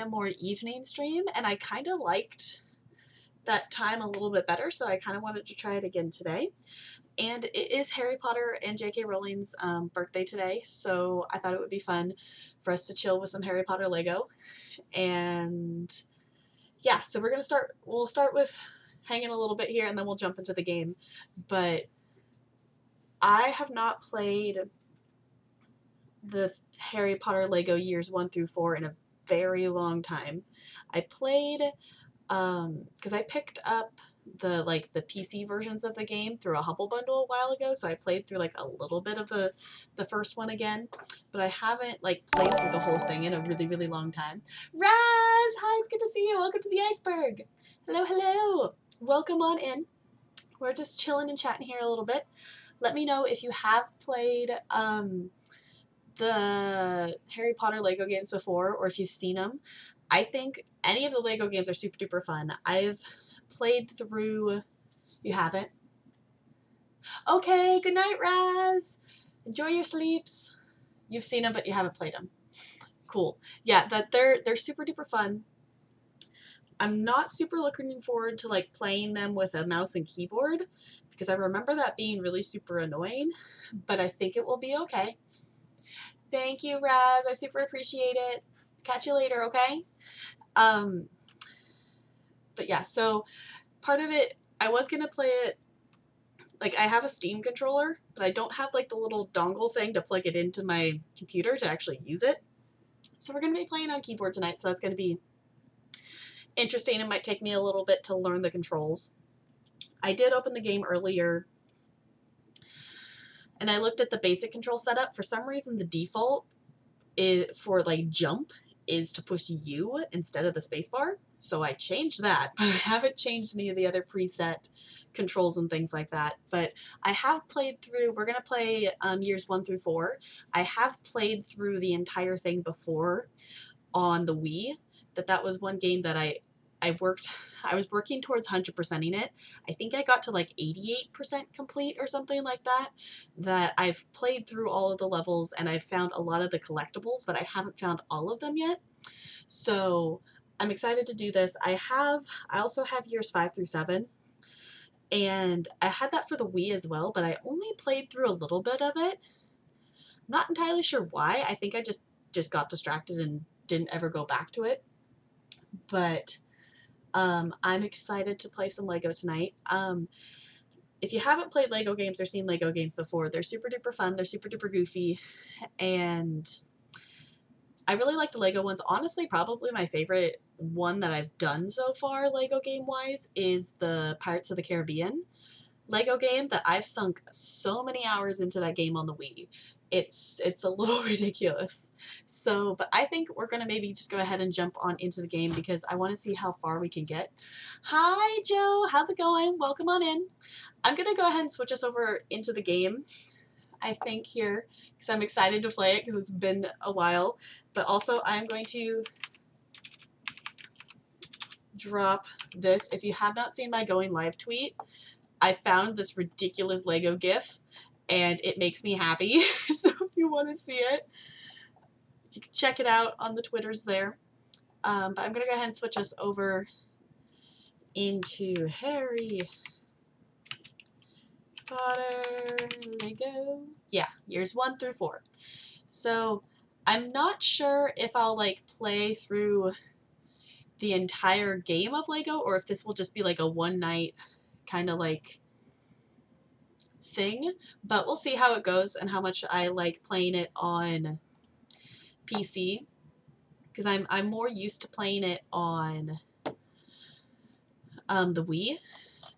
of more evening stream, and I kind of liked that time a little bit better, so I kind of wanted to try it again today. And it is Harry Potter and J.K. Rowling's birthday today, so I thought it would be fun for us to chill with some Harry Potter Lego. And yeah, so we'll start with hanging a little bit here, and then we'll jump into the game. But I have not played the Harry Potter Lego years 1 through 4 in a very long time. I played because I picked up the PC versions of the game through a Humble Bundle a while ago, so I played through like a little bit of the first one again, but I haven't like played through the whole thing in a really really long time. Raz, hi, it's good to see you. Welcome to the iceberg. Hello, hello. Welcome on in. We're just chilling and chatting here a little bit. Let me know if you have played the Harry Potter Lego games before, or if you've seen them. I think any of the Lego games are super duper fun. I've played through. You haven't? Okay, good night, Raz. Enjoy your sleeps. You've seen them, but you haven't played them. Cool. Yeah, they're super duper fun. I'm not super looking forward to like playing them with a mouse and keyboard because I remember that being really super annoying, but I think it will be okay. Thank you, Raz. I super appreciate it. Catch you later, okay? Um, but yeah, so part of it, I was gonna play it, like I have a Steam controller, but I don't have like the little dongle thing to plug it into my computer to actually use it. So we're gonna be playing on keyboard tonight, so that's gonna be interesting. It might take me a little bit to learn the controls. I did open the game earlier and I looked at the basic control setup. For some reason, the default is for like jump is to push U instead of the spacebar. So I changed that, but I haven't changed any of the other preset controls and things like that. But I have played through, we're going to play years 1 through 4. I have played through the entire thing before on the Wii. That was one game that I was working towards 100%ing it. I think I got to like 88% complete or something like that. That I've played through all of the levels and I've found a lot of the collectibles, but I haven't found all of them yet. So I'm excited to do this. I also have years 5 through 7. And I had that for the Wii as well, but I only played through a little bit of it. Not entirely sure why. I think I just got distracted and didn't ever go back to it. But I'm excited to play some Lego tonight. If you haven't played Lego games or seen Lego games before, they're super duper fun. They're super duper goofy, and I really like the Lego ones. Honestly, probably my favorite one that I've done so far, Lego game wise, is the Pirates of the Caribbean Lego game. That I've sunk so many hours into that game on the Wii. It's a little ridiculous. So, but I think we're gonna maybe just go ahead and jump on into the game because I want to see how far we can get. Hi, Joe. How's it going? Welcome on in. I'm gonna go ahead and switch us over into the game. I think here because I'm excited to play it because it's been a while. But also, I'm going to drop this. If you have not seen my going live tweet, I found this ridiculous Lego GIF and it makes me happy. So if you want to see it, you can check it out on the Twitters there. But I'm going to go ahead and switch us over into Harry Potter Lego. Yeah, years 1 through 4. So I'm not sure if I'll like play through the entire game of Lego or if this will just be like a one night kind of like thing, but we'll see how it goes and how much I like playing it on PC because I'm more used to playing it on the Wii.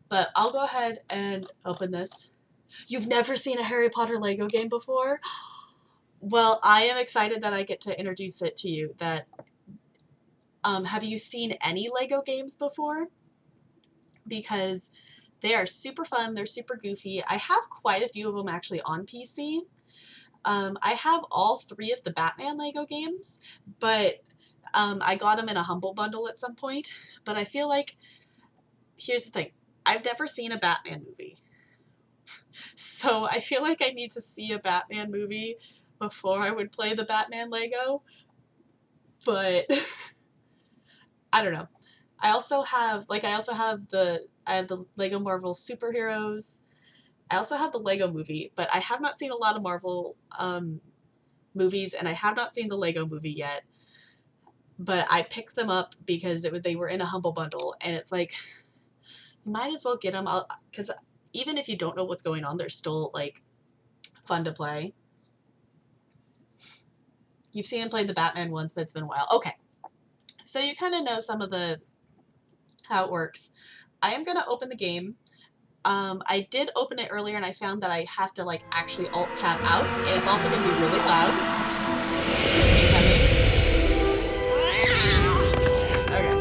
But I'll go ahead and open this. You've never seen a Harry Potter Lego game before? Well, I am excited that I get to introduce it to you. Have you seen any Lego games before? Because they are super fun. They're super goofy. I have quite a few of them actually on PC. I have all 3 of the Batman Lego games, but I got them in a Humble Bundle at some point. But I feel like, here's the thing, I've never seen a Batman movie. So I feel like I need to see a Batman movie before I would play the Batman Lego. But I don't know. I also have the Lego Marvel superheroes. I also have the Lego movie, but I have not seen a lot of Marvel movies, and I have not seen the Lego movie yet. But I picked them up because they were in a Humble Bundle, and it's like, you might as well get them, because even if you don't know what's going on, they're still like fun to play. You've seen him play the Batman once, but it's been a while. Okay, so you kind of know some of how it works. I am gonna open the game. I did open it earlier, and I found that I have to like actually Alt Tab out, and it's also gonna be really loud. Okay,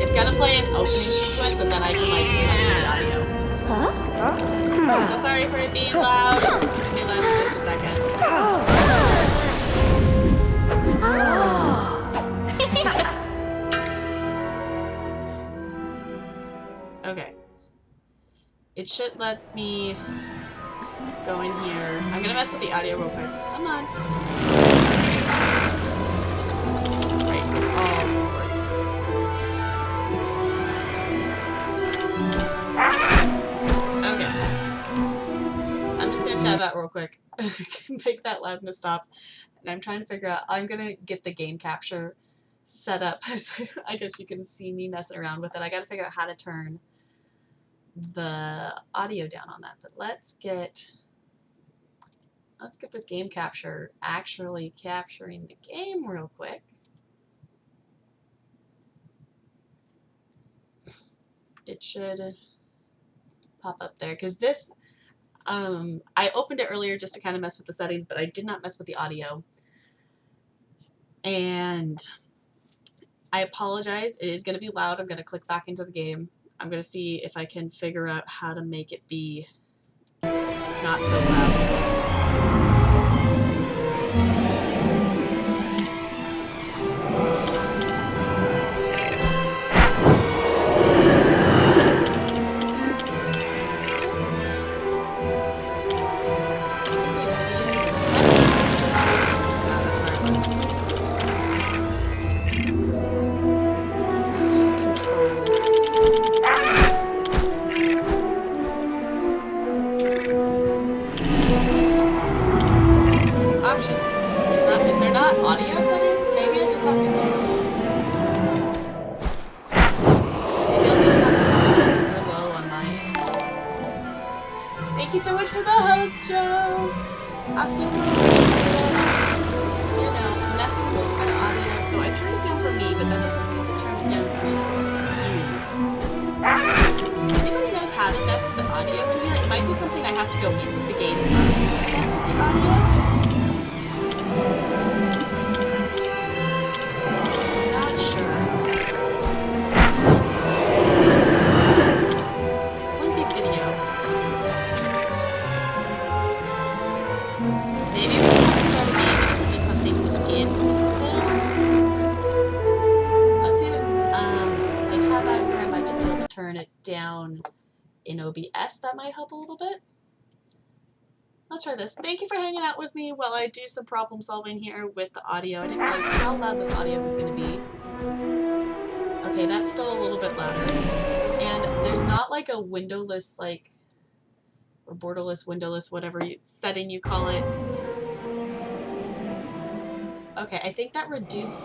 it's gonna play an opening sequence, and then I can like mess with the audio. Huh? So sorry for it being loud. It's gonna be loud for just a second. Okay. It should let me go in here. I'm gonna mess with the audio real quick. Come on. Right, it's all recording. Okay. I'm just gonna tab out real quick. Make that loudness stop. And I'm trying to figure out, I'm gonna get the game capture set up. I guess you can see me messing around with it. I gotta figure out how to turn the audio down on that, but let's get this game capture actually capturing the game real quick. It should pop up there, because this I opened it earlier just to kind of mess with the settings, but I did not mess with the audio, and I apologize. It is going to be loud. I'm going to click back into the game. I'm going to see if I can figure out how to make it be not so loud. Thank you so much for the host, Joe. Messing with my audio, so I turned it down for me, but that doesn't seem to turn it down for you. Anybody knows how to mess with the audio in here? It might be something I have to go into the game first to mess with the audio. Not sure. One big video. Maybe we can start a game and see something within there. Let's see if I tab out here, I might just be able to turn it down in OBS. That might help a little bit. Let's try this. Thank you for hanging out with me while I do some problem solving here with the audio. I didn't realize how loud this audio was going to be. Okay, that's still a little bit louder. And there's not like a windowless, like, or borderless, windowless, whatever setting you call it. Okay, I think that reduced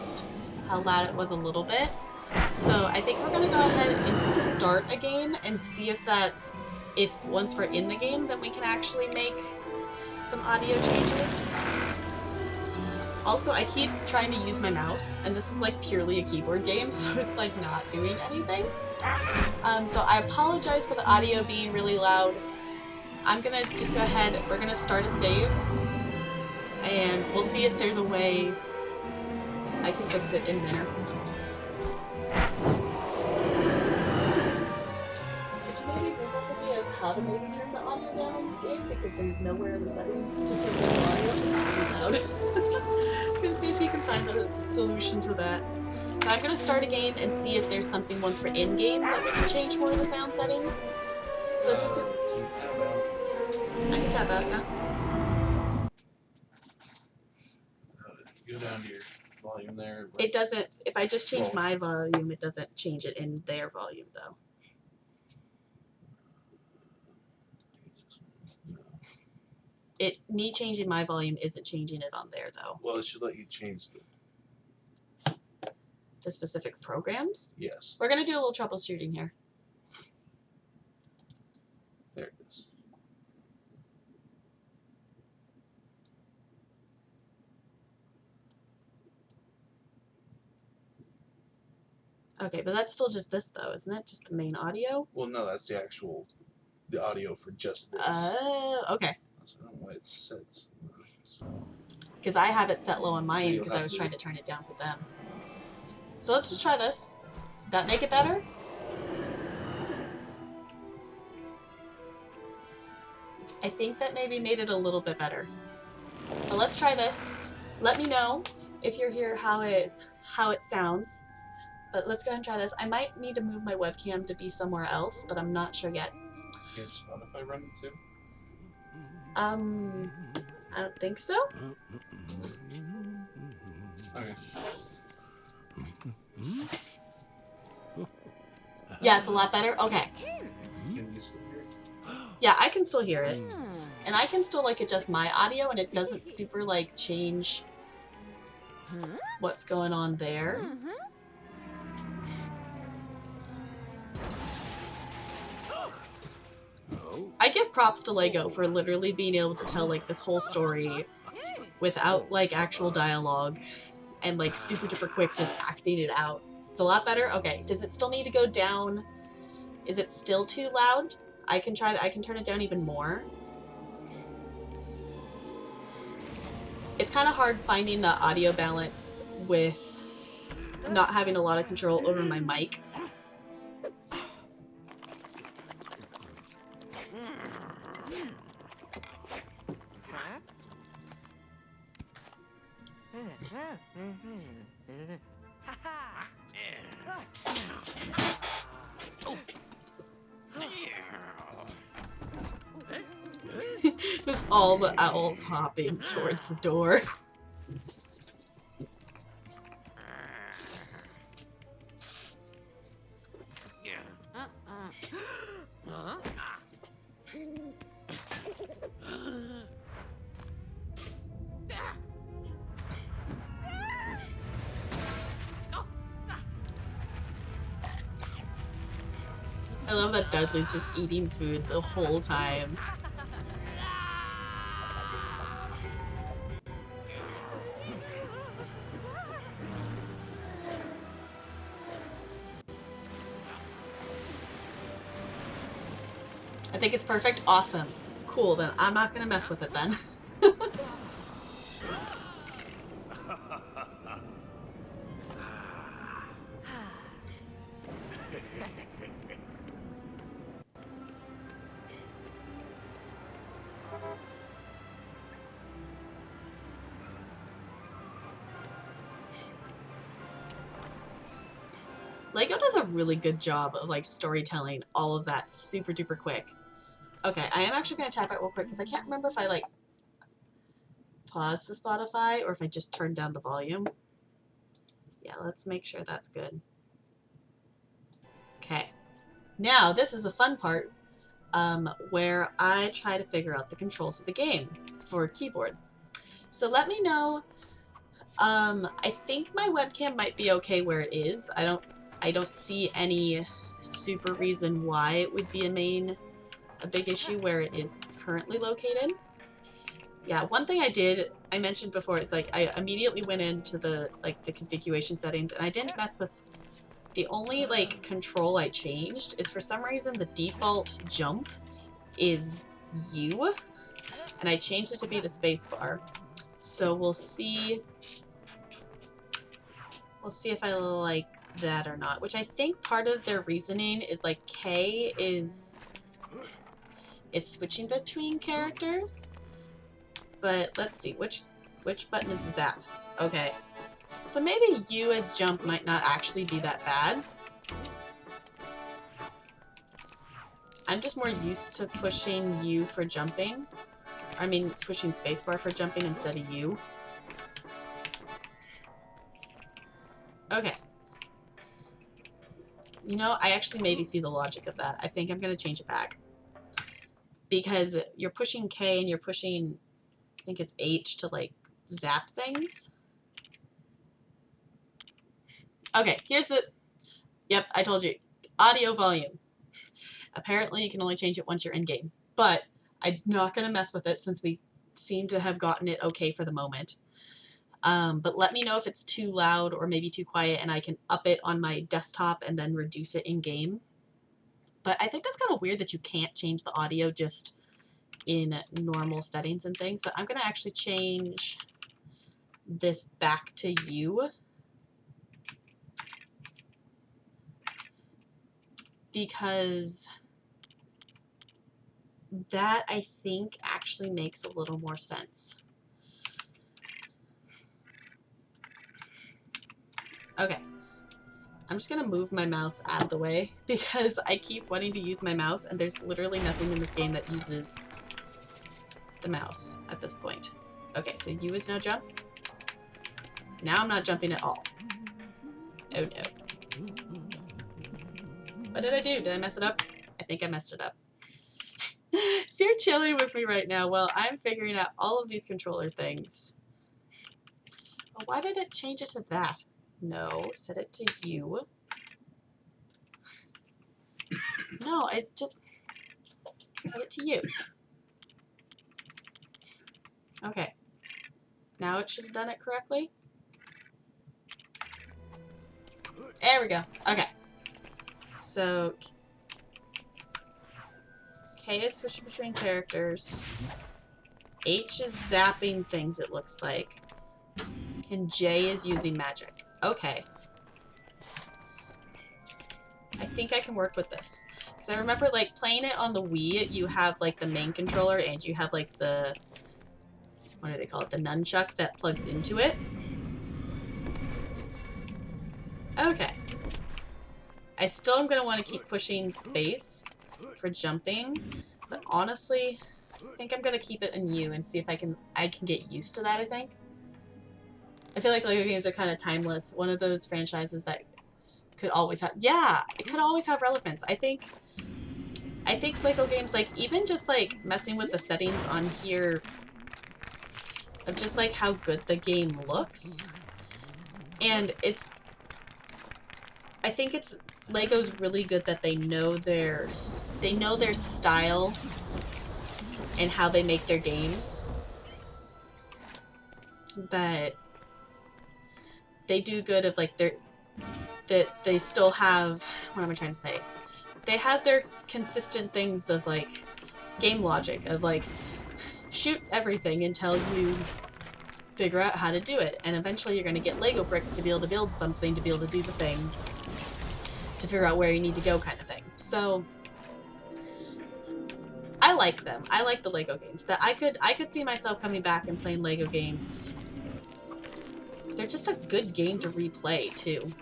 how loud it was a little bit. So I think we're going to go ahead and start a game and see if once we're in the game, that we can actually make some audio changes. Also, I keep trying to use my mouse, and this is like purely a keyboard game, so it's like not doing anything. So I apologize for the audio being really loud. I'm gonna just go ahead, we're gonna start a save, and we'll see if there's a way I can fix it in there. Could you maybe Google for me of how to maybe turn the audio down in this game, because there's nowhere in the settings to turn the audio loud. I'm gonna see if you can find a solution to that. So I'm gonna start a game and see if there's something once we're in game that we can change more of the sound settings. So it's just I can tab out now. Go down to your volume there. Like, It doesn't, if I just change Well- my volume, it doesn't change it in their volume though. Me changing my volume isn't changing it on there though. Well, it should let you change the. The specific programs. Yes. We're gonna do a little troubleshooting here. There it is. Okay, but that's still just this though, isn't it? Just the main audio? Well, no, that's the audio for just this. Oh, okay. That's not why it sets. Because I have it set low on my So end you'll because I have was to- trying to turn it down for them. So let's just try this. Did that make it better? I think that maybe made it a little bit better. But let's try this. Let me know if you're here how it sounds. But let's go ahead and try this. I might need to move my webcam to be somewhere else, but I'm not sure yet. Can Spotify run it too? I don't think so. Okay. Yeah, it's a lot better. Okay. Can you still hear it? Yeah, I can still hear it. And I can still like adjust my audio and it doesn't super like change what's going on there. I give props to Lego for literally being able to tell like this whole story without like actual dialogue and like super duper quick just acting it out. It's a lot better. Okay, does it still need to go down? Is it still too loud? I can turn it down even more. It's kind of hard finding the audio balance with not having a lot of control over my mic. Just all the owls hopping towards the door. I love that Dudley's just eating food the whole time. I think it's perfect. Awesome. Cool, then I'm not gonna mess with it then. Lego does a really good job of like storytelling all of that super duper quick. Okay, I am actually gonna tap it real quick because I can't remember if I like paused the Spotify or if I just turned down the volume. Yeah, let's make sure that's good. Okay, now this is the fun part where I try to figure out the controls of the game for keyboard. So let me know. I think my webcam might be okay where it is. I don't see any super reason why it would be a big issue where it is currently located. Yeah, one thing I mentioned before is like I immediately went into the configuration settings and I didn't mess with the only like control I changed is for some reason the default jump is U and I changed it to be the space bar. So we'll see if I like that or not, which I think part of their reasoning is like K is switching between characters. But let's see, which button is the zap? Okay. So maybe U as jump might not actually be that bad. I'm just more used to pushing U for jumping. I mean, pushing spacebar for jumping instead of U. Okay. You know, I actually maybe see the logic of that. I think I'm going to change it back. Because you're pushing K and you're pushing, I think it's H to, like, zap things. Okay, here's the... Yep, I told you. Audio volume. Apparently, you can only change it once you're in-game. But I'm not going to mess with it since we seem to have gotten it okay for the moment. But let me know if it's too loud or maybe too quiet, and I can up it on my desktop and then reduce it in-game. But I think that's kind of weird that you can't change the audio just in normal settings and things. But I'm going to actually change this back to you. Because that, I think, actually makes a little more sense. Okay. I'm just going to move my mouse out of the way because I keep wanting to use my mouse and there's literally nothing in this game that uses the mouse at this point. Okay, so U is now jump. Now I'm not jumping at all. Oh no. What did I do? Did I mess it up? I think I messed it up. If you're chilling with me right now, well, I'm figuring out all of these controller things. Well, why did it change it to that? No, set it to U. No, I just set it to U. Okay. Now it should have done it correctly. There we go. Okay. So K is switching between characters. H is zapping things, it looks like. And J is using magic. Okay. I think I can work with this. Because I remember, like, playing it on the Wii, you have, like, the main controller and you have, like, the... What do they call it? The nunchuck that plugs into it. Okay. I still am going to want to keep pushing space for jumping. But honestly, I think I'm going to keep it in U and see if I can get used to that, I think. I feel like LEGO games are kind of timeless. One of those franchises that could always have... Yeah, it could always have relevance. I think LEGO games, like, even just, like, messing with the settings on here of just, like, how good the game looks. And it's... I think it's... LEGO's really good that they know their style and how they make their games. But they do good of, like, that they still have... What am I trying to say? They have their consistent things of, like, game logic, of, like, shoot everything until you figure out how to do it. And eventually you're going to get Lego bricks to be able to build something, to be able to do the thing, to figure out where you need to go kind of thing. So, I like them. I like the Lego games. That I could see myself coming back and playing Lego games. They're just a good game to replay, too.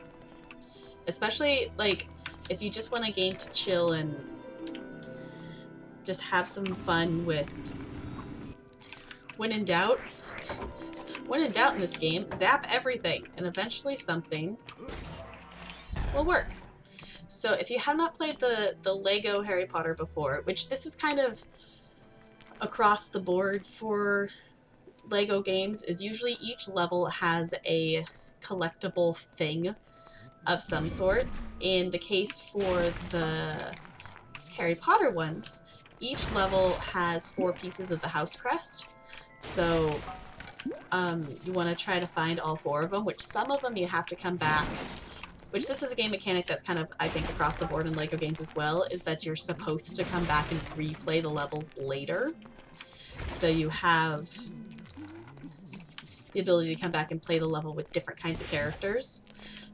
Especially, like, if you just want a game to chill and just have some fun with... When in doubt in this game, zap everything, and eventually something will work. So if you have not played the Lego Harry Potter before, which this is kind of across the board for Lego games, is usually each level has a collectible thing of some sort. In the case for the Harry Potter ones, each level has 4 pieces of the house crest. So you want to try to find all 4 of them, which some of them you have to come back. Which this is a game mechanic that's kind of, I think, across the board in LEGO games as well, is that you're supposed to come back and replay the levels later. So you have the ability to come back and play the level with different kinds of characters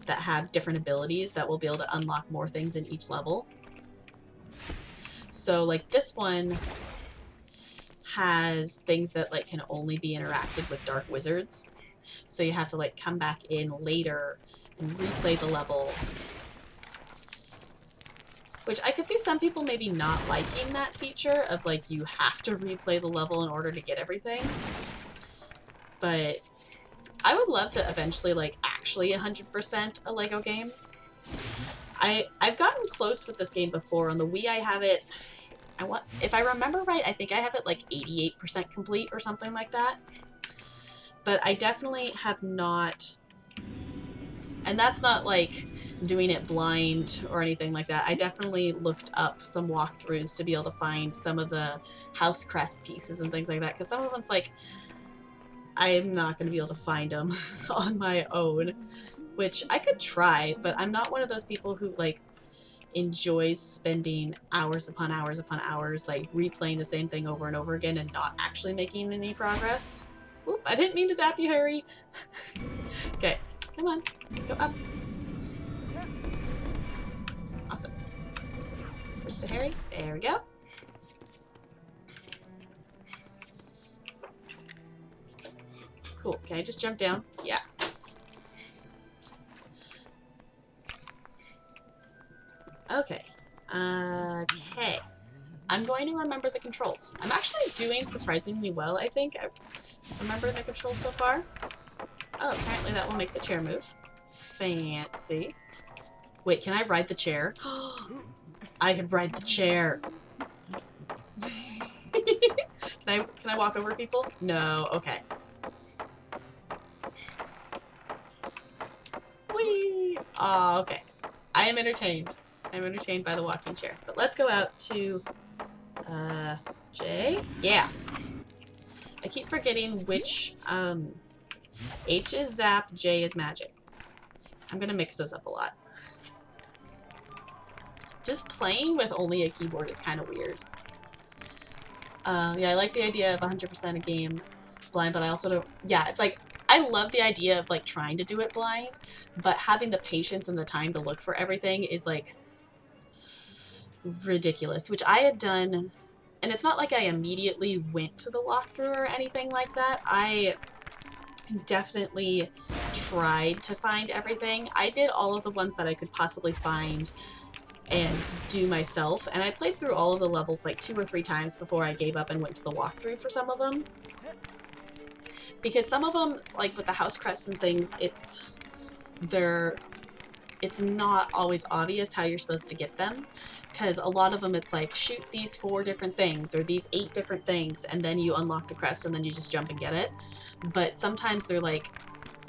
that have different abilities that will be able to unlock more things in each level. So, like, this one has things that, like, can only be interacted with dark wizards. So you have to, like, come back in later and replay the level. Which I could see some people maybe not liking that feature of, like, you have to replay the level in order to get everything. But I would love to eventually, like, actually actually 100% a Lego game. I've gotten close with this game before. On the Wii, I have it, if I remember right, I think I have it like 88% complete or something like that. But I definitely have not, and that's not like doing it blind or anything like that. I definitely looked up some walkthroughs to be able to find some of the house crest pieces and things like that, because some of them's like, I'm not going to be able to find them on my own, which I could try, but I'm not one of those people who like enjoys spending hours upon hours upon hours like replaying the same thing over and over again and not actually making any progress. Oop, I didn't mean to zap you, Harry. Okay, come on, go up. Awesome. Switch to Harry. There we go. Cool. Can I just jump down? Yeah. Okay. Okay. I'm going to remember the controls. I'm actually doing surprisingly well, I think. I remember the controls so far. Oh, apparently that will make the chair move. Fancy. Wait, can I ride the chair? I can ride the chair. Can I walk over people? No, okay. Whee! Oh, okay. I am entertained. I'm entertained by the walking chair. But let's go out to, J? Yeah. I keep forgetting which, H is zap, J is magic. I'm gonna mix those up a lot. Just playing with only a keyboard is kind of weird. Yeah, I like the idea of 100% a game blind, but I also don't, yeah, it's like, I love the idea of like trying to do it blind, but having the patience and the time to look for everything is like ridiculous, which I had done, and it's not like I immediately went to the walkthrough or anything like that. I definitely tried to find everything. I did all of the ones that I could possibly find and do myself, and I played through all of the levels like 2 or 3 times before I gave up and went to the walkthrough for some of them. Because some of them, like with the house crests and things, it's not always obvious how you're supposed to get them. Because a lot of them, it's like, shoot these 4 different things, or these 8 different things, and then you unlock the crest, and then you just jump and get it. But sometimes they're like,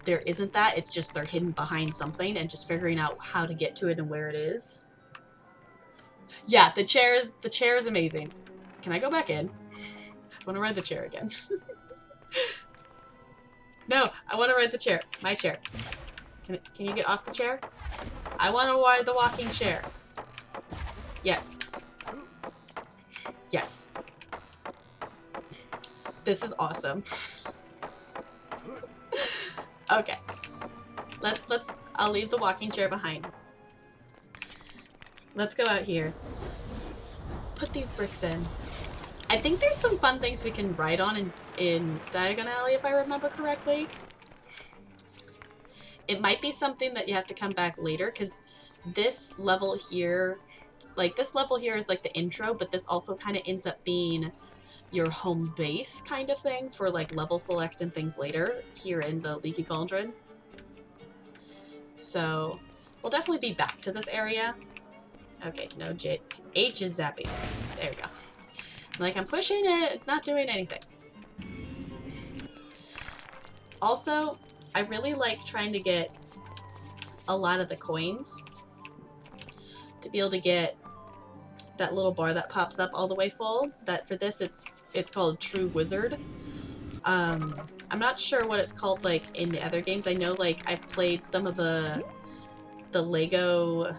there isn't that, it's just they're hidden behind something, and just figuring out how to get to it and where it is. Yeah, the chair is amazing. Can I go back in? I want to ride the chair again. No, I want to ride the chair. My chair. Can you get off the chair? I want to ride the walking chair. Yes. Yes. This is awesome. Okay. I'll leave the walking chair behind. Let's go out here. Put these bricks in. I think there's some fun things we can ride on in Diagon Alley, if I remember correctly. It might be something that you have to come back later, because this level here, like, this level here is like the intro, but this also kind of ends up being your home base kind of thing for, like, level select and things later here in the Leaky Cauldron. So, we'll definitely be back to this area. Okay, no, H is zapping. There we go. Like, I'm pushing it, it's not doing anything. Also, I really like trying to get a lot of the coins to be able to get that little bar that pops up all the way full. That for this, it's called True Wizard. I'm not sure what it's called like in the other games. I know like I've played some of the Lego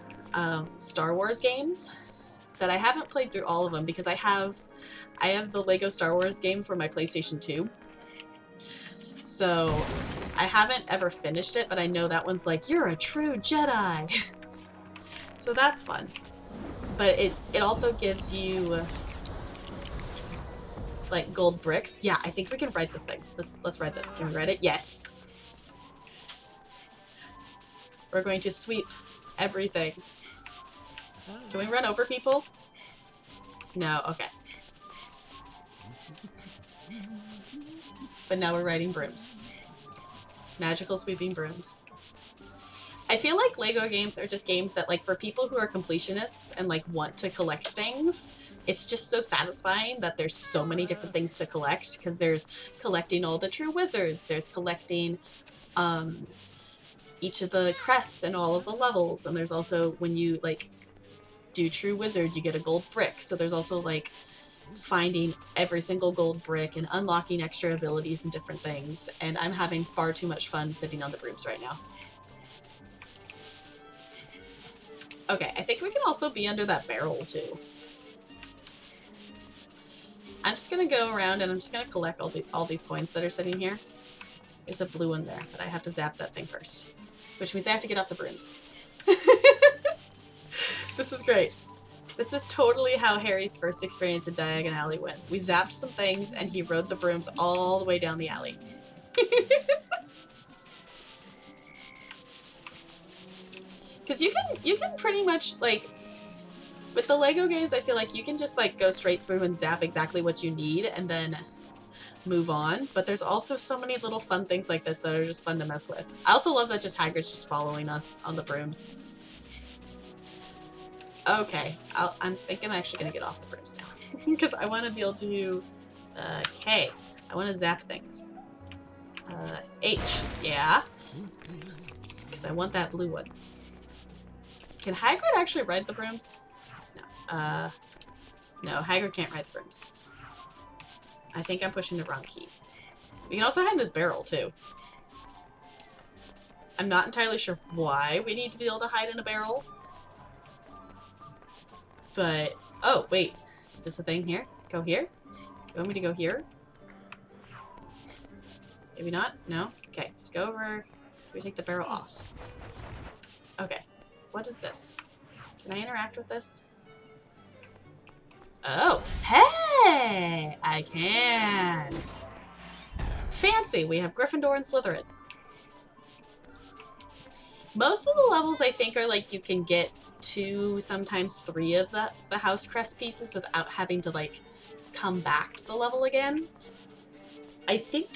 Star Wars games that I haven't played through all of them because I have the Lego Star Wars game for my PlayStation 2. So I haven't ever finished it, but I know that one's like, you're a true Jedi. So that's fun. But it also gives you like gold bricks. Yeah, I think we can ride this thing. Let's ride this. Can we ride it? Yes. We're going to sweep everything. Can we run over people? No, okay. But now we're riding brooms. Magical sweeping brooms. I feel like Lego games are just games that, like, for people who are completionists and, like, want to collect things, it's just so satisfying that there's so many different things to collect, because there's collecting all the true wizards, there's collecting each of the crests and all of the levels, and there's also, when you, like, do true wizard, you get a gold brick, so there's also, like, finding every single gold brick and unlocking extra abilities and different things, and I'm having far too much fun sitting on the brooms right now. Okay, I think we can also be under that barrel, too. I'm just gonna go around and I'm just gonna collect all these coins that are sitting here. There's a blue one there, but I have to zap that thing first. Which means I have to get off the brooms. This is great. This is totally how Harry's first experience in Diagon Alley went. We zapped some things and he rode the brooms all the way down the alley. Because you can pretty much, like, with the Lego games, I feel like you can just, like, go straight through and zap exactly what you need and then move on. But there's also so many little fun things like this that are just fun to mess with. I also love that just Hagrid's just following us on the brooms. Okay, I'm thinking I'm actually going to get off the brooms now. Because I want to be able to... K. I want to zap things. H. Yeah. Because I want that blue one. Can Hagrid actually ride the brooms? No. No, Hagrid can't ride the brooms. I think I'm pushing the wrong key. We can also hide in this barrel, too. I'm not entirely sure why we need to be able to hide in a barrel. But, oh, wait. Is this a thing here? Go here? You want me to go here? Maybe not? No? Okay, just go over. We take the barrel off. Okay. What is this? Can I interact with this? Oh! Hey! I can! Fancy! We have Gryffindor and Slytherin. Most of the levels, I think, are like you can get 2, sometimes 3 of the house crest pieces without having to, like, come back to the level again. I think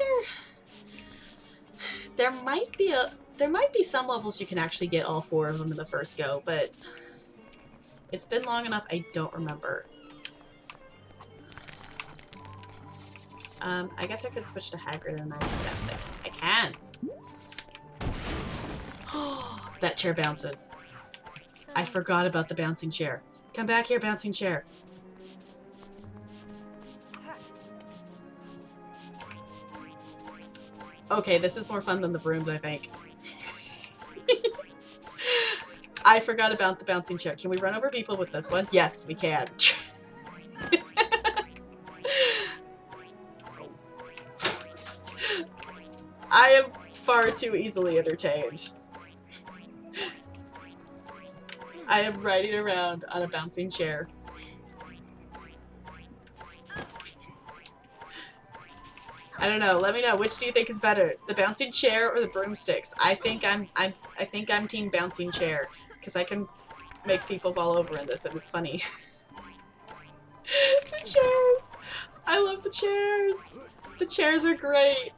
there might be some levels you can actually get all 4 of them in the first go, but it's been long enough I don't remember. I guess I could switch to Hagrid and I can zap this. I can! That chair bounces. I forgot about the bouncing chair. Come back here, bouncing chair. Okay, this is more fun than the brooms, I think. I forgot about the bouncing chair. Can we run over people with this one? Yes, we can. I am far too easily entertained. I am riding around on a bouncing chair. I don't know. Let me know. Which do you think is better, the bouncing chair or the broomsticks? I think I'm team bouncing chair because I can make people fall over in this and it's funny. The chairs. I love the chairs. The chairs are great.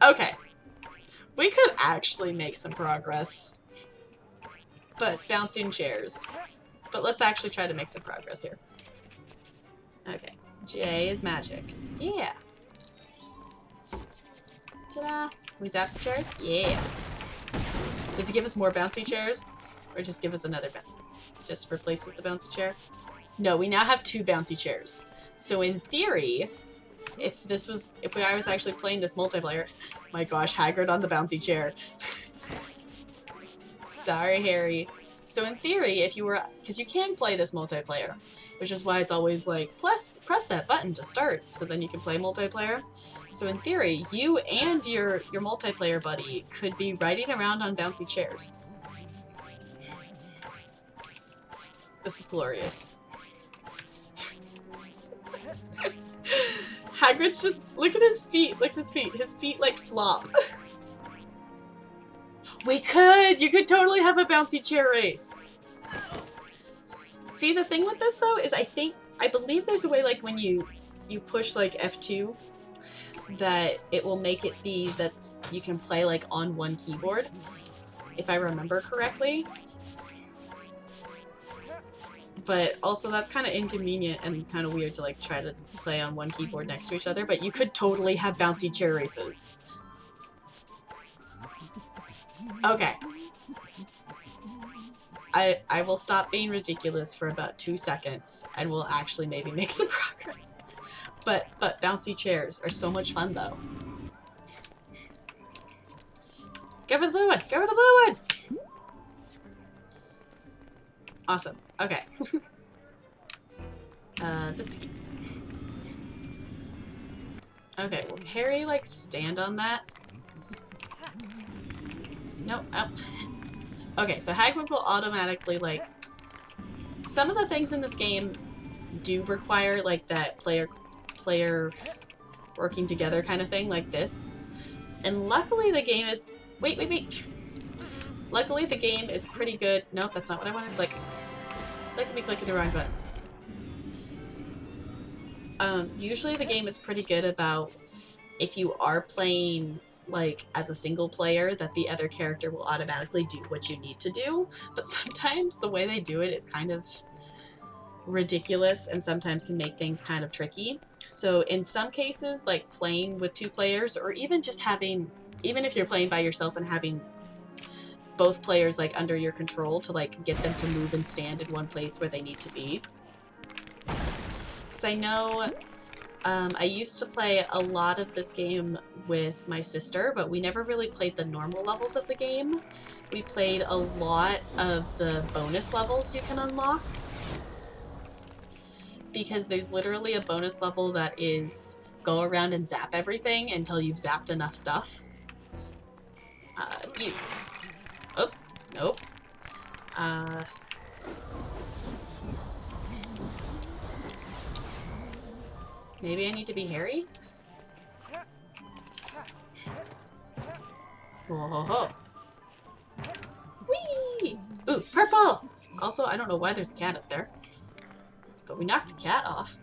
Okay. We could actually make some progress. But bouncing chairs. But let's actually try to make some progress here. Okay. J is magic. Yeah. Ta-da! Can we zap the chairs? Yeah. Does it give us more bouncy chairs? Or just give us another just replaces the bouncy chair? No, we now have 2 bouncy chairs. So in theory, if I was actually playing this multiplayer, my gosh, Hagrid on the bouncy chair. Sorry, Harry. So in theory, if you were, because you can play this multiplayer, which is why it's always like, press that button to start, so then you can play multiplayer. So in theory, you and your multiplayer buddy could be riding around on bouncy chairs. This is glorious. Hagrid's just, look at his feet, his feet like flop. We could! You could totally have a bouncy chair race. See, the thing with this though is I believe there's a way like when you push like F2, that it will make it be that you can play like on one keyboard, if I remember correctly. But also that's kind of inconvenient and kind of weird to like try to play on one keyboard next to each other, but you could totally have bouncy chair races. Okay. I will stop being ridiculous for about 2 seconds and we'll actually maybe make some progress. But bouncy chairs are so much fun though. Go for the blue one! Go for the blue one! Awesome. Okay. This key. Okay, will Harry, like, stand on that? No. Oh. Okay, so Hagrid will automatically, like... Some of the things in this game do require, like, that player working together kind of thing, like this. And luckily the game is... Wait. Luckily the game is pretty good... Nope, that's not what I wanted. Like, look at me clicking the wrong buttons. Usually the game is pretty good about if you are playing like as a single player that the other character will automatically do what you need to do, but sometimes the way they do it is kind of ridiculous and sometimes can make things kind of tricky. So in some cases, like playing with 2 players or even just having, even if you're playing by yourself and having both players like under your control to like get them to move and stand in one place where they need to be. I know I used to play a lot of this game with my sister, but we never really played the normal levels of the game. We played a lot of the bonus levels you can unlock. Because there's literally a bonus level that is go around and zap everything until you've zapped enough stuff. Oh, nope. Maybe I need to be Harry? Whoa, ho, ho. Whee! Ooh, purple! Also, I don't know why there's a cat up there. But we knocked the cat off.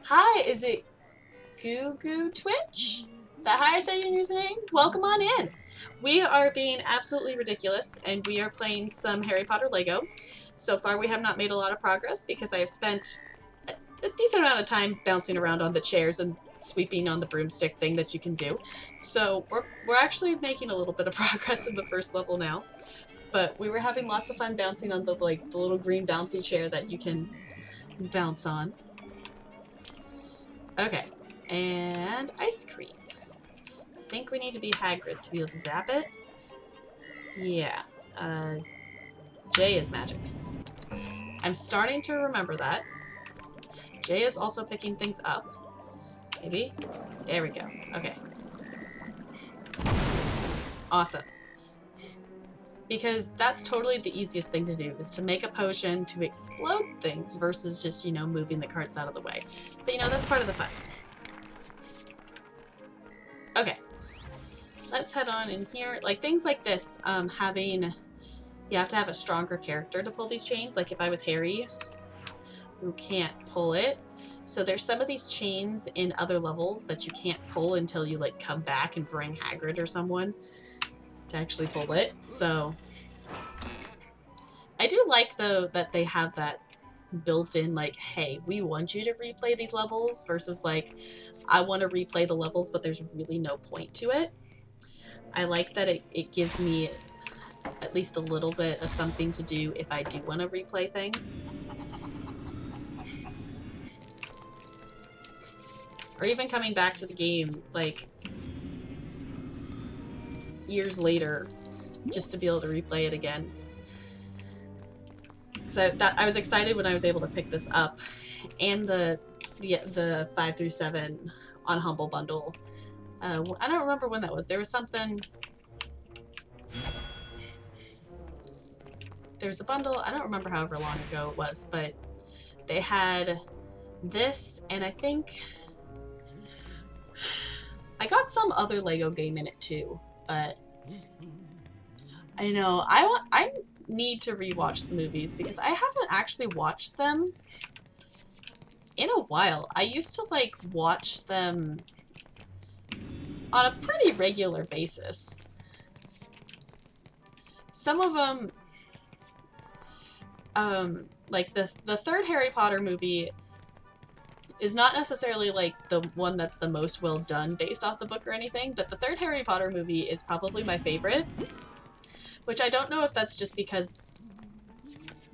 Hi, is it Goo Goo Twitch? Is that how I say your username? Welcome on in! We are being absolutely ridiculous, and we are playing some Harry Potter Lego. So far, we have not made a lot of progress because I have spent a decent amount of time bouncing around on the chairs and sweeping on the broomstick thing that you can do. So we're actually making a little bit of progress in the first level now. But we were having lots of fun bouncing on the little green bouncy chair that you can bounce on. Okay, and ice cream. I think we need to be Hagrid to be able to zap it. Yeah, J is magic. I'm starting to remember that. Jay is also picking things up. Maybe? There we go. Okay. Awesome. Because that's totally the easiest thing to do, is to make a potion to explode things versus just, you know, moving the carts out of the way. But, you know, that's part of the fun. Okay. Let's head on in here. Like, things like this, you have to have a stronger character to pull these chains. Like, if I was Harry, who can't pull it. So there's some of these chains in other levels that you can't pull until you like come back and bring Hagrid or someone to actually pull it. So I do like though that they have that built in, like, hey, we want you to replay these levels versus like, I want to replay the levels but there's really no point to it. I like that it gives me at least a little bit of something to do if I do want to replay things. Or even coming back to the game, like, years later, just to be able to replay it again. So I was excited when I was able to pick this up, and the 5 through 7 on Humble Bundle. I don't remember when that was. There was something... There was a bundle, I don't remember however long ago it was, but they had this, and I think... I got some other Lego game in it too, but I know I need to rewatch the movies because I haven't actually watched them in a while. I used to like watch them on a pretty regular basis. Some of them, like the third Harry Potter movie is not necessarily like the one that's the most well done based off the book or anything, but the third Harry Potter movie is probably my favorite, which I don't know if that's just because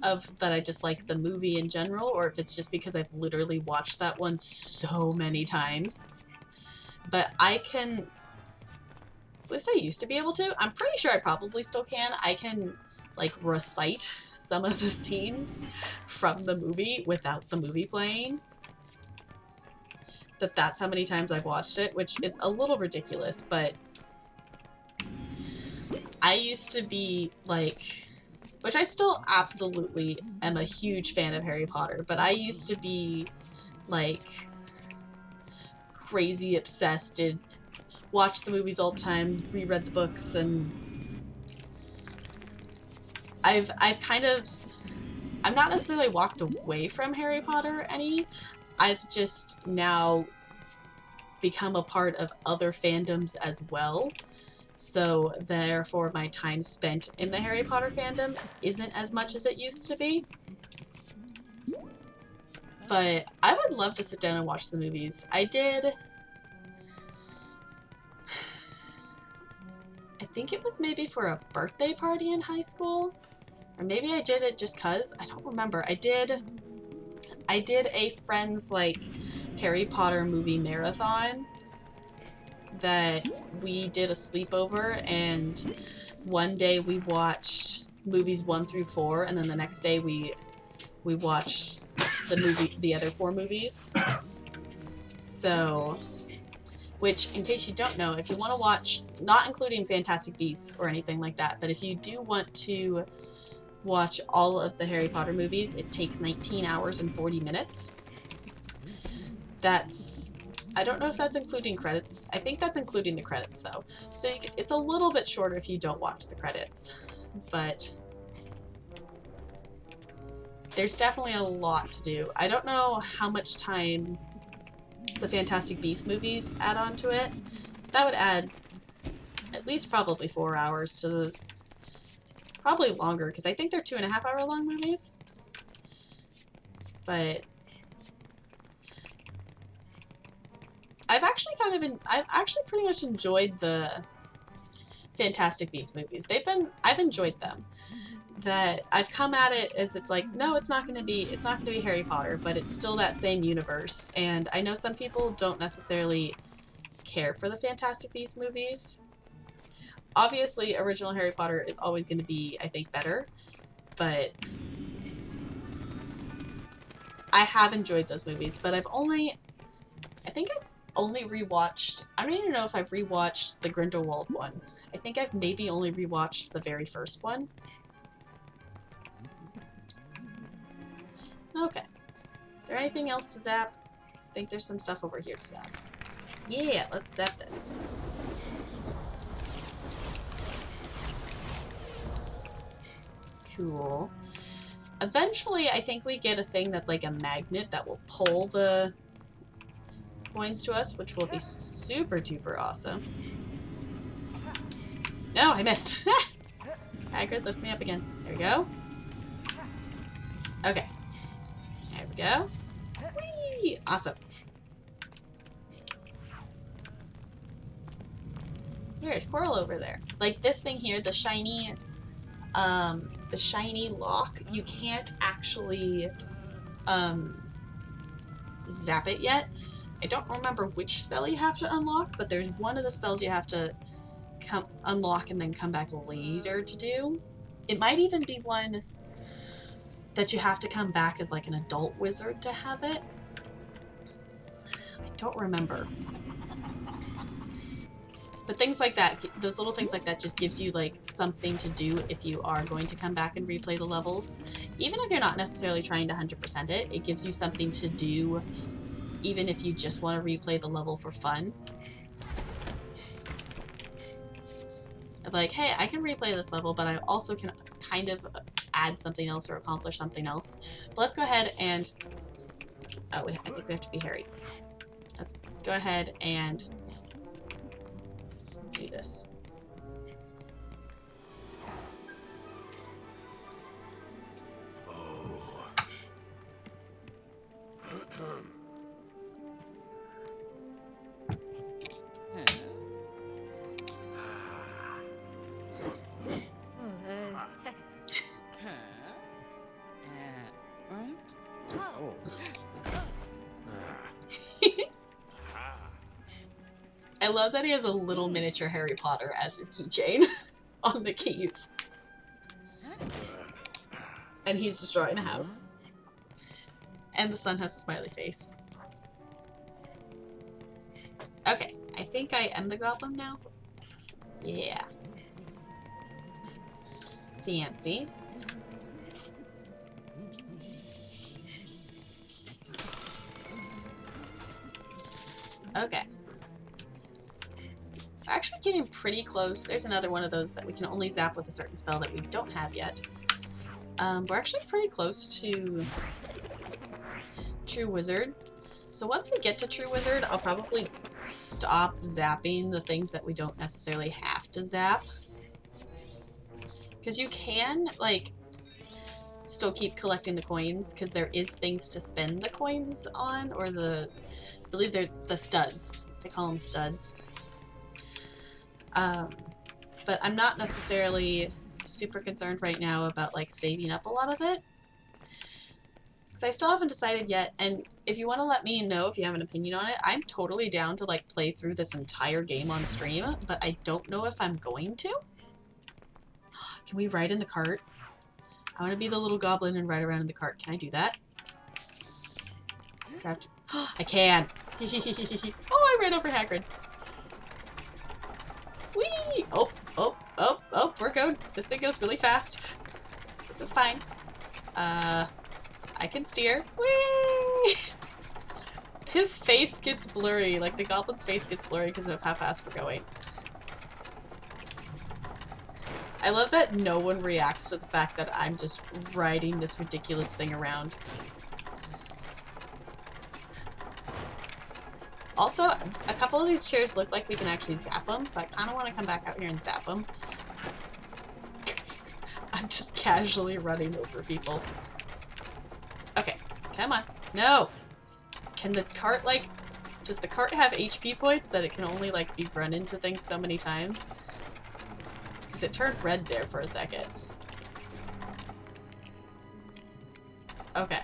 of that I just like the movie in general, or if it's just because I've literally watched that one so many times. But I can, at least I used to be able to, I'm pretty sure I probably still can, I can like recite some of the scenes from the movie without the movie playing. That's how many times I've watched it, which is a little ridiculous, but I used to be like, which I still absolutely am a huge fan of Harry Potter, but I used to be like crazy obsessed, did watch the movies all the time, reread the books, and I've kind of, I'm not necessarily walked away from Harry Potter any, I've just now become a part of other fandoms as well. So therefore my time spent in the Harry Potter fandom isn't as much as it used to be. But I would love to sit down and watch the movies. I did, I think it was maybe for a birthday party in high school, or maybe I did it just cause, I don't remember. I did a friend's like Harry Potter movie marathon that we did a sleepover, and one day we watched movies 1 through 4, and then the next day we watched the other 4 movies. So, which, in case you don't know, if you want to watch, not including Fantastic Beasts or anything like that, but if you do want to watch all of the Harry Potter movies, it takes 19 hours and 40 minutes. That's, I don't know if that's including credits. I think that's including the credits, though. So it's a little bit shorter if you don't watch the credits. But there's definitely a lot to do. I don't know how much time the Fantastic Beasts movies add on to it. That would add at least probably 4 hours to the... Probably longer, because I think they're 2.5 hour long movies. But I've actually pretty much enjoyed the Fantastic Beasts movies. I've enjoyed them. That I've come at it as it's like, no, it's not gonna be Harry Potter, but it's still that same universe. And I know some people don't necessarily care for the Fantastic Beasts movies. Obviously, original Harry Potter is always going to be, I think, better, but I have enjoyed those movies, but I think I've only rewatched, I don't even know if I've rewatched the Grindelwald one. I think I've maybe only rewatched the very first one. Okay. Is there anything else to zap? I think there's some stuff over here to zap. Yeah, let's zap this. Cool. Eventually, I think we get a thing that's like a magnet that will pull the coins to us, which will be super duper awesome. No, I missed. Hagrid, lift me up again. There we go. Okay. There we go. Whee! Awesome. There's Coral over there. Like this thing here, the shiny lock, you can't actually zap it yet. I don't remember which spell you have to unlock, but there's one of the spells you have to unlock and then come back later to do. It might even be one that you have to come back as like an adult wizard to have it. I don't remember. But things like that, those little things like that just gives you like something to do if you are going to come back and replay the levels. Even if you're not necessarily trying to 100% it, it gives you something to do even if you just want to replay the level for fun. Like, hey, I can replay this level, but I also can kind of add something else or accomplish something else. But let's go ahead and... Oh, I think we have to be Harry. Let's go ahead and do this. I love that he has a little miniature Harry Potter as his keychain on the keys. And he's destroying a house. And the sun has a smiley face. Okay, I think I am the goblin now. Yeah. Fancy. Okay. We're actually getting pretty close. There's another one of those that we can only zap with a certain spell that we don't have yet. We're actually pretty close to True Wizard. So once we get to True Wizard, I'll probably stop zapping the things that we don't necessarily have to zap. Because you can, like, still keep collecting the coins, because there is things to spend the coins on, or I believe they're the studs. They call them studs. But I'm not necessarily super concerned right now about, like, saving up a lot of it. Because I still haven't decided yet, and if you want to let me know if you have an opinion on it, I'm totally down to, like, play through this entire game on stream, but I don't know if I'm going to. Can we ride in the cart? I want to be the little goblin and ride around in the cart. Can I do that? I can! Oh, I ran over Hagrid. Whee! Oh, we're going. This thing goes really fast. This is fine. I can steer. Whee! His face gets blurry. Like, the goblin's face gets blurry because of how fast we're going. I love that no one reacts to the fact that I'm just riding this ridiculous thing around. Also, a couple of these chairs look like we can actually zap them, so I kind of want to come back out here and zap them. I'm just casually running over people. Okay, come on. No! Can the cart, like... Does the cart have HP points that it can only, like, be run into things so many times? Because it turned red there for a second. Okay.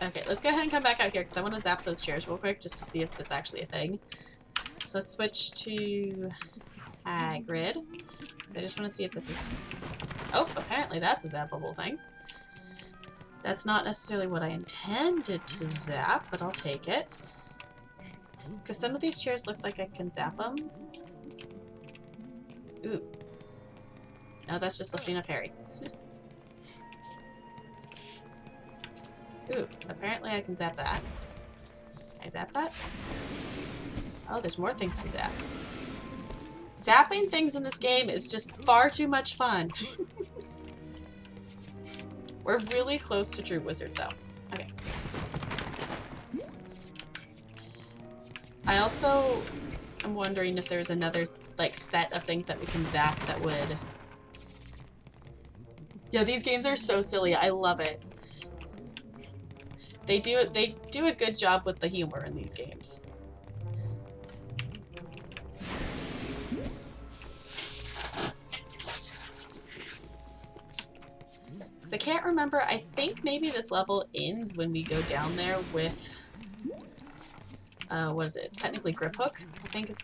Okay, let's go ahead and come back out here because I want to zap those chairs real quick just to see if that's actually a thing. So let's switch to Hagrid. I just want to see if this is... Oh, apparently that's a zappable thing. That's not necessarily what I intended to zap, but I'll take it. Because some of these chairs look like I can zap them. Ooh. No, that's just lifting up Harry. Ooh, apparently I can zap that. Can I zap that? Oh, there's more things to zap. Zapping things in this game is just far too much fun. We're really close to True Wizard, though. Okay. I also am wondering if there's another, like, set of things that we can zap that would... Yeah, these games are so silly. I love it. They do a good job with the humor in these games. Because I can't remember, I think maybe this level ends when we go down there with... what is it? It's technically Griphook, I think is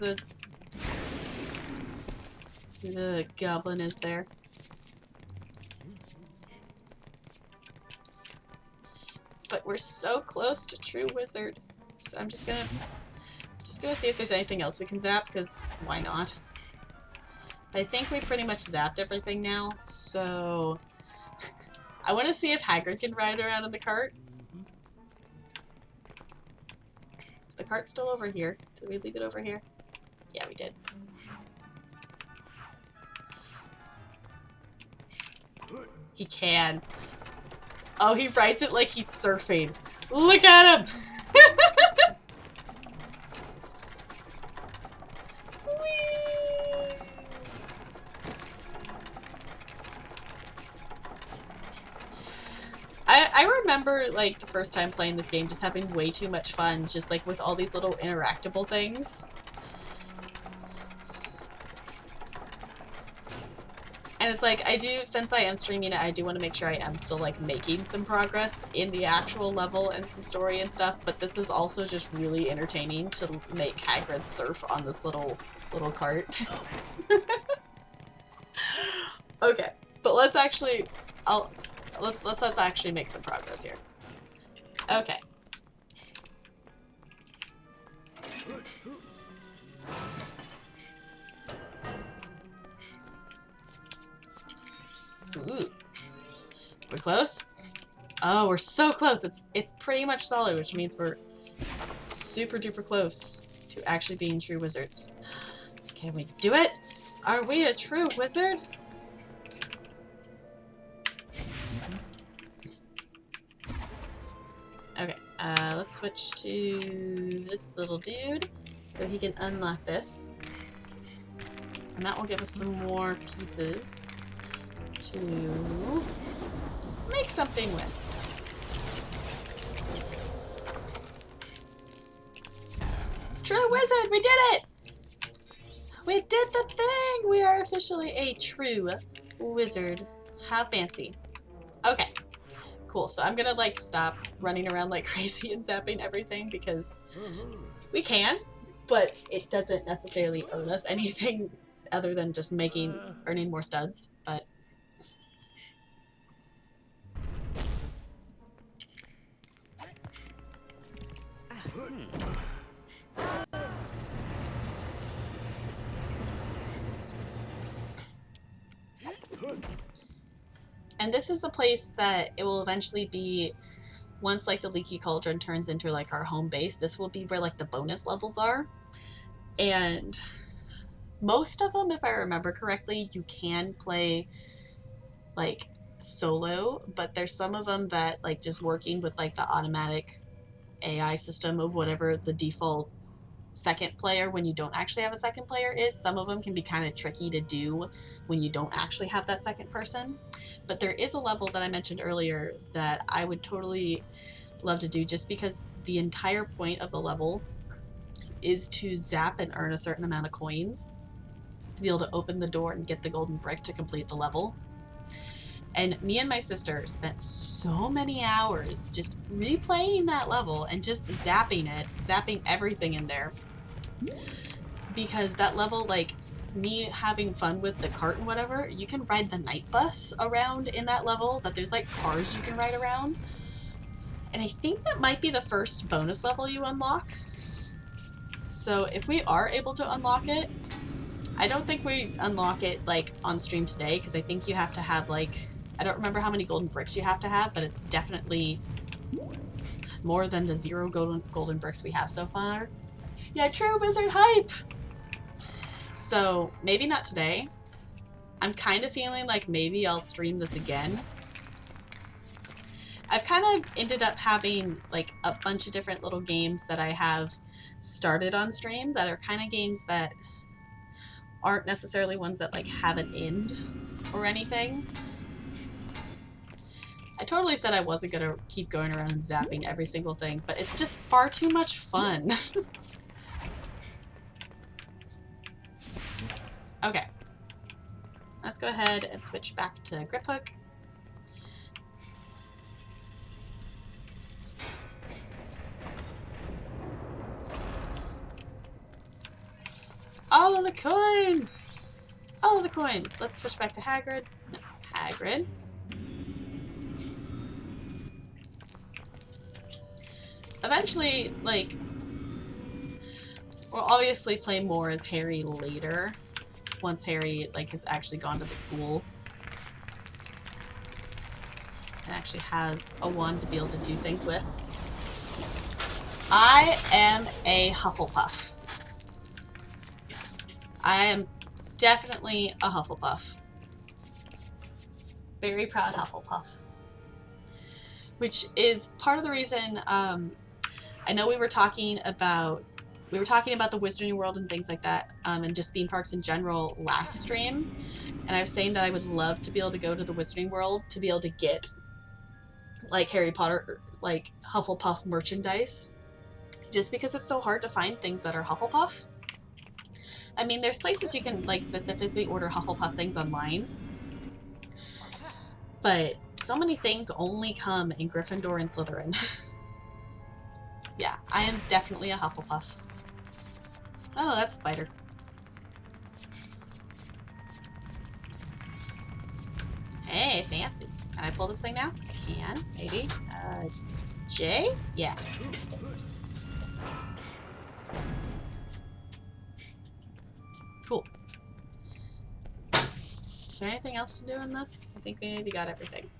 the goblin is there. But we're so close to True Wizard. So I'm just gonna see if there's anything else we can zap, because why not? But I think we pretty much zapped everything now, so... I want to see if Hagrid can ride around in the cart. Is the cart still over here? Did we leave it over here? Yeah, we did. He can. Oh, he rides it like he's surfing. Look at him! Whee! I remember, like, the first time playing this game just having way too much fun, just, like, with all these little interactable things. And it's like, since I am streaming it, I do want to make sure I am still, like, making some progress in the actual level and some story and stuff, but this is also just really entertaining to make Hagrid surf on this little cart. Okay, but let's actually, let's actually make some progress here. Okay. Ooh. We're close? Oh, we're so close. It's pretty much solid, which means we're super duper close to actually being true wizards. Can we do it? Are we a true wizard? Okay, let's switch to this little dude so he can unlock this. And that will give us some more pieces to make something with. True wizard, we did it! We did the thing! We are officially a true wizard. How fancy. Okay, cool. So I'm gonna, like, stop running around like crazy and zapping everything because we can, but it doesn't necessarily earn us anything other than just earning more studs, but and this is the place that it will eventually be once, like, the Leaky Cauldron turns into, like, our home base. This will be where, like, the bonus levels are. And most of them, if I remember correctly, you can play, like, solo, but there's some of them that, like, just working with, like, the automatic AI system of whatever the default second player when you don't actually have a second player is. Some of them can be kind of tricky to do when you don't actually have that second person. But there is a level that I mentioned earlier that I would totally love to do just because the entire point of the level is to zap and earn a certain amount of coins to be able to open the door and get the golden brick to complete the level. And me and my sister spent so many hours just replaying that level and just zapping everything in there. Because that level, like, me having fun with the cart and whatever, you can ride the night bus around in that level, that there's, like, cars you can ride around. And I think that might be the first bonus level you unlock. So if we are able to unlock it, I don't think we unlock it, like, on stream today, because I think you have to have, like, I don't remember how many golden bricks you have to have, but it's definitely more than the 0 golden bricks we have so far. Yeah, true wizard hype! So, maybe not today. I'm kind of feeling like maybe I'll stream this again. I've kind of ended up having, like, a bunch of different little games that I have started on stream that are kind of games that aren't necessarily ones that, like, have an end or anything. I totally said I wasn't gonna keep going around and zapping every single thing, but it's just far too much fun. Okay. Let's go ahead and switch back to Grip Hook. All of the coins! All of the coins! Let's switch back to Hagrid. No, Hagrid. Eventually, like, we'll obviously play more as Harry later, once Harry, like, has actually gone to the school and actually has a wand to be able to do things with. I am a Hufflepuff. I am definitely a Hufflepuff. Very proud Hufflepuff. Which is part of the reason, I know we were talking about the Wizarding World and things like that, and just theme parks in general last stream. And I was saying that I would love to be able to go to the Wizarding World to be able to get like Harry Potter, like Hufflepuff merchandise. Just because it's so hard to find things that are Hufflepuff. I mean, there's places you can like specifically order Hufflepuff things online. But so many things only come in Gryffindor and Slytherin. Yeah, I am definitely a Hufflepuff. Oh, that's a spider. Hey, fancy. Can I pull this thing now? I can, maybe. J? Yeah. Cool. Is there anything else to do in this? I think we maybe got everything.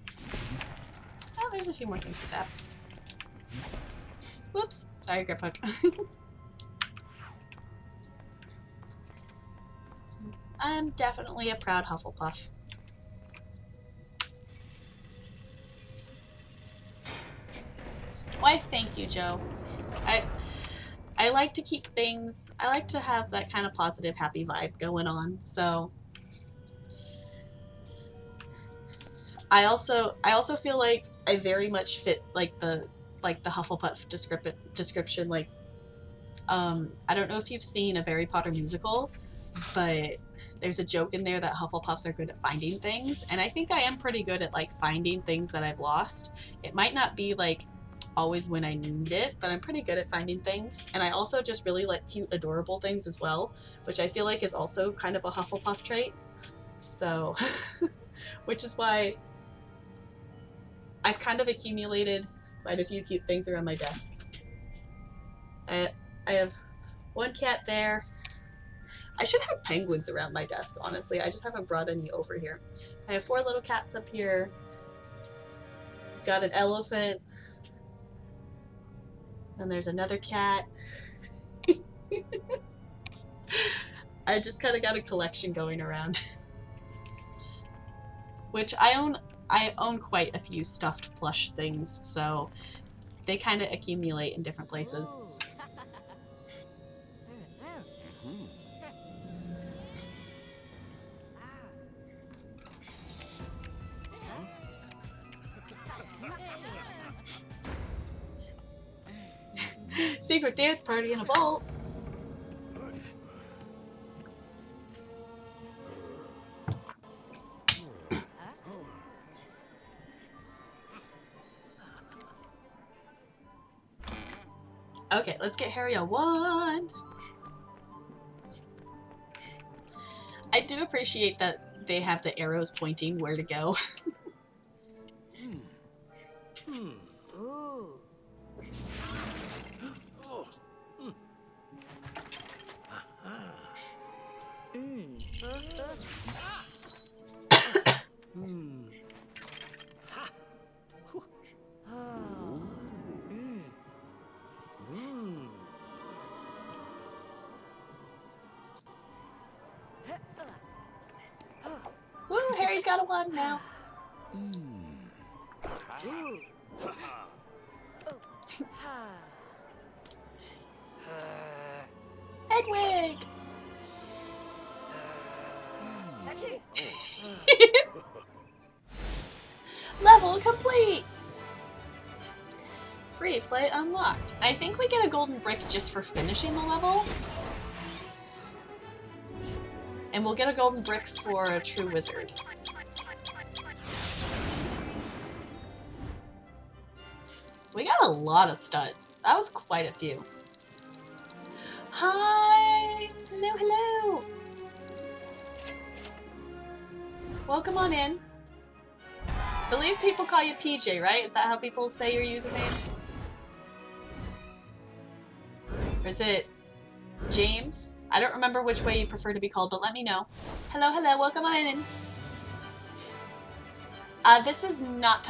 Oh, there's a few more things to tap. Whoops. Sorry, grip hook. I'm definitely a proud Hufflepuff. Why, thank you, Joe. I like to keep things, I like to have that kind of positive, happy vibe going on, so I also feel like I very much fit like the Hufflepuff description. Like, I don't know if you've seen a Harry Potter musical, but there's a joke in there that Hufflepuffs are good at finding things, and I think I am pretty good at like finding things that I've lost. It might not be like always when I need it, but I'm pretty good at finding things. And I also just really like cute, adorable things as well, which I feel like is also kind of a Hufflepuff trait. So, which is why I've kind of accumulated quite a few cute things around my desk. I have one cat there. I should have penguins around my desk, honestly. I just haven't brought any over here. I have 4 little cats up here. Got an elephant. And there's another cat. I just kind of got a collection going around. Which I own quite a few stuffed plush things, so they kind of accumulate in different places. Secret dance party in a vault. Okay, let's get Harry a wand. I do appreciate that they have the arrows pointing where to go. Woo, Harry's got a wand now. Hedwig! Level complete! Free play unlocked. I think we get a golden brick just for finishing the level. And we'll get a golden brick for a true wizard. We got a lot of studs. That was quite a few. Hi! Hello, hello! Welcome on in. I believe people call you PJ, right? Is that how people say your username? Or is it James? I don't remember which way you prefer to be called, but let me know. Hello, hello, welcome on in. This is not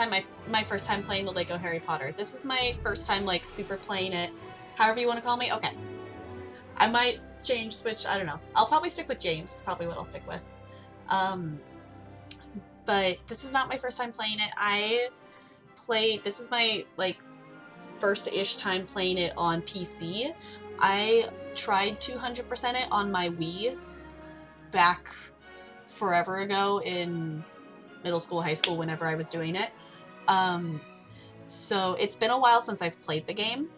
my first time playing the LEGO Harry Potter. This is my first time, like, super playing it. However you want to call me. Okay. I might switch, I don't know. I'll probably stick with James. It's probably what I'll stick with. but this is not my first time playing it. This is my, like, first-ish time playing it on PC. I tried 200% it on my Wii back forever ago in middle school, high school, whenever I was doing it. So it's been a while since I've played the game.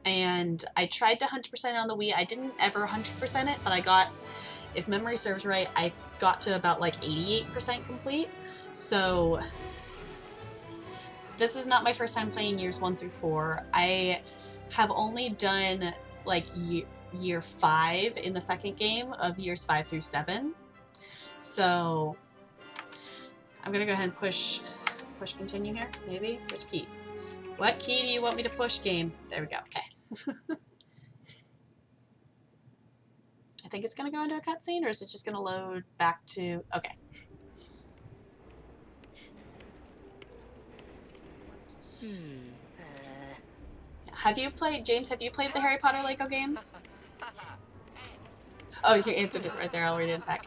And I tried to 100% it on the Wii. I didn't ever 100% it, but I got, if memory serves right, I got to about like 88% complete. So this is not my first time playing years 1 through 4. I have only done like year 5 in the second game of years 5 through 7. So I'm gonna go ahead and push continue here, maybe? Which key? What key do you want me to push, game? There we go, okay. I think it's gonna go into a cutscene, or is it just gonna load back to, okay. Have you played, James, have you played the Harry Potter Lego games? Oh, you answered it right there, I'll read it in a sec.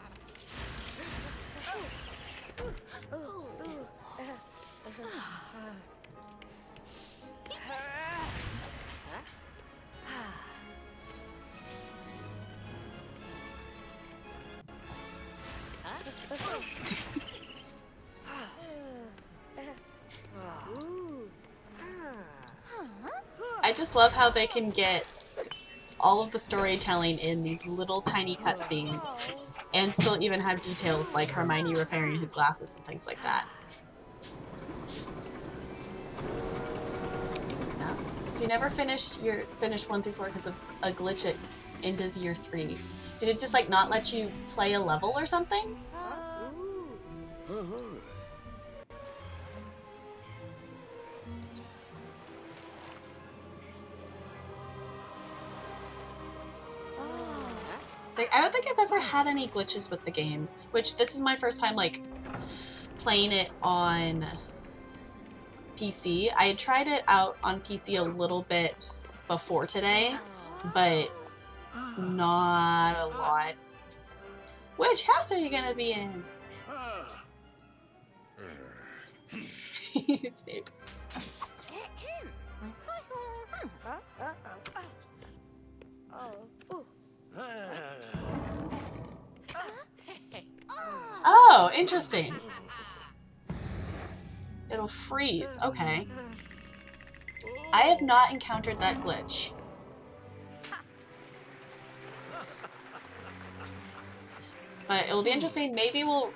I just love how they can get all of the storytelling in these little tiny cutscenes and still even have details like Hermione repairing his glasses and things like that. No. So you never finished 1 through 4 because of a glitch at end of year 3. Did it just like not let you play a level or something? I don't think I've ever had any glitches with the game, which this is my first time like playing it on PC. I had tried it out on PC a little bit before today, but not a lot. Which house are you gonna be in? Snape. Oh, interesting. It'll freeze. Okay. I have not encountered that glitch. But it'll be interesting. Maybe we'll...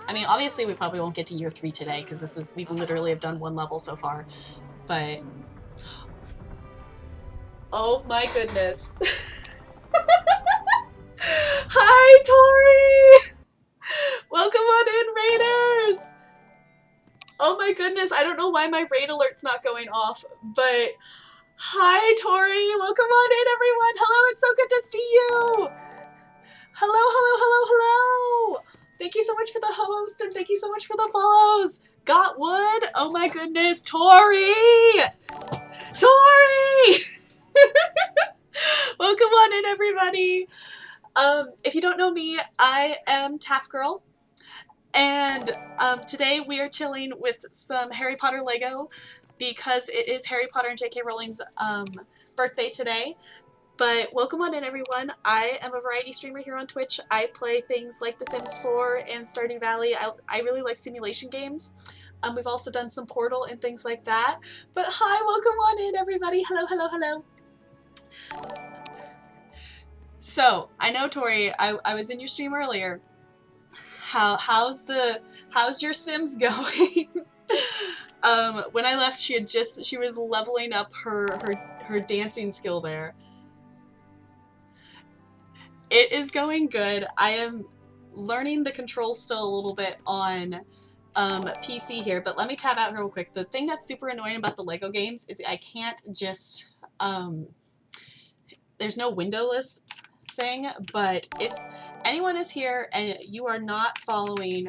I mean, obviously we probably won't get to year 3 today, because we literally have done 1 level so far. But... oh my goodness. Hi, Tori! Welcome on in, Raiders! Oh my goodness, I don't know why my raid alert's not going off, but hi, Tori! Welcome on in, everyone! Hello, it's so good to see you! Hello, hello, hello, hello! Thank you so much for the host, and thank you so much for the follows! Got wood? Oh my goodness, Tori! Tori! Welcome on in, everybody! If you don't know me, I am Tap Girl, and today we are chilling with some Harry Potter Lego because it is Harry Potter and J.K. Rowling's birthday today. But welcome on in, everyone. I am a variety streamer here on Twitch. I play things like The Sims 4 and Stardew Valley. I really like simulation games. We've also done some Portal and things like that. But hi, welcome on in, everybody. Hello, hello, hello. So, I know, Tori, I was in your stream earlier. How's your Sims going? When I left, she was leveling up her dancing skill there. It is going good. I am learning the controls still a little bit on PC here, but let me tab out real quick. The thing that's super annoying about the Lego games is I can't just there's no windowless thing, but if anyone is here and you are not following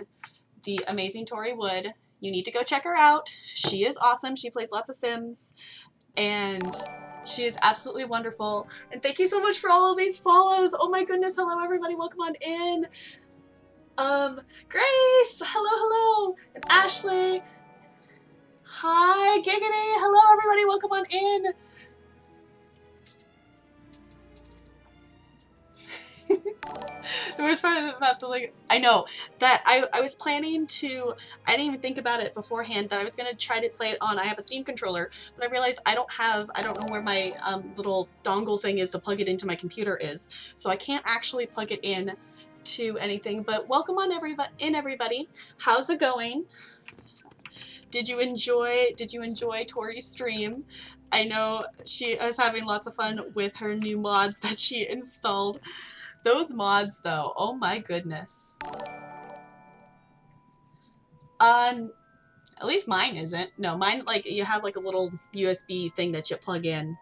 the amazing Tori Wood, you need to go check her out. She is awesome. She plays lots of Sims, and she is absolutely wonderful. And thank you so much for all of these follows. Oh my goodness. Hello, everybody. Welcome on in. Grace, hello, and Ashley, hi, Giggity, hello everybody, welcome on in. The worst part about the like, I know that I was planning to, I didn't even think about it beforehand that I was gonna try to play it on. I have a Steam controller, but I realized I don't know where my little dongle thing is to plug it into my computer is, so I can't actually plug it in to anything. But welcome on everybody. How's it going? Did you enjoy Tori's stream? I know she was having lots of fun with her new mods that she installed. Those mods, though, oh my goodness. At least mine isn't. No, mine, like, you have like a little USB thing that you plug in.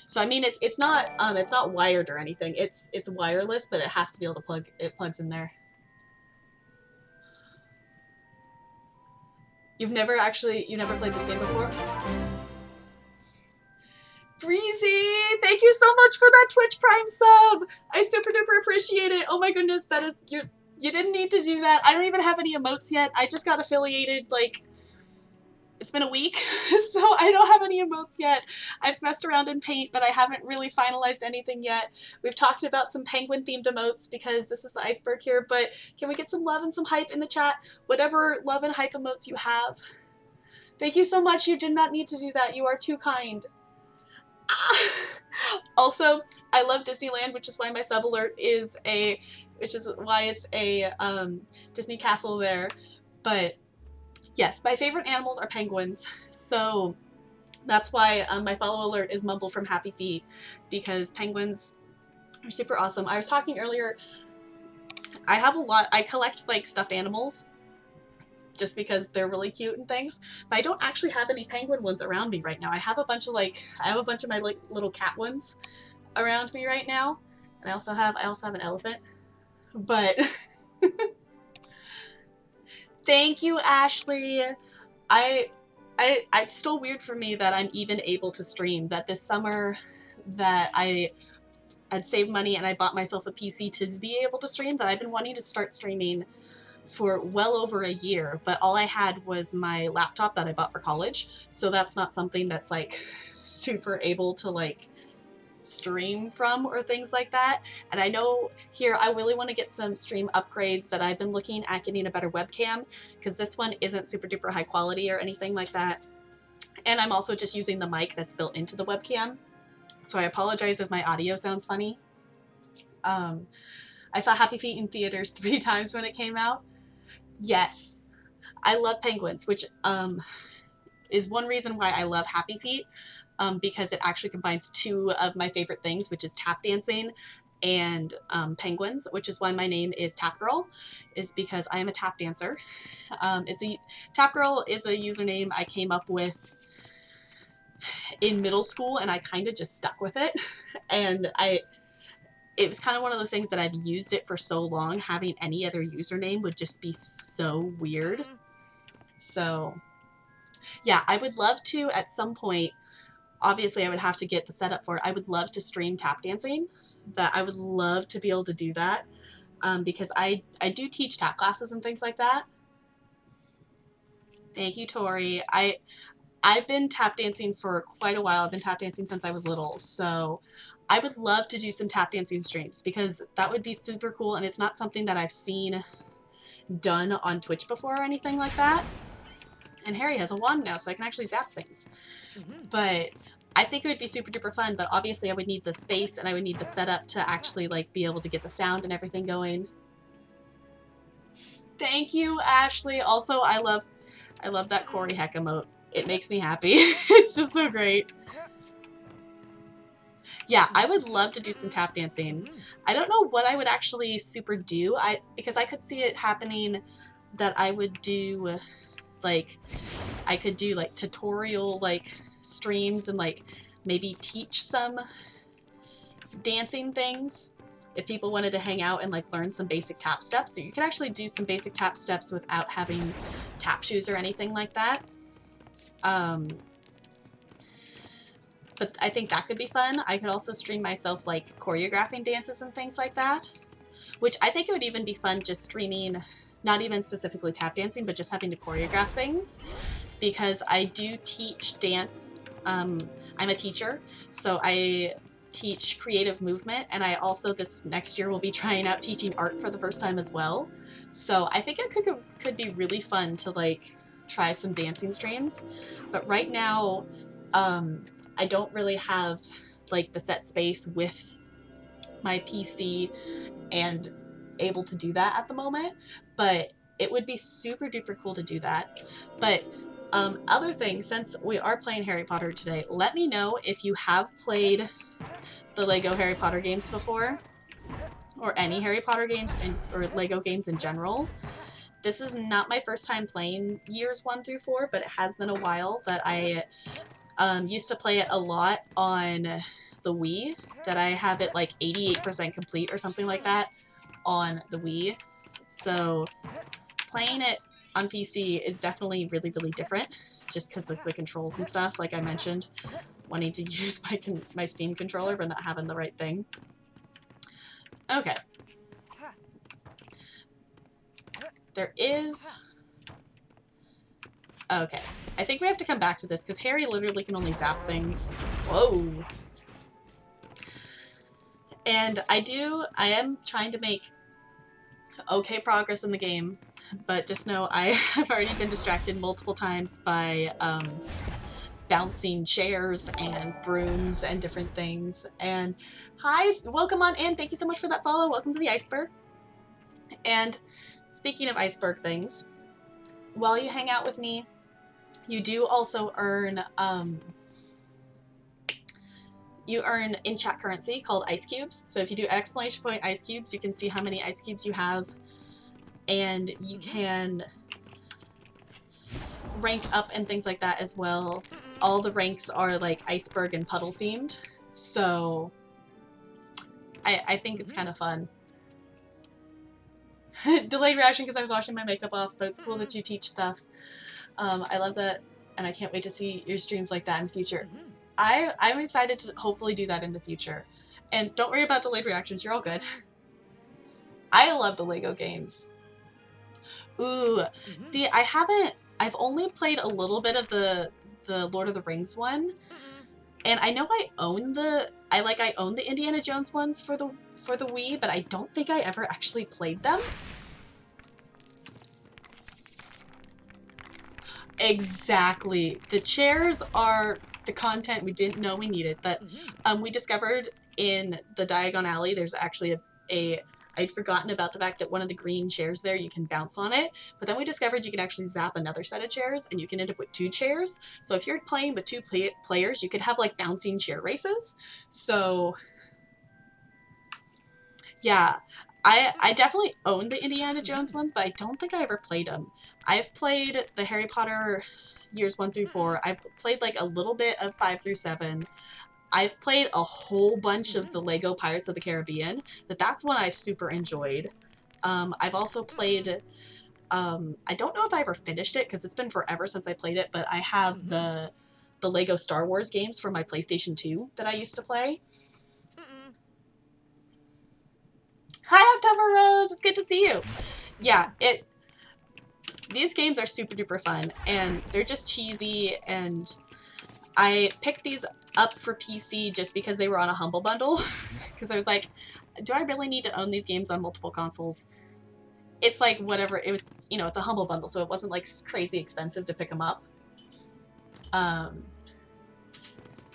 So I mean, it's not wired or anything. It's wireless, but it has to be able to plug. It plugs in there. You've never played this game before? Breezy, thank you so much for that Twitch Prime sub. I super duper appreciate it. Oh my goodness, that is you didn't need to do that. I don't even have any emotes yet. I just got affiliated, like, it's been a week, so I don't have any emotes yet. I've messed around in Paint, but I haven't really finalized anything yet. We've talked about some penguin themed emotes because this is the iceberg here, but can we get some love and some hype in the chat? Whatever love and hype emotes you have. Thank you so much. You did not need to do that. You are too kind. Also, I love Disneyland, which is why my sub alert is which is why it's a Disney castle there. But yes, my favorite animals are penguins, so that's why my follow alert is Mumble from Happy Feet, because penguins are super awesome. I was talking earlier, I collect like stuffed animals just because they're really cute and things, but I don't actually have any penguin ones around me right now. I have a bunch of my like little cat ones around me right now, and I also have an elephant. But thank you, Ashley. It's still weird for me that I'm even able to stream. That this summer that I had saved money and I bought myself a PC to be able to stream. That I've been wanting to start streaming for well over a year, but all I had was my laptop that I bought for college, so that's not something that's like super able to like stream from or things like that. And I know here I really want to get some stream upgrades, that I've been looking at getting a better webcam, because this one isn't super duper high quality or anything like that. And I'm also just using the mic that's built into the webcam, so I apologize if my audio sounds funny. I saw Happy Feet in theaters 3 times when it came out. Yes, I love penguins, which is one reason why I love Happy Feet, because it actually combines 2 of my favorite things, which is tap dancing and penguins, which is why my name is Tap Girl, is because I am a tap dancer. Tap Girl is a username I came up with in middle school, and I kind of just stuck with it. And it was kind of one of those things that I've used it for so long, having any other username would just be so weird. So yeah, I would love to at some point, obviously I would have to get the setup for it. I would love to stream tap dancing. That I would love to be able to do that, because I do teach tap classes and things like that. Thank you, Tori. I've been tap dancing for quite a while. I've been tap dancing since I was little, so I would love to do some tap dancing streams, because that would be super cool, and it's not something that I've seen done on Twitch before or anything like that. And Harry has a wand now, so I can actually zap things. But I think it would be super duper fun, but obviously I would need the space and I would need the setup to actually like be able to get the sound and everything going. Thank you, Ashley. Also, I love that Corey Heck emote. It makes me happy. It's just so great. Yeah, I would love to do some tap dancing. I don't know what I would actually super do. Because I could see it happening that I would do like, I could do like tutorial like streams and like maybe teach some dancing things if people wanted to hang out and like learn some basic tap steps. So you could actually do some basic tap steps without having tap shoes or anything like that. But I think that could be fun. I could also stream myself like choreographing dances and things like that. which I think it would even be fun just streaming, not even specifically tap dancing, but just having to choreograph things, because I do teach dance. I'm a teacher, so I teach creative movement, and I also this next year will be trying out teaching art for the first time as well. So I think it could be really fun to like try some dancing streams. But right now, I don't really have like the set space with my PC and able to do that at the moment. But it would be super duper cool to do that. But other things, since we are playing Harry Potter today, let me know if you have played the Lego Harry Potter games before, or any Harry Potter games, or Lego games in general. This is not my first time playing years 1 through 4, but it has been a while that I used to play it a lot on the Wii, that I have it like 88% complete or something like that on the Wii. So playing it on PC is definitely really, really different, just because of the controls and stuff, like I mentioned, wanting to use my Steam controller but not having the right thing. Okay. There is... Okay. I think we have to come back to this, because Harry literally can only zap things. Whoa! And I am trying to make okay progress in the game, but just know I have already been distracted multiple times by bouncing chairs and brooms and different things. And hi, welcome on in. Thank you so much for that follow. Welcome to the iceberg. And speaking of iceberg things, while you hang out with me, you do also earn in-chat currency called ice cubes. So if you do exclamation point ice cubes, you can see how many ice cubes you have, and you can rank up and things like that as well. All the ranks are like iceberg and puddle themed, so I think it's kind of fun. Delayed reaction because I was washing my makeup off, but it's cool that you teach stuff. I love that, and I can't wait to see your streams like that in the future. I'm excited to hopefully do that in the future. And don't worry about delayed reactions, you're all good. I love the Lego games. Ooh, see, I've only played a little bit of the Lord of the Rings one. And I know I own the Indiana Jones ones for the Wii, but I don't think I ever actually played them. Exactly. The chairs are the content we didn't know we needed. That we discovered in the Diagon Alley, there's actually I'd forgotten about the fact that one of the green chairs there, you can bounce on it, but then we discovered you can actually zap another set of chairs, and you can end up with 2 chairs. So if you're playing with 2 players, you could have like bouncing chair races. So yeah, I definitely own the Indiana Jones ones, but I don't think I ever played them. I've played the Harry Potter years 1 through 4. I've played like a little bit of 5 through 7. I've played a whole bunch of the Lego Pirates of the Caribbean, but that's one I've super enjoyed. I've also played, I don't know if I ever finished it because it's been forever since I played it, but I have the Lego Star Wars games for my PlayStation 2 that I used to play. Hi, October Rose! It's good to see you! Yeah, these games are super duper fun, and they're just cheesy, and I picked these up for PC just because they were on a Humble Bundle, because I was like, do I really need to own these games on multiple consoles? It's like, whatever, it was, you know, it's a Humble Bundle, so it wasn't like crazy expensive to pick them up. I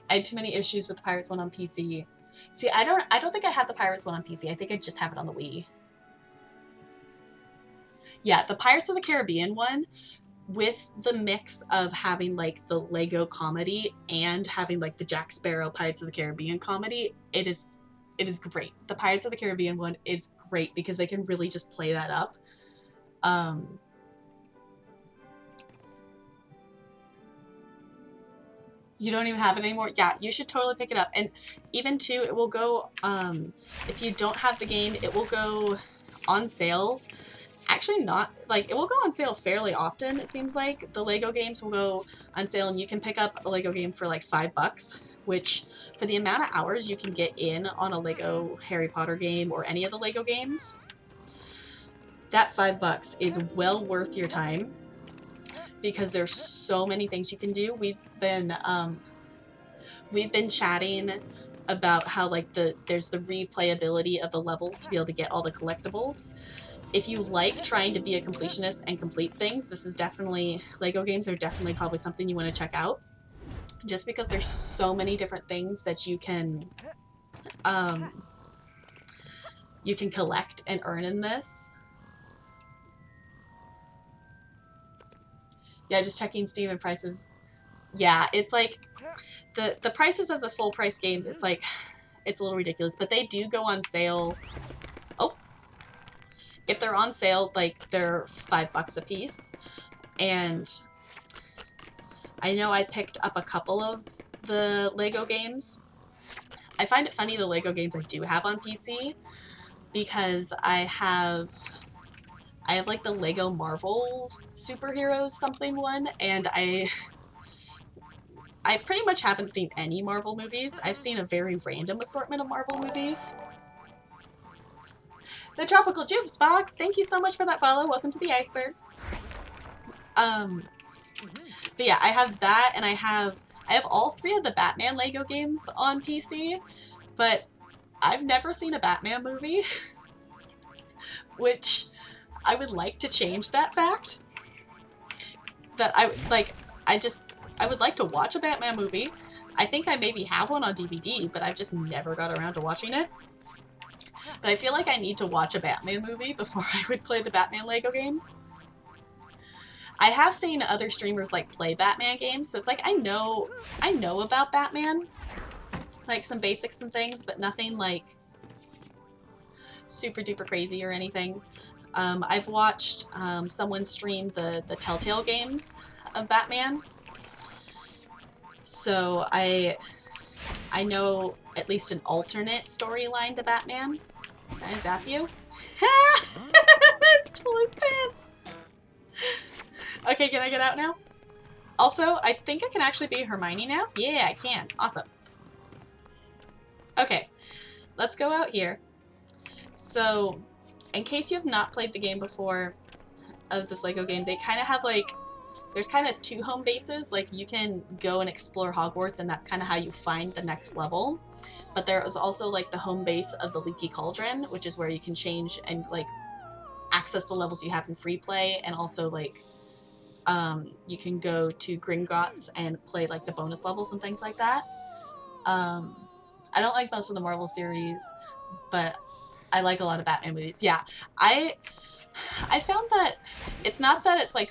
had too many issues with the Pirates one on PC. See, I don't think I have the Pirates one on PC. I think I just have it on the Wii. Yeah, the Pirates of the Caribbean one, with the mix of having like the Lego comedy and having like the Jack Sparrow Pirates of the Caribbean comedy, it is great. The Pirates of the Caribbean one is great because they can really just play that up. You don't even have it anymore? Yeah, you should totally pick it up. And even too, it will go, if you don't have the game, it will go on sale. Actually not, like, it will go on sale fairly often, it seems like. The Lego games will go on sale, and you can pick up a Lego game for like $5, which for the amount of hours you can get in on a Lego Harry Potter game or any of the Lego games, that $5 is well worth your time because there's so many things you can do. We've been chatting about how like there's the replayability of the levels to be able to get all the collectibles. If you like trying to be a completionist and complete things, this is definitely, Lego games are definitely probably something you want to check out. Just because there's so many different things that you can collect and earn in this. Yeah, just checking Steam and prices. Yeah, it's like the prices of the full price games, it's like, it's a little ridiculous, but they do go on sale. Oh, if they're on sale, like they're $5 a piece. And I know I picked up a couple of the Lego games. I find it funny the Lego games I do have on PC because I have like the Lego Marvel superheroes something one, and I pretty much haven't seen any Marvel movies. I've seen a very random assortment of Marvel movies. The Tropical Jupes box, thank you so much for that follow. Welcome to the iceberg. But yeah, I have that, and I have all 3 of the Batman Lego games on PC, but I've never seen a Batman movie, which I would like to change that fact. That I would like to watch a Batman movie. I think I maybe have one on DVD, but I've just never got around to watching it. But I feel like I need to watch a Batman movie before I would play the Batman Lego games. I have seen other streamers like play Batman games, so it's like I know about Batman, like some basics and things, but nothing like super duper crazy or anything. I've watched someone stream the Telltale games of Batman, so I know at least an alternate storyline to Batman. Can I zap you? It's Tool's pants. Okay, can I get out now? Also, I think I can actually be Hermione now. Yeah, I can. Awesome. Okay, let's go out here. So, in case you have not played the game before of this Lego game, they kind of have like, there's kind of 2 home bases. Like, you can go and explore Hogwarts, and that's kind of how you find the next level. But there is also like the home base of the Leaky Cauldron, which is where you can change and like access the levels you have in free play, and also like you can go to Gringotts and play like the bonus levels and things like that. I don't like most of the Marvel series, but I like a lot of Batman movies. Yeah, I found that it's not that it's like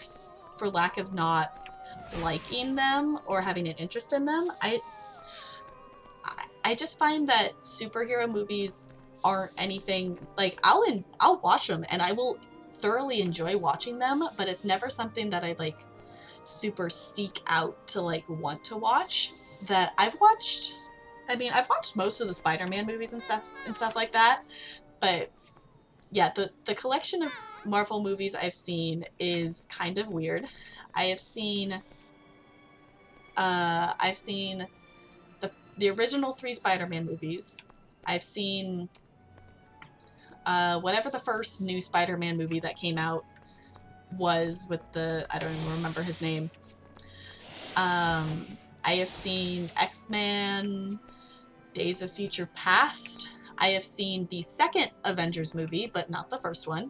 for lack of not liking them or having an interest in them. I just find that superhero movies aren't anything like I'll watch them and I will thoroughly enjoy watching them, but it's never something that I like super seek out to like want to watch. That I've watched most of the Spider-Man movies and stuff like that, but yeah, the collection of Marvel movies I've seen is kind of weird. I've seen the original 3 Spider-Man movies. I've seen whatever the first new Spider-Man movie that came out was with I don't even remember his name. I have seen X-Men, Days of Future Past. I have seen the second Avengers movie, but not the first one.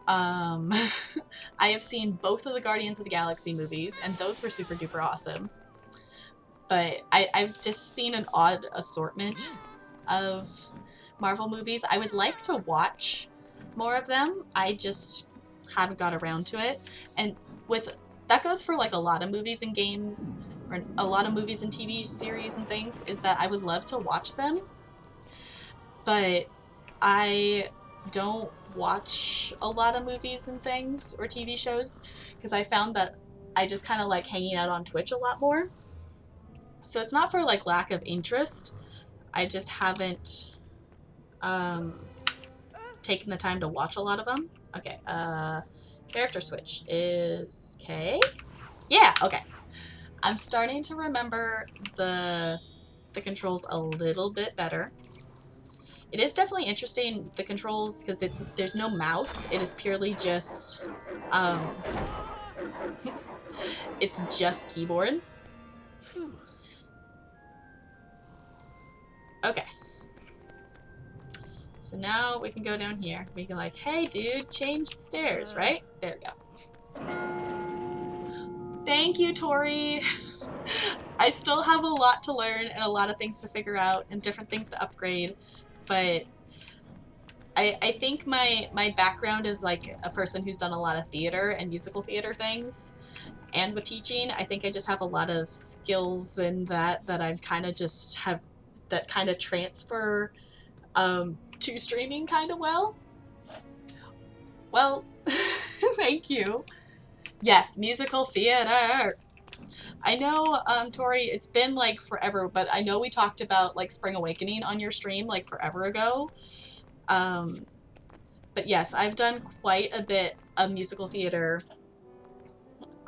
I have seen both of the Guardians of the Galaxy movies, and those were super duper awesome. But I've just seen an odd assortment of Marvel movies. I would like to watch more of them. I just haven't got around to it. And that goes for like a lot of movies and games, or a lot of movies and TV series and things, is that I would love to watch them, but I don't watch a lot of movies and things or TV shows because I found that I just kind of like hanging out on Twitch a lot more. So it's not for like lack of interest. I just haven't taken the time to watch a lot of them. Okay, character switch is K. Yeah, okay. I'm starting to remember the controls a little bit better. It is definitely interesting, the controls, because there's no mouse. It is purely just um, it's just keyboard. Okay. So now we can go down here. We can like, hey dude, change the stairs, right? There we go. Thank you, Tori. I still have a lot to learn and a lot of things to figure out and different things to upgrade, but I think my background is like a person who's done a lot of theater and musical theater things, and with teaching, I think I just have a lot of skills in that I kind of just have that kind of transfer to streaming kind of well. Well, thank you. Yes, musical theater. I know, Tori, it's been like forever, but I know we talked about like Spring Awakening on your stream like forever ago. Um, but yes, I've done quite a bit of musical theater.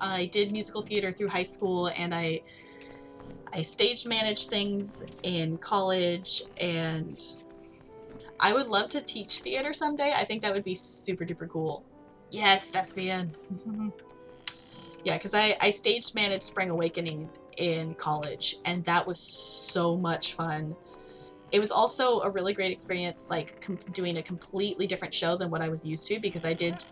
I did musical theater through high school, and I stage managed things in college, and I would love to teach theater someday. I think that would be super duper cool. Yes, that's the end. Yeah, because I stage managed Spring Awakening in college, and that was so much fun. It was also a really great experience, like doing a completely different show than what I was used to, because I did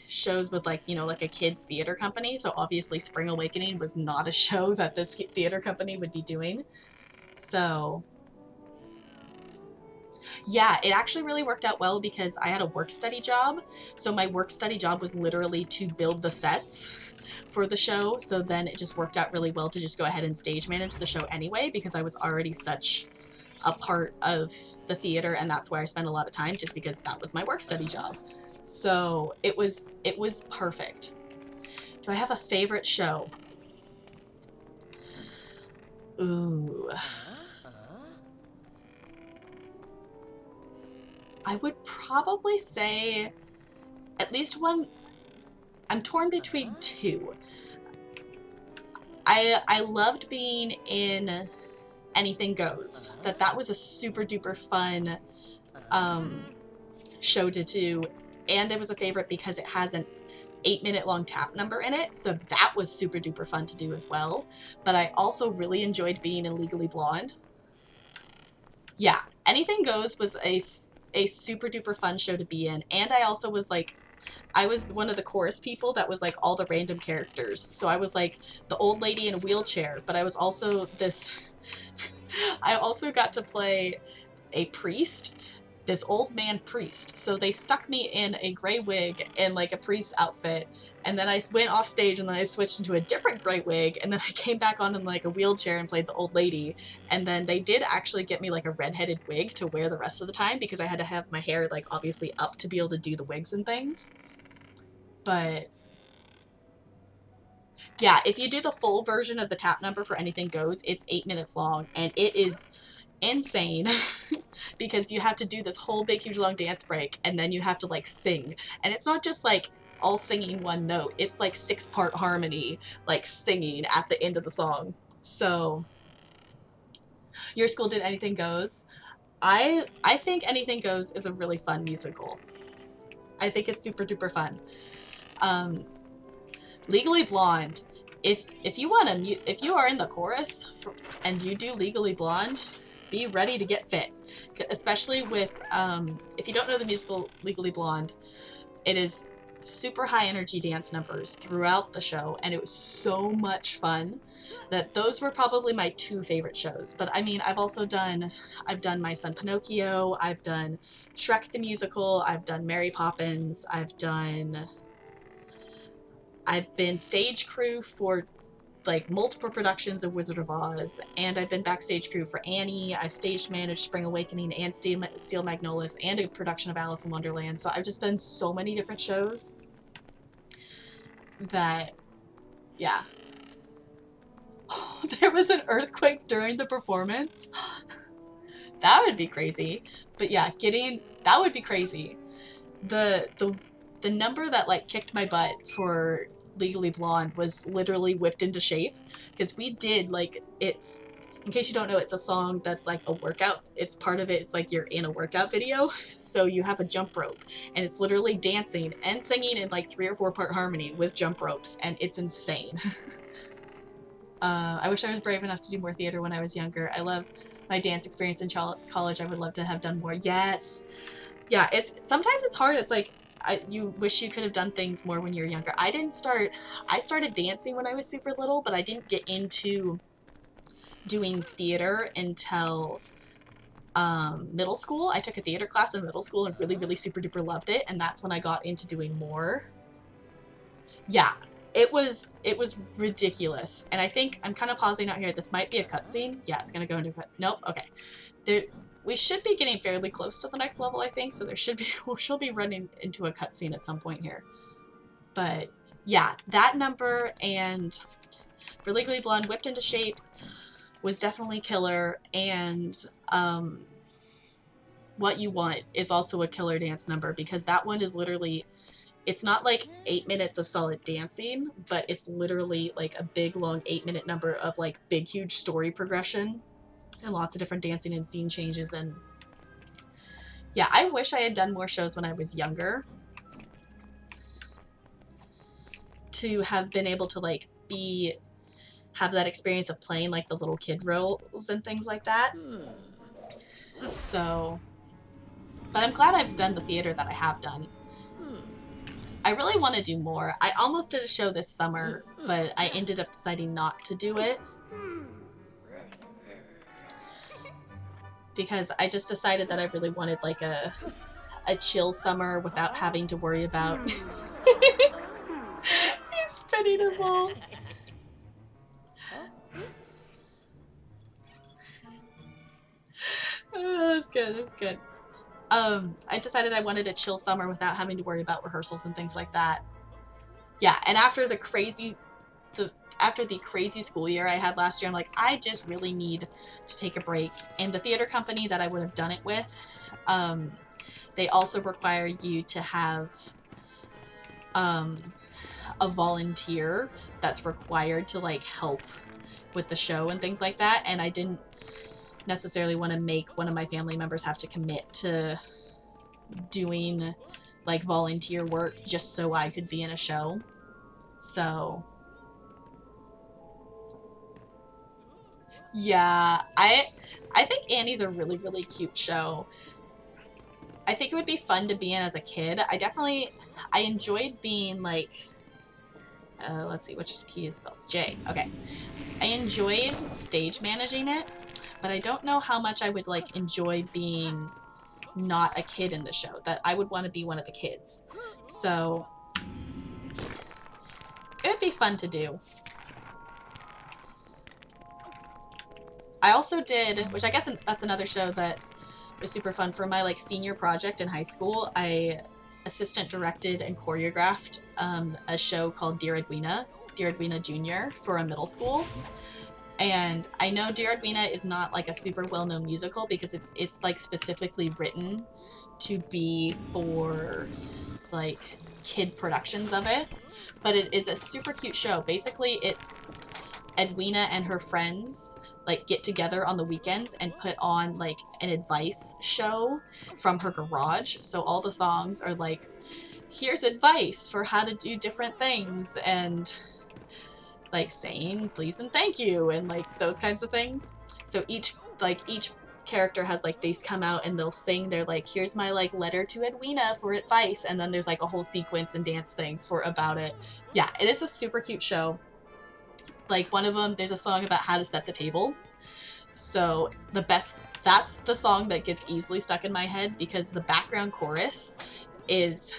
shows with like, you know, like a kids theater company. So obviously Spring Awakening was not a show that this theater company would be doing. So yeah, it actually really worked out well because I had a work study job. So my work study job was literally to build the sets for the show. So then it just worked out really well to just go ahead and stage manage the show anyway, because I was already such a part of the theater, and that's where I spent a lot of time, just because that was my work study job. So it was perfect. Do I have a favorite show? Ooh. I would probably say at least one. I'm torn between two. I loved being in Anything Goes. That was a super duper fun show to do, and it was a favorite because it has an 8-minute long tap number in it, so that was super duper fun to do as well. But I also really enjoyed being in Legally Blonde. Yeah, Anything Goes was a super duper fun show to be in, and I also was like, I was one of the chorus people that was like all the random characters. So I was like the old lady in a wheelchair, but I was also this I also got to play a priest, this old man priest. So they stuck me in a gray wig and like a priest outfit, and then I went off stage, and then I switched into a different gray wig, and then I came back on in like a wheelchair and played the old lady. And then they did actually get me like a redheaded wig to wear the rest of the time, because I had to have my hair like obviously up to be able to do the wigs and things. But yeah, if you do the full version of the tap number for Anything Goes, it's 8 minutes long, and it is insane because you have to do this whole big huge long dance break, and then you have to like sing, and it's not just like all singing one note, it's like 6-part harmony, like singing at the end of the song. So your school did Anything Goes. I think Anything Goes is a really fun musical. I think it's super duper fun. Legally Blonde, if you want to, if you are in the chorus and you do Legally Blonde, be ready to get fit. Especially with if you don't know the musical Legally Blonde, it is super high energy dance numbers throughout the show, and it was so much fun that those were probably my 2 favorite shows. But I mean, I've done My Son Pinocchio, I've done Shrek the Musical, I've done Mary Poppins, I've been stage crew for like multiple productions of Wizard of Oz, and I've been backstage crew for Annie. I've stage managed Spring Awakening and Steel Magnolias and a production of Alice in Wonderland. So I've just done so many different shows that, yeah. There was an earthquake during the performance. That would be crazy. But yeah, that would be crazy. The number that like kicked my butt for Legally Blonde was literally Whipped into Shape, because we did like In case you don't know, it's a song that's like a workout. It's part of it. It's like you're in a workout video. So you have a jump rope and it's literally dancing and singing in like 3 or 4 part harmony with jump ropes. And it's insane. I wish I was brave enough to do more theater when I was younger. I love my dance experience in college. I would love to have done more. Yes. Yeah, sometimes it's hard. It's like you wish you could have done things more when you're younger. I started dancing when I was super little, but I didn't get into doing theater until middle school. I took a theater class in middle school and really, really super duper loved it. And that's when I got into doing more. Yeah, it was ridiculous. And I think I'm kind of pausing out here. This might be a cutscene. Yeah, it's gonna go into nope. Okay, we should be getting fairly close to the next level, I think. So she'll be running into a cutscene at some point here. But yeah, that number and for Legally Blonde, Whipped into Shape was definitely killer, and What You Want is also a killer dance number because that one is literally, it's not like 8 minutes of solid dancing, but it's literally like a big long 8-minute number of like big huge story progression and lots of different dancing and scene changes. And yeah, I wish I had done more shows when I was younger to have been able to like have that experience of playing like the little kid roles and things like that. So, but I'm glad I've done the theater that I have done. I really want to do more. I almost did a show this summer, but I ended up deciding not to do it because I just decided that I really wanted like a chill summer without having to worry about he's spinning a ball. Oh, that's good. That's good. I decided I wanted a chill summer without having to worry about rehearsals and things like that. Yeah, and after the crazy school year I had last year, I'm like, I just really need to take a break. And the theater company that I would have done it with, they also require you to have a volunteer that's required to like help with the show and things like that. And I didn't necessarily want to make one of my family members have to commit to doing like volunteer work just so I could be in a show. So yeah, I think Annie's a really, really cute show. I think it would be fun to be in as a kid. I enjoyed being like, let's see, which key spells? J. Okay. I enjoyed stage managing it, but I don't know how much I would like enjoy being not a kid in the show, that I would want to be one of the kids. So it would be fun to do. I also did, which I guess that's another show that was super fun, for my like senior project in high school. I assistant directed and choreographed a show called Dear Edwina Jr. for a middle school. And I know Dear Edwina is not like a super well-known musical because it's like specifically written to be for like kid productions of it, but it is a super cute show. Basically, it's Edwina and her friends like get together on the weekends and put on like an advice show from her garage. So all the songs are like, here's advice for how to do different things, and like saying please and thank you and like those kinds of things. So each character has like, they come out and they'll sing their like, here's my like letter to Edwina for advice, and then there's like a whole sequence and dance thing for about it. Yeah, it is a super cute show. Like one of them, there's a song about how to set the table. So that's the song that gets easily stuck in my head because the background chorus is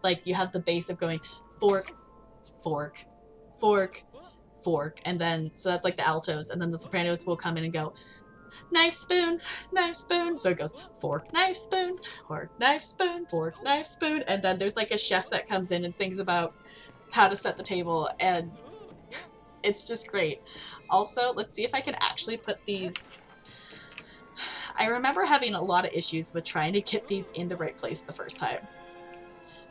like, you have the bass of going fork, fork, fork, fork, and then so that's like the altos, and then the sopranos will come in and go knife, spoon, knife, spoon. So it goes fork, knife, spoon, fork, knife, spoon, fork, knife, spoon, and then there's like a chef that comes in and sings about how to set the table, and it's just great. Also, let's see if I can actually put these. I remember having a lot of issues with trying to get these in the right place the first time,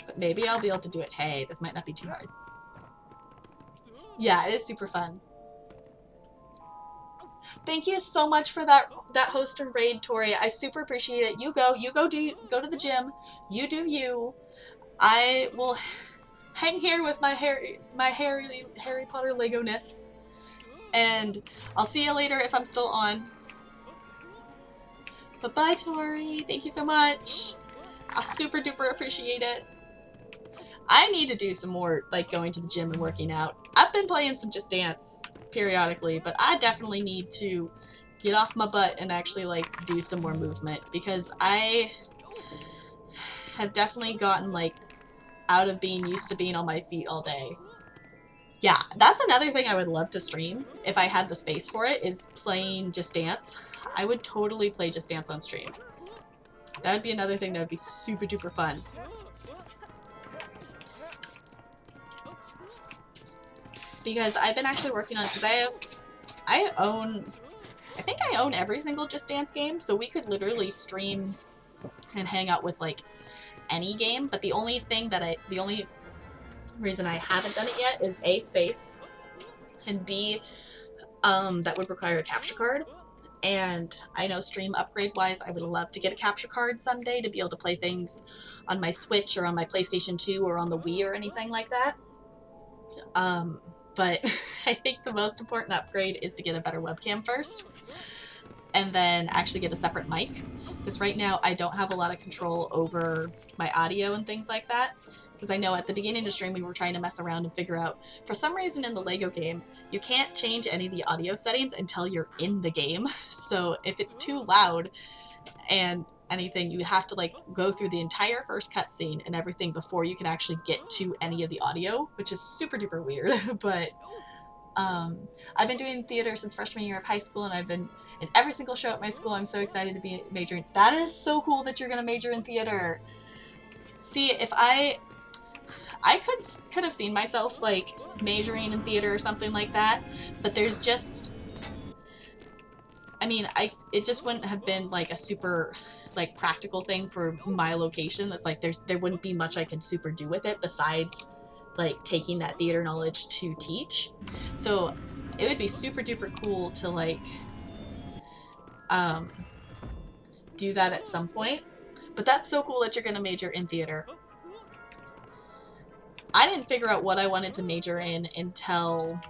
but maybe I'll be able to do it. Hey, this might not be too hard. Yeah, it is super fun. Thank you so much for that host and raid, Tori. I super appreciate it. You go go to the gym. You do you. I will hang here with my Harry Potter Lego-ness. And I'll see you later if I'm still on. But bye, Tori. Thank you so much. I super duper appreciate it. I need to do some more, like, going to the gym and working out. I've been playing some Just Dance periodically, but I definitely need to get off my butt and actually, like, do some more movement, because I have definitely gotten, like, out of being used to being on my feet all day. Yeah, that's another thing I would love to stream, if I had the space for it, is playing Just Dance. I would totally play Just Dance on stream. That would be another thing that would be super duper fun. Because I've been actually working on it, because I think I own every single Just Dance game, so we could literally stream and hang out with, like, any game, but the only reason I haven't done it yet is A, space, and B, that would require a capture card. And I know stream upgrade wise, I would love to get a capture card someday to be able to play things on my Switch or on my PlayStation 2 or on the Wii or anything like that. But I think the most important upgrade is to get a better webcam first, and then actually get a separate mic. Because right now I don't have a lot of control over my audio and things like that. Because I know at the beginning of the stream we were trying to mess around and figure out, for some reason in the Lego game, you can't change any of the audio settings until you're in the game. So if it's too loud and anything, you have to, like, go through the entire first cutscene and everything before you can actually get to any of the audio, which is super duper weird. But I've been doing theater since freshman year of high school, and I've been in every single show at my school. I'm so excited to be majoring. That is so cool that you're gonna major in theater. See, if I could have seen myself, like, majoring in theater or something like that, but there's just, I mean, it just wouldn't have been, like, a super, like, practical thing for my location. That's like, there wouldn't be much I could super do with it besides, like, taking that theater knowledge to teach. So it would be super duper cool to, like, do that at some point. But that's so cool that you're gonna major in theater. I didn't figure out what I wanted to major in until,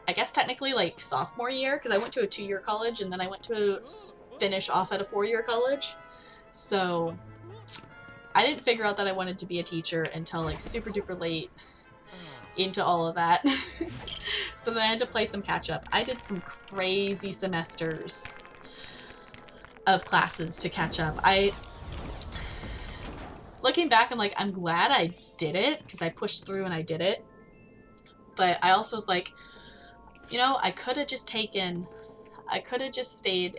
I guess technically, like, sophomore year, because I went to a 2-year college and then I went to finish off at a 4-year college. So I didn't figure out that I wanted to be a teacher until, like, super duper late into all of that. So then I had to play some catch up. I did some crazy semesters of classes to catch up. Looking back, I'm like, I'm glad I did it, because I pushed through and I did it. But I also was like, you know, I could have just stayed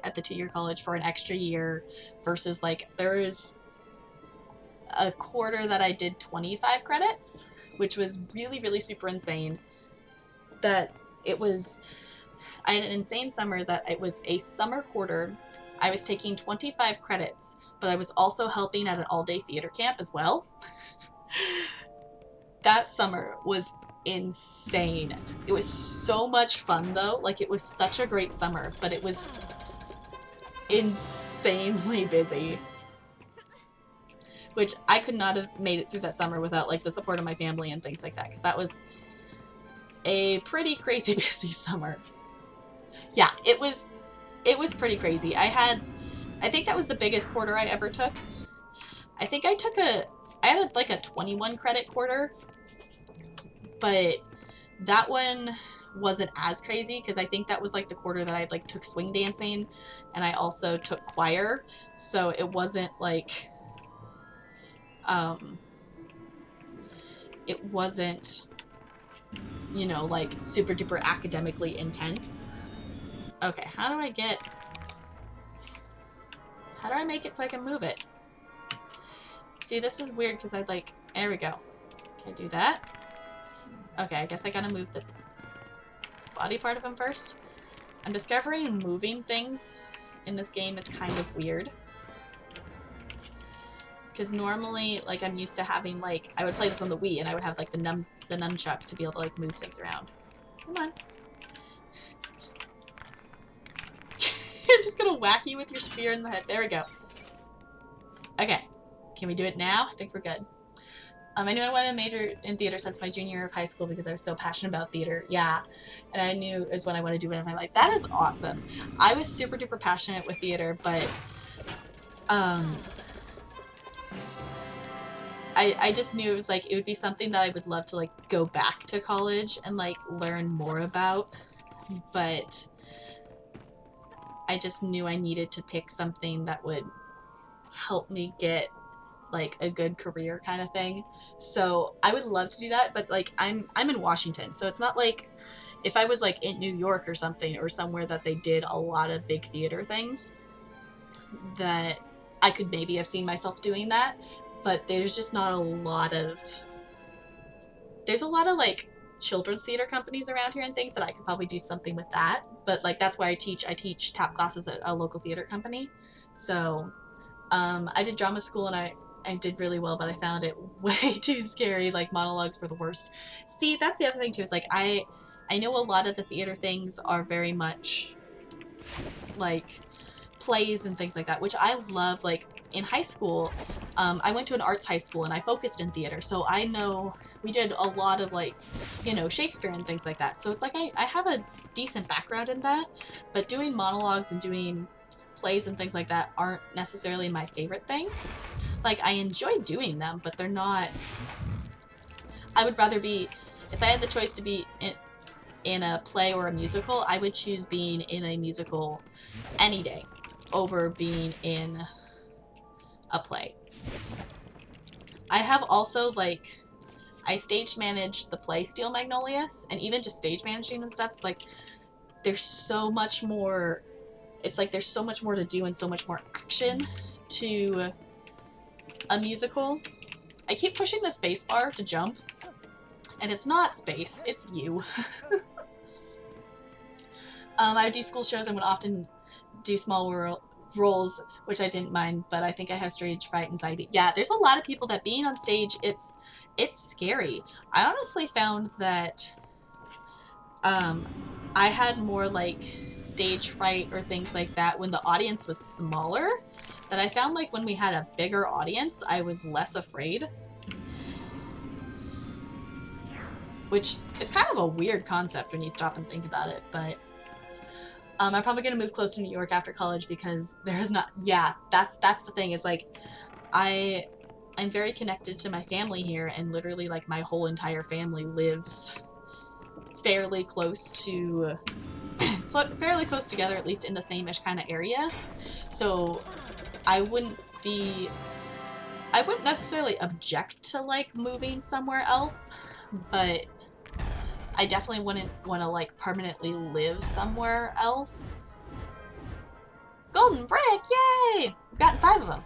at the 2-year college for an extra year, versus, like, there was a quarter that I did 25 credits, which was really, really super insane. That I had an insane summer that it was a summer quarter. I was taking 25 credits, but I was also helping at an all-day theater camp as well. That summer was insane. It was so much fun, though. Like, it was such a great summer, but it was insanely busy. Which I could not have made it through that summer without, like, the support of my family and things like that, because that was a pretty crazy busy summer. Yeah, it was pretty crazy. I had like the biggest quarter I ever took. I think I had like a 21 credit quarter, but that one wasn't as crazy, because I think that was, like, the quarter that I, like, took swing dancing, and I also took choir, so it wasn't, like, it wasn't, you know, like, super duper academically intense. Okay, how do I make it so I can move it? See, this is weird, because there we go. Can I do that? Okay, I guess I gotta move the body part of him first. I'm discovering moving things in this game is kind of weird. Because normally, like, I'm used to having, like, I would play this on the Wii, and I would have, like, the nunchuck to be able to, like, move things around. Come on. whack you with your spear in the head. There we go. Okay. Can we do it now? I think we're good. I knew I wanted to major in theater since my junior year of high school because I was so passionate about theater. Yeah. And I knew it was what I wanted to do in my life. That is awesome. I was super duper passionate with theater, but I just knew it was like, it would be something that I would love to like go back to college and like learn more about. But I just knew I needed to pick something that would help me get like a good career kind of thing. So I would love to do that, but like I'm in Washington, so it's not like if I was like in New York or something, or somewhere that they did a lot of big theater things, that I could maybe have seen myself doing that. But there's just not a lot of like children's theater companies around here and things that I could probably do something with that. But like that's why I teach tap classes at a local theater company. So I did drama school and I did really well, but I found it way too scary. Like monologues were the worst. See, that's the other thing too, is like I know a lot of the theater things are very much like plays and things like that, which I love. Like in high school, I went to an arts high school and I focused in theater, so I know we did a lot of like, you know, Shakespeare and things like that. So it's like I have a decent background in that, but doing monologues and doing plays and things like that aren't necessarily my favorite thing. Like I enjoy doing them, but they're not. I would rather be, if I had the choice to be in a play or a musical, I would choose being in a musical any day over being in a play. I have also like, I stage managed the play Steel Magnolias, and even just stage managing and stuff, it's like there's so much more. It's like there's so much more to do and so much more action to a musical. I keep pushing the space bar to jump, and it's not space, it's you. I do school shows and would often do small roles, which I didn't mind, but I think I have stage fright anxiety. Yeah, there's a lot of people that being on stage, it's scary. I honestly found that I had more like stage fright or things like that when the audience was smaller, that I found like when we had a bigger audience, I was less afraid. Which is kind of a weird concept when you stop and think about it, but I'm probably going to move close to New York after college because there's not, yeah, that's the thing, is like, I'm very connected to my family here, and literally like my whole entire family lives fairly close to, fairly close together, at least in the same-ish kind of area. So I wouldn't necessarily object to like moving somewhere else, but I definitely wouldn't want to like permanently live somewhere else. Golden brick, yay! We've gotten 5 of them.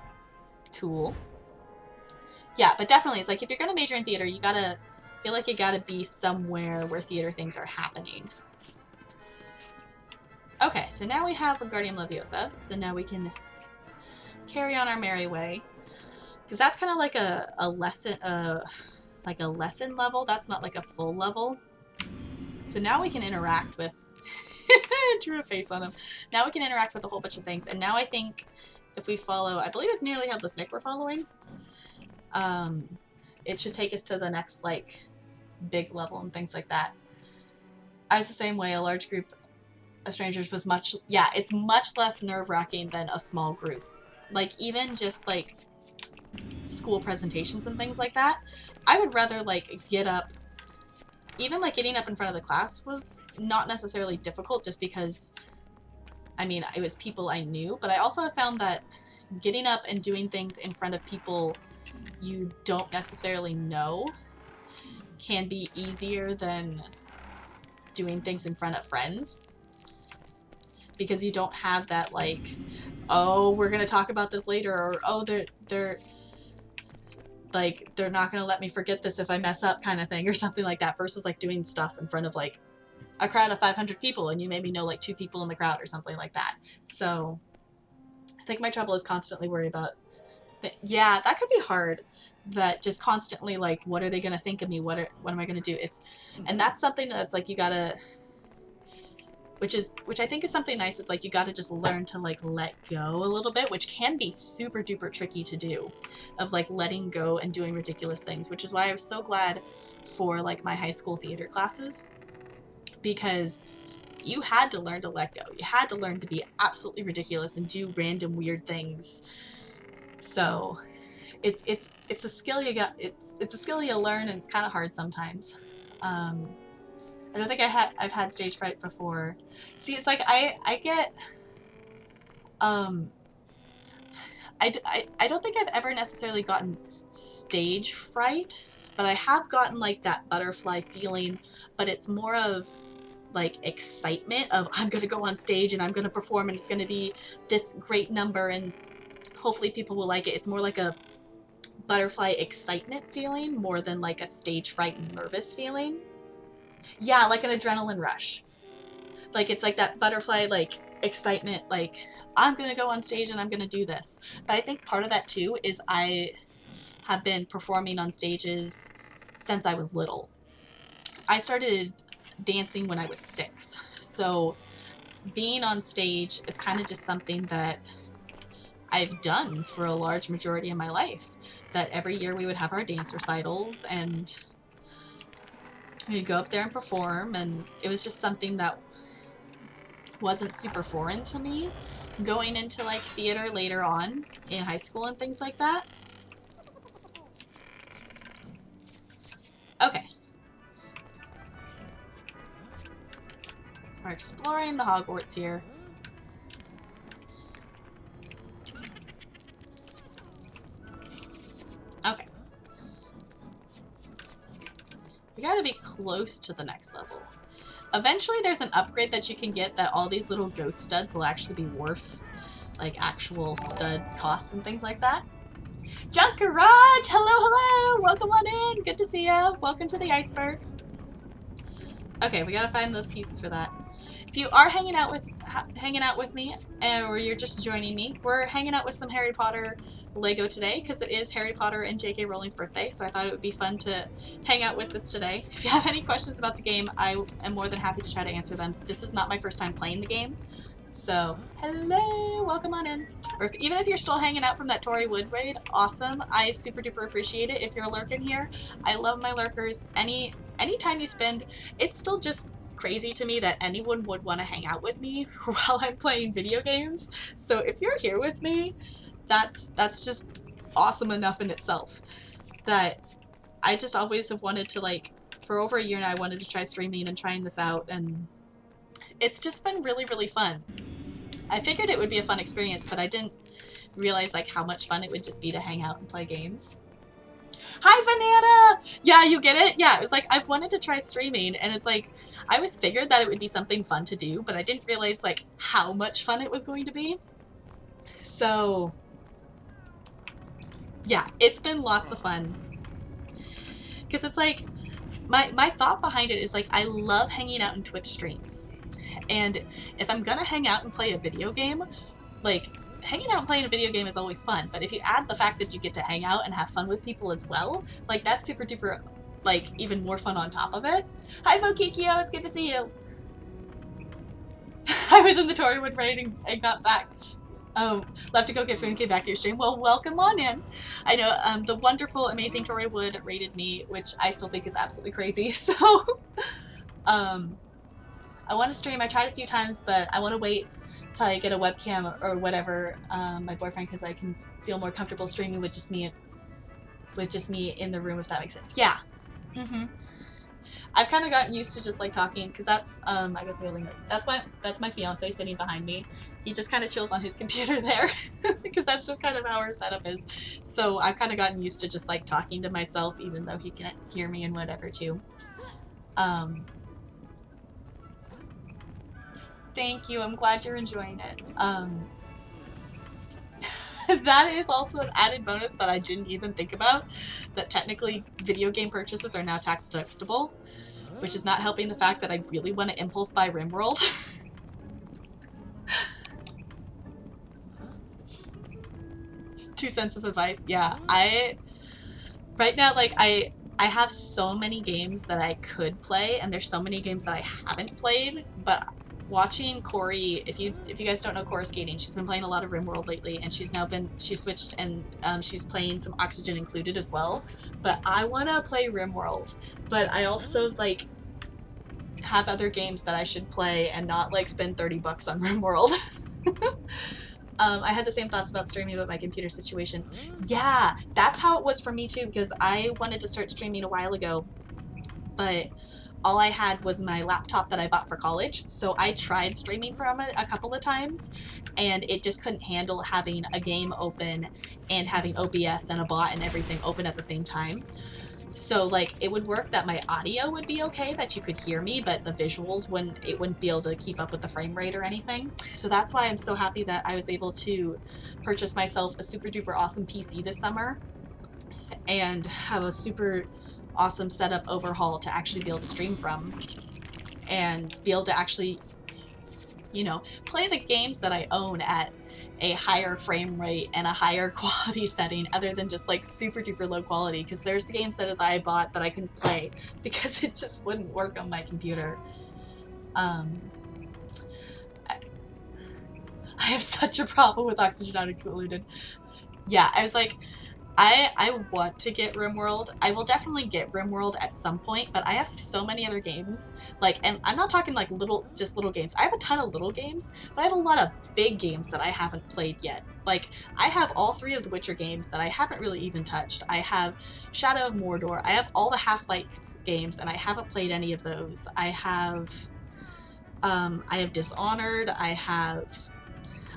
Cool. Yeah, but definitely, it's like if you're gonna major in theater, you gotta feel like you gotta be somewhere where theater things are happening. Okay, so now we have Wingardium Leviosa, so now we can carry on our merry way, because that's kind of like a lesson, like a lesson level. That's not like a full level. So now we can interact with. Drew a face on him. Now we can interact with a whole bunch of things, and now I think if we follow, I believe it's Nearly Headless Nick we're following. It should take us to the next like big level and things like that. I was the same way. A large group of strangers was much, yeah, it's much less nerve-wracking than a small group. Like even just like school presentations and things like that, I would rather like get up. Even like getting up in front of the class was not necessarily difficult, just because, I mean, it was people I knew, but I also have found that getting up and doing things in front of people you don't necessarily know can be easier than doing things in front of friends, because you don't have that like, oh, we're gonna talk about this later, or oh, they're like, they're not gonna let me forget this if I mess up kind of thing, or something like that, versus like doing stuff in front of like a crowd of 500 people and you maybe know like 2 people in the crowd or something like that. So I think my trouble is constantly worried about yeah, that could be hard, that just constantly like, what are they gonna think of me, what am I gonna do? It's, and that's something that's like, you gotta, which I think is something nice. It's like you got to just learn to like let go a little bit, which can be super duper tricky to do, of like letting go and doing ridiculous things, which is why I was so glad for like my high school theater classes, because you had to learn to let go. You had to learn to be absolutely ridiculous and do random weird things. So it's a skill you got. It's a skill you learn, and it's kind of hard sometimes. I don't think I've had stage fright before. See, it's like I get I don't think I've ever necessarily gotten stage fright, but I have gotten like that butterfly feeling, but it's more of like excitement of I'm gonna go on stage and I'm gonna perform and it's gonna be this great number and hopefully people will like it. It's more like a butterfly excitement feeling more than like a stage fright nervous feeling. Yeah, like an adrenaline rush. Like it's like that butterfly like excitement, like I'm gonna go on stage and I'm gonna do this. But I think part of that too is I have been performing on stages since I was little. I started dancing when I was 6. So being on stage is kind of just something that I've done for a large majority of my life. That every year we would have our dance recitals and we'd go up there and perform, and it was just something that wasn't super foreign to me going into like theater later on in high school and things like that. Okay. We're exploring the Hogwarts here. Okay. We gotta be close to the next level. Eventually there's an upgrade that you can get that all these little ghost studs will actually be worth like actual stud costs and things like that. Junkaraj! Hello, hello! Welcome on in! Good to see ya! Welcome to the iceberg. Okay, we gotta find those pieces for that. If you are hanging out with me, or you're just joining me, we're hanging out with some Harry Potter Lego today because it is Harry Potter and J.K. Rowling's birthday, so I thought it would be fun to hang out with us today. If you have any questions about the game, I am more than happy to try to answer them. This is not my first time playing the game, so hello, welcome on in. Or even if you're still hanging out from that Tory Wood raid, awesome. I super duper appreciate it. If you're lurking here, I love my lurkers. Any time you spend, it's still just crazy to me that anyone would want to hang out with me while I'm playing video games. So if you're here with me, that's just awesome enough in itself. That I just always have wanted to, like, for over a year now, I wanted to try streaming and trying this out, and it's just been really, really fun. I figured it would be a fun experience, but I didn't realize like how much fun it would just be to hang out and play games. Hi, Banana! Yeah, you get it? Yeah, it was like, I've wanted to try streaming, and it's like, I always figured that it would be something fun to do, but I didn't realize, like, how much fun it was going to be. So, yeah, it's been lots of fun. Because it's like, my thought behind it is, like, I love hanging out in Twitch streams. And if I'm gonna hang out and play a video game, like, hanging out and playing a video game is always fun, but if you add the fact that you get to hang out and have fun with people as well, like, that's super duper, like, even more fun on top of it. Hi, Vokikio, it's good to see you. I was in the Torywood raid and got back. Left to go get food and came back to your stream. Well, welcome on in. I know, the wonderful, amazing Torywood raided me, which I still think is absolutely crazy, so, I want to stream. I tried a few times, but I want to wait till I get a webcam or whatever, my boyfriend, because I can feel more comfortable streaming with just me in the room, if that makes sense. Yeah. I've kind of gotten used to just like talking, because that's I guess that's my fiance sitting behind me. He just kind of chills on his computer there because that's just kind of how our setup is. So I've kind of gotten used to just like talking to myself, even though he can't hear me and whatever too. Thank you. I'm glad you're enjoying it. That is also an added bonus that I didn't even think about, that technically video game purchases are now tax deductible, which is not helping the fact that I really want to impulse buy RimWorld. 2 cents of advice. Yeah, right now, like, I have so many games that I could play, and there's so many games that I haven't played, but watching Corey, if you guys don't know Cora Skating, she's been playing a lot of RimWorld lately, and she switched and she's playing some Oxygen Included as well. But I want to play RimWorld, but I also like have other games that I should play and not like spend $30 on RimWorld. I had the same thoughts about streaming, but my computer situation. Yeah, that's how it was for me too, because I wanted to start streaming a while ago, but all I had was my laptop that I bought for college. So I tried streaming from it a couple of times, and it just couldn't handle having a game open and having OBS and a bot and everything open at the same time. So like it would work that my audio would be okay, that you could hear me, but the visuals wouldn't be able to keep up with the frame rate or anything. So that's why I'm so happy that I was able to purchase myself a super duper awesome PC this summer and have a super awesome setup overhaul to actually be able to stream from and be able to actually, you know, play the games that I own at a higher frame rate and a higher quality setting other than just like super duper low quality, because there's the games that I bought that I couldn't play because it just wouldn't work on my computer. I have such a problem with Oxygen Not Included. Yeah, I was like, I want to get RimWorld. I will definitely get RimWorld at some point, but I have so many other games. Like, and I'm not talking like just little games. I have a ton of little games, but I have a lot of big games that I haven't played yet. Like, I have all 3 of the Witcher games that I haven't really even touched. I have Shadow of Mordor. I have all the Half-Life games, and I haven't played any of those. I have Dishonored. I have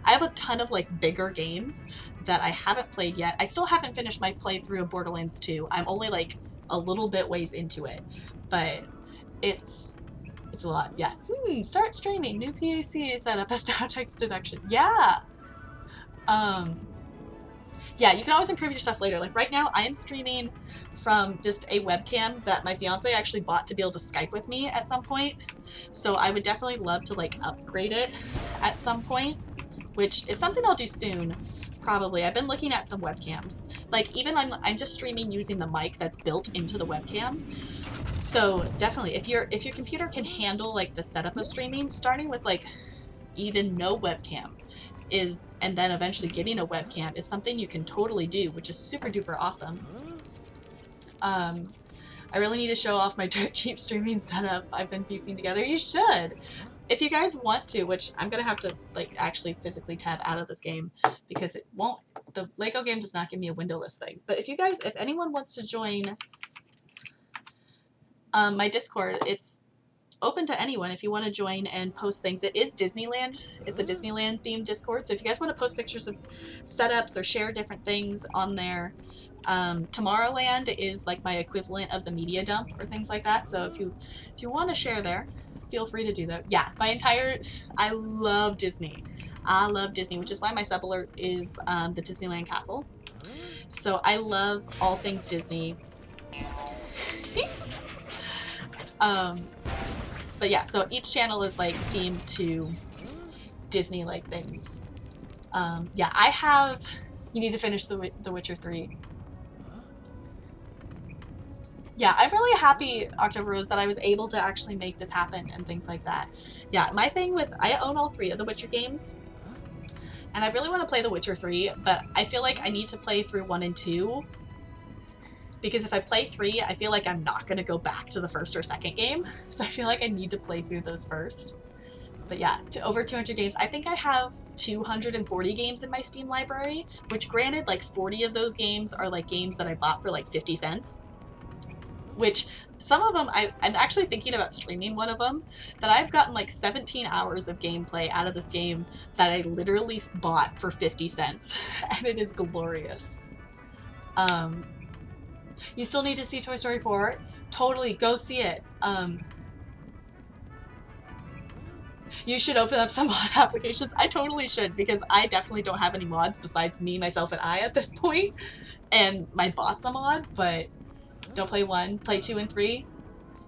a ton of like bigger games that I haven't played yet. I still haven't finished my playthrough of Borderlands 2. I'm only like a little bit ways into it, but it's a lot. Yeah. Start streaming. New PAC setup as now text deduction. Yeah. Yeah, you can always improve your stuff later. Like right now, I am streaming from just a webcam that my fiance actually bought to be able to Skype with me at some point. So I would definitely love to like upgrade it at some point, which is something I'll do soon. Probably. I've been looking at some webcams. Like even I'm just streaming using the mic that's built into the webcam. So definitely, if your computer can handle like the setup of streaming, starting with like even no webcam and then eventually getting a webcam is something you can totally do, which is super duper awesome. I really need to show off my dirt cheap streaming setup I've been piecing together. You should. If you guys want to, which I'm gonna have to like actually physically tab out of this game because it won't, the Lego game does not give me a windowless thing. But if anyone wants to join my Discord, it's open to anyone if you want to join and post things. It is Disneyland. It's a Disneyland themed Discord. So if you guys want to post pictures of setups or share different things on there, Tomorrowland is like my equivalent of the media dump or things like that. So if you want to share there, feel free to do that. Yeah, I love Disney. I love Disney, which is why my sub alert is the Disneyland Castle. So I love all things Disney. But yeah, so each channel is like themed to Disney like things. Yeah, you need to finish The Witcher 3. Yeah, I'm really happy, October Rose, that I was able to actually make this happen and things like that. Yeah, my thing with, I own all 3 of the Witcher games, and I really want to play The Witcher 3, but I feel like I need to play through 1 and 2, because if I play 3, I feel like I'm not going to go back to the first or second game, so I feel like I need to play through those first. But yeah, to over 200 games. I think I have 240 games in my Steam library, which granted, like 40 of those games are like games that I bought for like 50 cents. Which some of them, I'm actually thinking about streaming one of them, that I've gotten like 17 hours of gameplay out of this game that I literally bought for 50 cents. And it is glorious. You still need to see Toy Story 4? Totally, go see it. You should open up some mod applications. I totally should, because I definitely don't have any mods besides me, myself, and I at this point. And my bot's a mod, but don't play 1, play 2 and 3.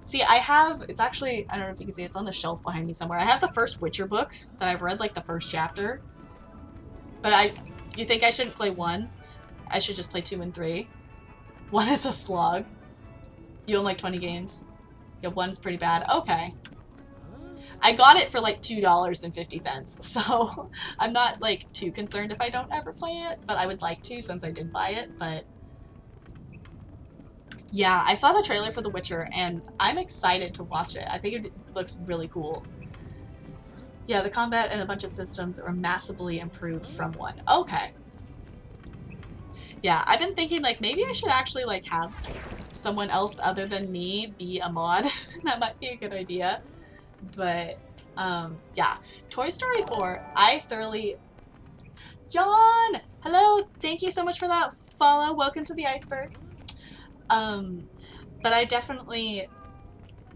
See, it's actually, I don't know if you can see, it's on the shelf behind me somewhere. I have the first Witcher book that I've read, like, the first chapter. But you think I shouldn't play 1? I should just play 2 and 3. 1 is a slog. You own, like, 20 games. Yeah, 1's pretty bad. Okay. I got it for like $2.50, so I'm not like too concerned if I don't ever play it, but I would like to since I did buy it. But yeah, I saw the trailer for The Witcher and I'm excited to watch it. I think it looks really cool. Yeah, the combat and a bunch of systems are massively improved from 1. Okay. Yeah, I've been thinking like maybe I should actually like have someone else other than me be a mod. That might be a good idea. But yeah, Toy Story 4, I thoroughly... John! Hello! Thank you so much for that follow. Welcome to the iceberg. But I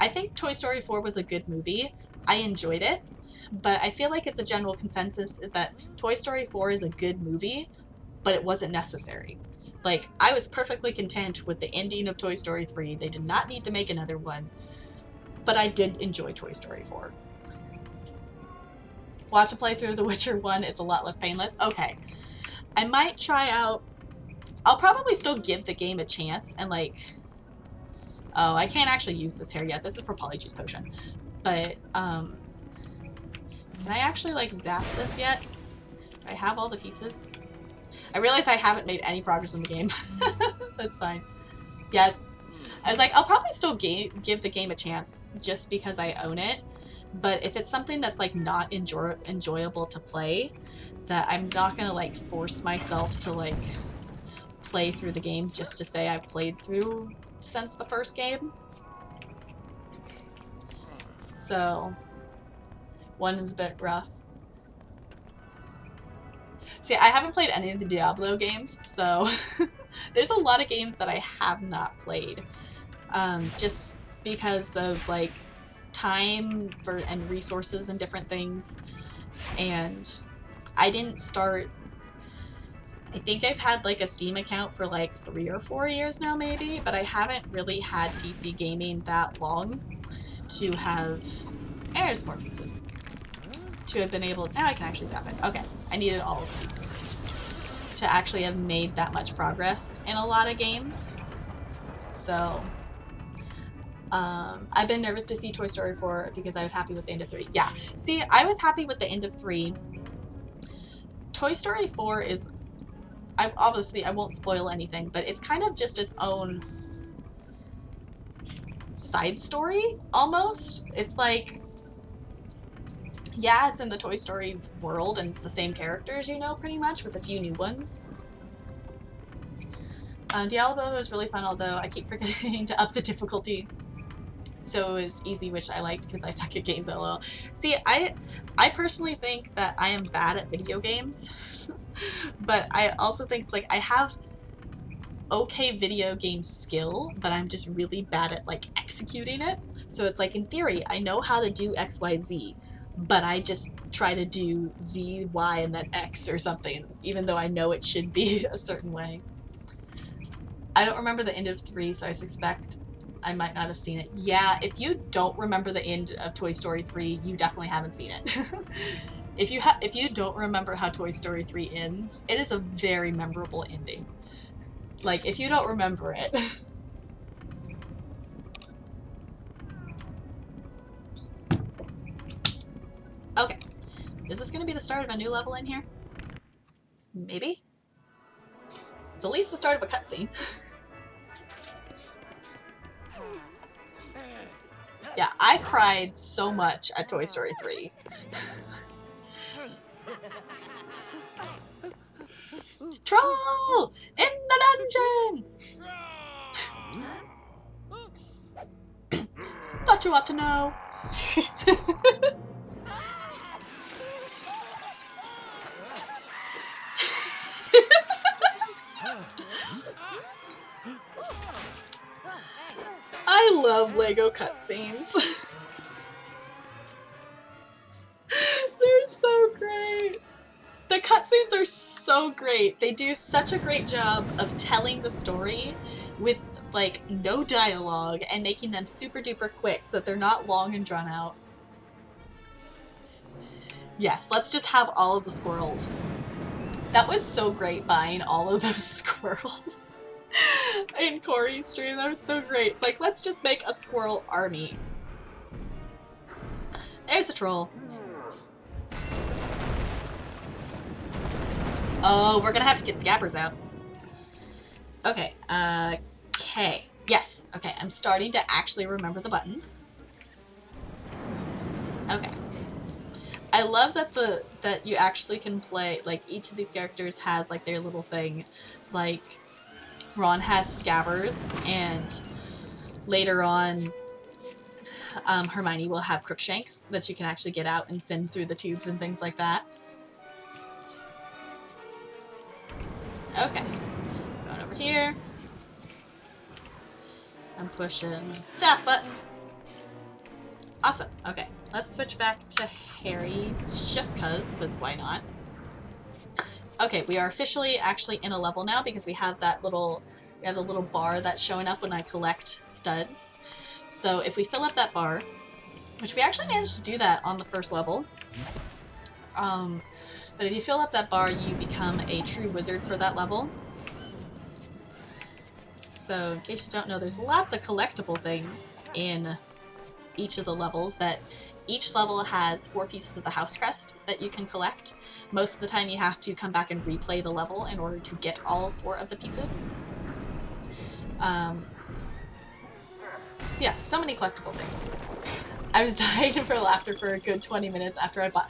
think Toy Story 4 was a good movie. I enjoyed it, but I feel like it's a general consensus is that Toy Story 4 is a good movie, but it wasn't necessary. Like, I was perfectly content with the ending of Toy Story 3. They did not need to make another one, but I did enjoy Toy Story 4. Watch a playthrough of The Witcher 1, it's a lot less painless. Okay. I might try out... I'll probably still give the game a chance and, like... Oh, I can't actually use this hair yet. This is for Polyjuice Potion. But, can I actually, like, zap this yet? Do I have all the pieces? I realize I haven't made any progress in the game. That's fine. Yeah, I was like, I'll probably still give the game a chance just because I own it. But if it's something that's, like, not enjoyable to play, that I'm not gonna, like, force myself to, like, play through the game just to say I've played through since the first game. So, 1 is a bit rough. See, I haven't played any of the Diablo games, so there's a lot of games that I have not played. Just because of, like, time and resources and different things. And I didn't start... I think I've had, like, a Steam account for, like, 3 or 4 years now, maybe, but I haven't really had PC gaming that long to have... There's more pieces. To have been able... Now I can actually zap it. Okay, I needed all of the pieces first. To actually have made that much progress in a lot of games. So... I've been nervous to see Toy Story 4 because I was happy with the end of 3. Yeah, see, I was happy with the end of 3. Toy Story 4 is... obviously, I won't spoil anything, but it's kind of just its own side story, almost. It's like... Yeah, it's in the Toy Story world, and it's the same characters, you know, pretty much, with a few new ones. Diablo was really fun, although I keep forgetting to up the difficulty. So it was easy, which I liked because I suck at games LOL. See, I personally think that I am bad at video games, but I also think it's like I have okay video game skill, but I'm just really bad at like executing it. So it's like in theory, I know how to do X, Y, Z, but I just try to do Z, Y, and then X or something, even though I know it should be a certain way. I don't remember the end of 3, so I suspect I might not have seen it. Yeah, if you don't remember the end of Toy Story 3, you definitely haven't seen it. If you don't remember how Toy Story 3 ends, it is a very memorable ending. Like, if you don't remember it... Okay. Is this gonna be the start of a new level in here? Maybe? It's at least the start of a cutscene. Yeah, I cried so much at Toy Story 3. Troll! In the dungeon! Thought you ought to know. I love Lego cutscenes. They're so great. The cutscenes are so great. They do such a great job of telling the story with like no dialogue and making them super duper quick so that they're not long and drawn out. Yes, let's just have all of the squirrels. That was so great buying all of those squirrels. In Corey's stream, that was so great. It's like, let's just make a squirrel army. There's the troll. Oh, we're gonna have to get scabbers out. Okay, okay. Yes, okay, I'm starting to actually remember the buttons. Okay. I love that that you actually can play, like, each of these characters has, like, their little thing. Like, Ron has scabbers, and later on, Hermione will have Crookshanks that you can actually get out and send through the tubes and things like that. Okay. Going over here. I'm pushing that button. Awesome. Okay, let's switch back to Harry, just because why not? Okay, we are officially actually in a level now because we have that little, the little bar that's showing up when I collect studs. So if we fill up that bar, which we actually managed to do that on the first level, but if you fill up that bar, you become a true wizard for that level. So in case you don't know, there's lots of collectible things in each of the levels. That each level has 4 pieces of the house crest that you can collect. Most of the time you have to come back and replay the level in order to get all 4 of the pieces. Yeah, so many collectible things. I was dying for laughter for a good 20 minutes after I bought.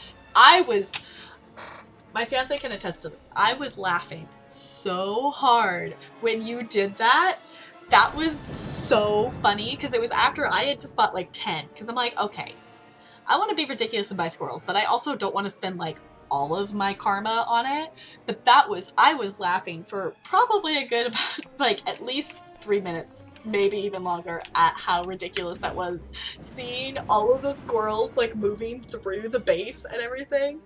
My fiance can attest to this. I was laughing so hard when you did that. That was so funny because it was after I had just bought like 10. Because I'm like, okay, I want to be ridiculous and buy squirrels, but I also don't want to spend like all of my karma on it. But I was laughing for probably a good about like at least 3 minutes, maybe even longer, at how ridiculous that was. Seeing all of the squirrels like moving through the base and everything.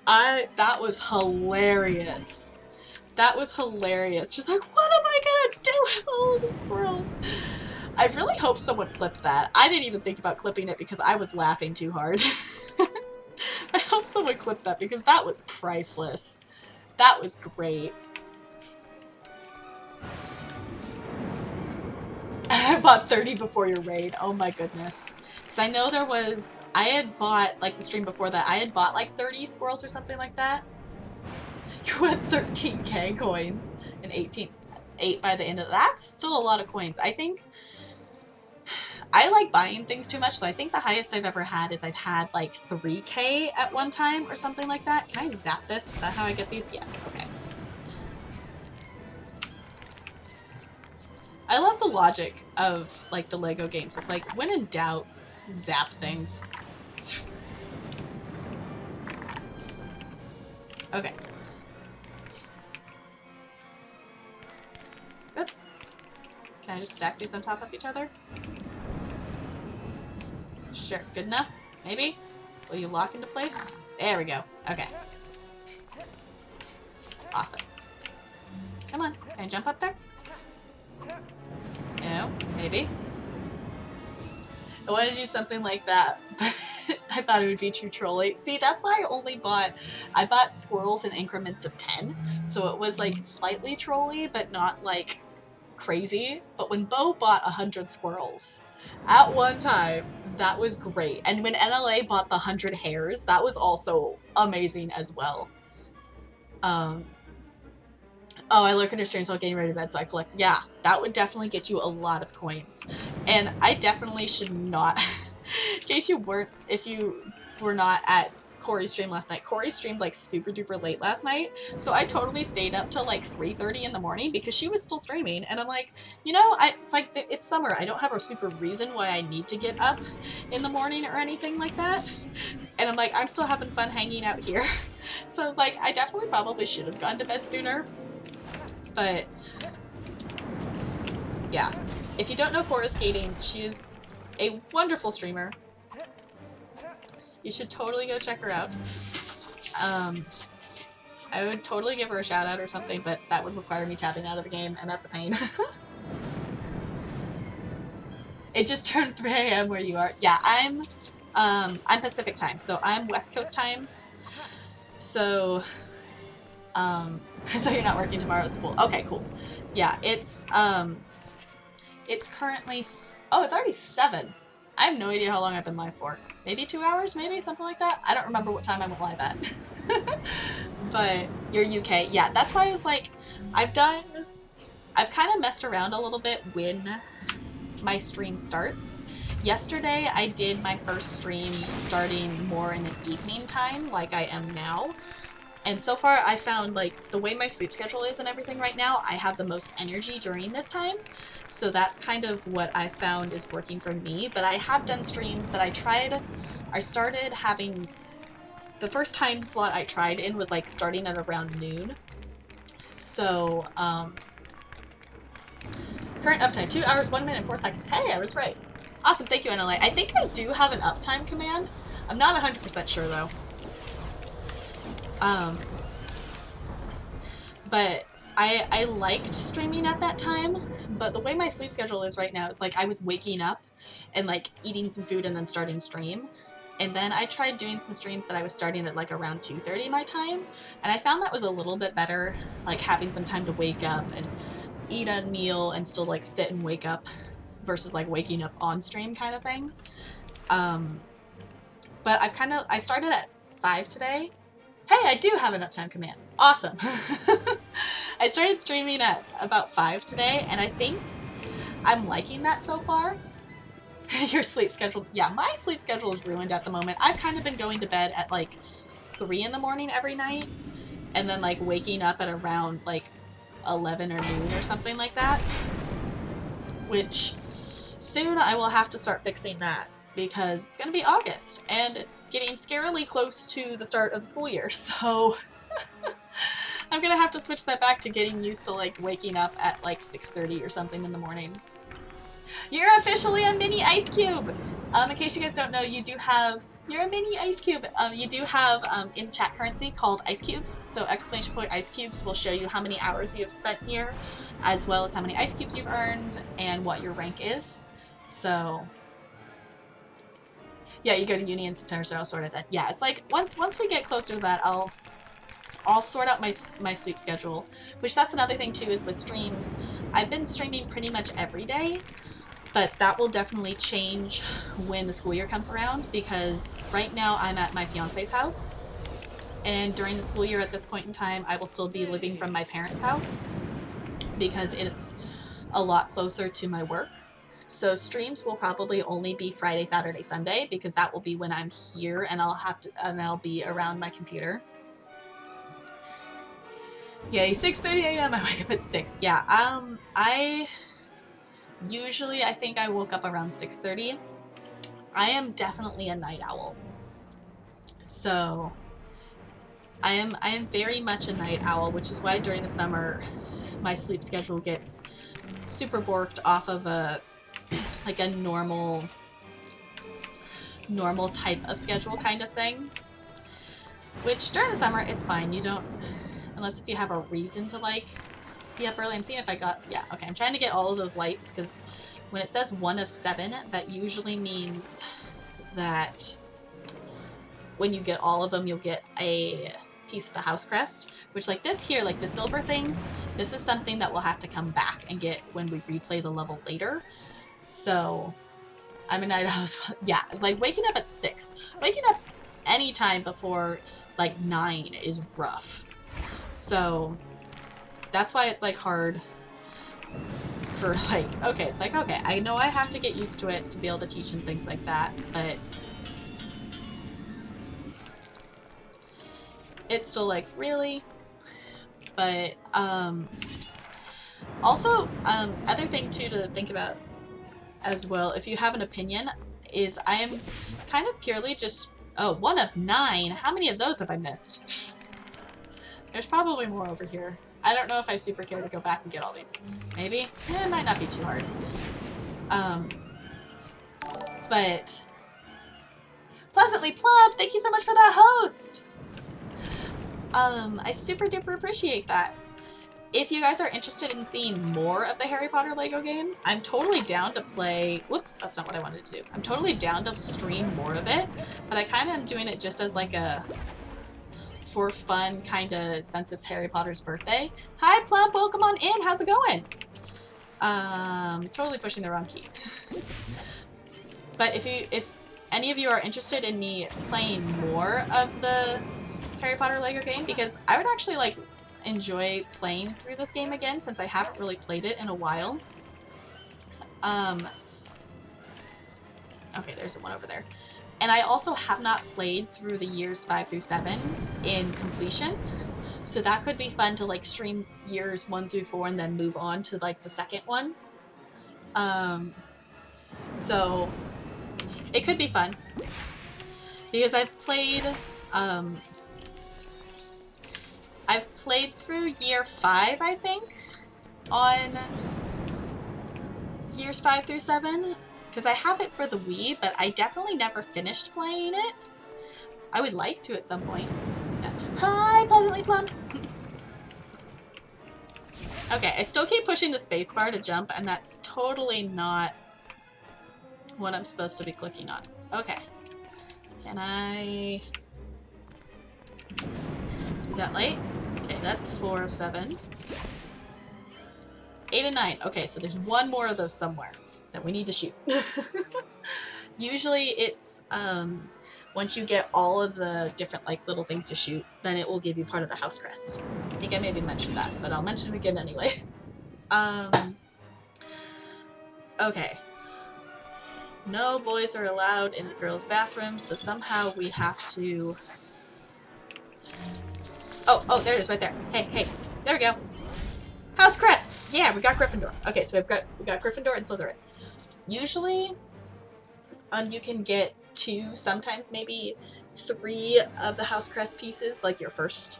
That was hilarious. That was hilarious. Just like, what am I gonna do with all of these squirrels? I really hope someone clipped that. I didn't even think about clipping it because I was laughing too hard. I hope someone clipped that because that was priceless. That was great. I bought 30 before your raid. Oh my goodness. Because I know I had bought, like the stream before that, I had bought like 30 squirrels or something like that. You had 13k coins and 8 by the end of that. That's still a lot of coins. I think I like buying things too much, so I think the highest I've ever had is I've had like 3k at one time or something like that. Can I zap this? Is that how I get these? Yes, okay. I love the logic of like the Lego games. It's like, when in doubt, zap things. Okay. Good. Can I just stack these on top of each other? Sure. Good enough? Maybe? Will you lock into place? There we go. Okay. Awesome. Come on. Can I jump up there? No. Maybe. I wanted to do something like that, but I thought it would be too trolly. See, that's why I bought squirrels in increments of 10, so it was like slightly trolly, but not like crazy. But when Bo bought 100 squirrels at one time, that was great. And when NLA bought the 100 hares, that was also amazing as well. Oh, I lurk under streams while getting ready to bed, so I collect. Yeah, that would definitely get you a lot of coins. And I definitely should not, in case if you were not at Corey's stream last night, Corey streamed like super duper late last night, so I totally stayed up till like 3:30 in the morning because she was still streaming, and I'm like, you know, it's like, it's summer, I don't have a super reason why I need to get up in the morning or anything like that, and I'm like, I'm still having fun hanging out here. So I was like, I definitely probably should have gone to bed sooner. But yeah, if you don't know Cora Skating, she's a wonderful streamer. You should totally go check her out. I would totally give her a shout out or something, but that would require me tapping out of the game, and that's a pain. It just turned 3 a.m. where you are. Yeah, I'm Pacific time, so I'm West Coast time. So so you're not working tomorrow at school. Okay, cool. Yeah, it's currently, oh, it's already 7. I have no idea how long I've been live for. Maybe 2 hours, maybe something like that. I don't remember what time I went live at. But you're UK. Yeah, that's why I was like, I've kind of messed around a little bit when my stream starts. Yesterday I did my first stream starting more in the evening time like I am now. And so far I found like the way my sleep schedule is and everything right now, I have the most energy during this time. So that's kind of what I found is working for me. But I have done streams that I started having, the first time slot I tried in was like starting at around noon. So, current uptime, 2 hours, 1 minute, 4 seconds. Hey, I was right. Awesome, thank you, NLA. I think I do have an uptime command. I'm not 100% sure, though. But I liked streaming at that time, but the way my sleep schedule is right now, it's like I was waking up and like eating some food and then starting stream. And then I tried doing some streams that I was starting at like around 2:30 my time, and I found that was a little bit better, like having some time to wake up and eat a meal and still like sit and wake up versus like waking up on stream kind of thing. But I started at 5 today. Hey, I do have an uptime command. Awesome. I started streaming at about 5 today, and I think I'm liking that so far. Your sleep schedule. Yeah, my sleep schedule is ruined at the moment. I've kind of been going to bed at like 3 in the morning every night, and then like waking up at around like 11 or noon or something like that. Which soon I will have to start fixing that, because it's going to be August, and it's getting scarily close to the start of the school year, so I'm going to have to switch that back to getting used to like waking up at like 6:30 or something in the morning. You're officially a mini ice cube! In case you guys don't know, you're a mini ice cube. You do have in-chat currency called ice cubes, so exclamation point ice cubes will show you how many hours you have spent here, as well as how many ice cubes you've earned and what your rank is. So yeah, you go to uni in September, so I'll sort it then. Yeah, it's like once we get closer to that, I'll sort out my sleep schedule. Which that's another thing too, is with streams. I've been streaming pretty much every day, but that will definitely change when the school year comes around, because right now I'm at my fiance's house, and during the school year at this point in time I will still be living from my parents' house because it's a lot closer to my work. So streams will probably only be Friday, Saturday, Sunday, because that will be when I'm here and I'll be around my computer. Yay, 6:30 a.m. I wake up at 6. Yeah, I think I woke up around 6:30. I am definitely a night owl. So I am very much a night owl, which is why during the summer my sleep schedule gets super borked off of a normal type of schedule kind of thing. Which during the summer it's fine. You don't, unless if you have a reason to like be up early. I'm seeing if I got, yeah, okay, I'm trying to get all of those lights, because when it says 1 of 7, that usually means that when you get all of them, you'll get a piece of the house crest, which like this here, like the silver things, this is something that we'll have to come back and get when we replay the level later. So I'm a night owl. Yeah, it's like waking up at 6. Waking up any time before like 9 is rough. So that's why it's like hard for like, okay, it's like, okay, I know I have to get used to it to be able to teach and things like that, but it's still like, really? But also other thing too to think about as well, if you have an opinion, is I am kind of purely just, oh, 1 of 9. How many of those have I missed? There's probably more over here. I don't know if I super care to go back and get all these. Maybe? It might not be too hard. But Pleasantly Plump, thank you so much for that host! I super duper appreciate that. If you guys are interested in seeing more of the Harry Potter Lego game, I'm totally down to play... Whoops, that's not what I wanted to do. I'm totally down to stream more of it, but I kind of am doing it just as like a... for fun, kind of, since it's Harry Potter's birthday. Hi, Plump, welcome on in. How's it going? Totally pushing the wrong key. But if any of you are interested in me playing more of the Harry Potter Lego game, because I would actually like enjoy playing through this game again since I haven't really played it in a while. Okay, there's the one over there. And I also have not played through the years 5 through 7 in completion. So that could be fun to like stream years 1 through 4 and then move on to like the second one. So it could be fun. Because I've played through year 5, I think, on years 5 through 7. Because I have it for the Wii, but I definitely never finished playing it. I would like to at some point. Yeah. Hi, Pleasantly Plump! Okay, I still keep pushing the spacebar to jump, and that's totally not what I'm supposed to be clicking on. Okay. Can I do that light? Okay, that's 4 of 7. 8 and 9. Okay, so there's one more of those somewhere that we need to shoot. Usually it's once you get all of the different like little things to shoot, then it will give you part of the house crest. I think I maybe mentioned that, but I'll mention it again anyway. Okay. No boys are allowed in the girls' bathroom, so somehow we have to... Oh, there it is right there. Hey, there we go. House crest! Yeah, we got Gryffindor. Okay, so we got Gryffindor and Slytherin. Usually, you can get 2, sometimes maybe 3 of the house crest pieces, like your first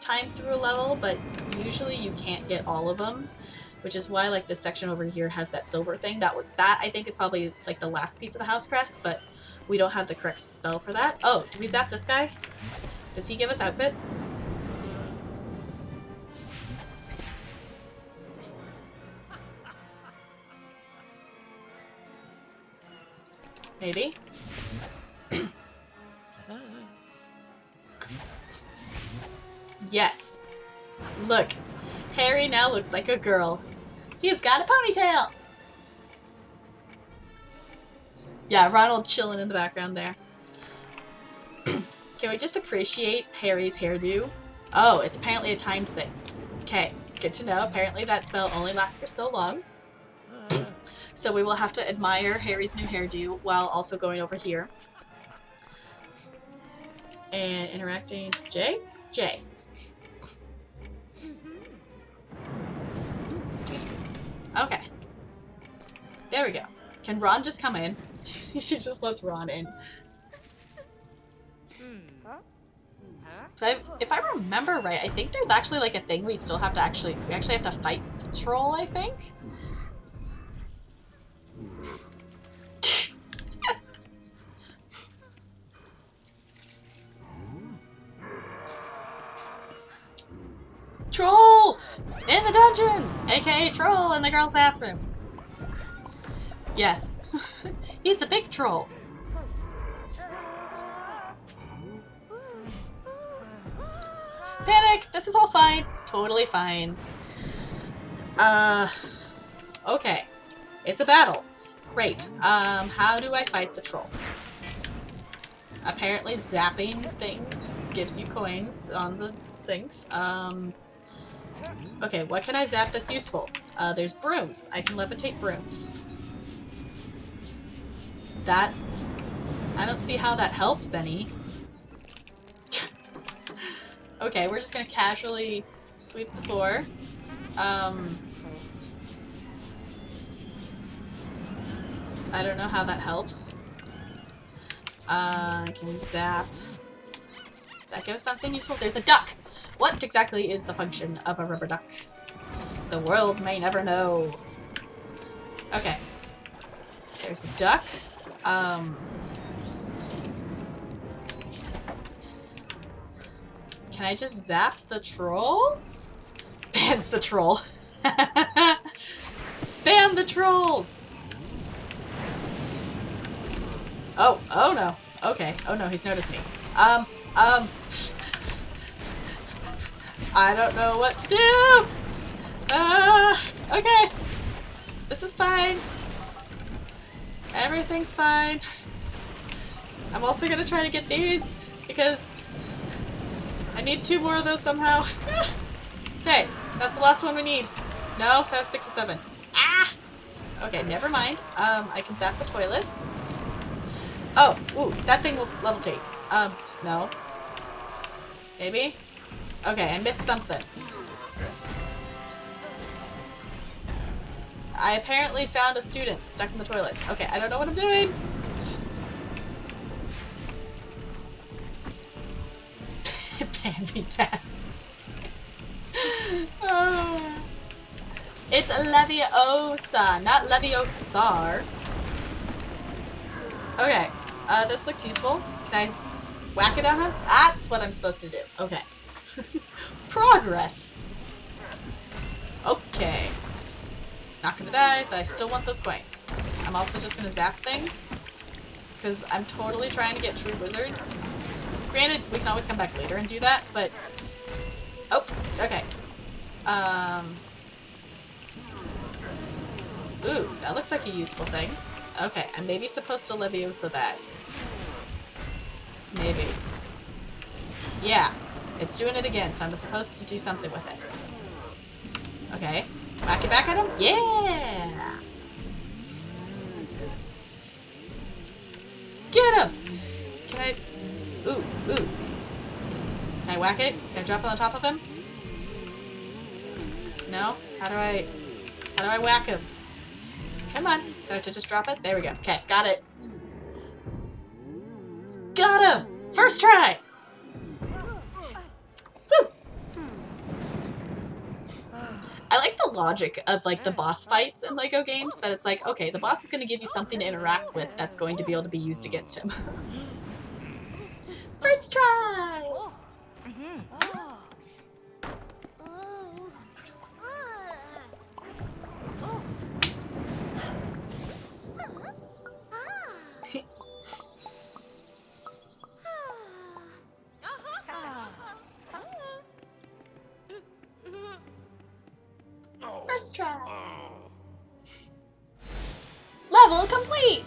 time through a level, but usually you can't get all of them, which is why like this section over here has that silver thing. That I think is probably like the last piece of the house crest, but we don't have the correct spell for that. Oh, do we zap this guy? Does he give us outfits? Maybe. Yes. Look. Harry now looks like a girl. He's got a ponytail! Yeah, Ronald chilling in the background there. Can we just appreciate Harry's hairdo? Oh, it's apparently a timed thing. Okay, good to know. Apparently that spell only lasts for so long. So we will have to admire Harry's new hairdo while also going over here. And interacting. J? J. Excuse me. Okay. There we go. Can Ron just come in? She just lets Ron in. If I remember right, I think there's actually like a thing we still have to we actually have to fight the troll, I think. Troll! In the dungeons! AKA troll in the girls' bathroom. Yes. He's the big troll. Panic! This is all fine. Totally fine. Okay. It's a battle. Great. How do I fight the troll? Apparently zapping things gives you coins on the sinks. Okay, what can I zap that's useful? There's brooms. I can levitate brooms. That... I don't see how that helps any. Okay, we're just gonna casually sweep the floor. I don't know how that helps. I can zap. Does that give us something useful? There's a duck! What exactly is the function of a rubber duck? The world may never know. Okay. There's a duck. Can I just zap the troll? Ban the troll. Ban the trolls! Oh no. Okay. Oh no, he's noticed me. I don't know what to do! Okay. This is fine. Everything's fine. I'm also gonna try to get these because I need 2 more of those somehow. Okay, that's the last one we need. No, that was 6 or 7. Ah! Okay, never mind. I can zap the toilets. Oh, ooh, that thing will level take. No. Maybe? Okay, I missed something. I apparently found a student stuck in the toilets. Okay, I don't know what I'm doing. Bambi Dad. Oh. It's Leviosa, not Leviosar. Okay, this looks useful. Can I whack it on him? That's what I'm supposed to do. Okay. Progress. Okay. Not gonna die, but I still want those coins. I'm also just gonna zap things, because I'm totally trying to get True Wizard. Granted, we can always come back later and do that, but... Oh, okay. Ooh, that looks like a useful thing. Okay, I'm maybe supposed to Leviosa that. Maybe. Yeah, it's doing it again, so I'm supposed to do something with it. Okay. Whack it back at him? Yeah! Get him! Can I... Ooh. Can I whack it? Can I drop it on top of him? No? How do I whack him? Come on. Do I have to just drop it? There we go. Okay, got it. Got him! First try! Woo! I like the logic of, like, the boss fights in LEGO games, that it's like, okay, the boss is going to give you something to interact with that's going to be able to be used against him. First try! First try. Level complete!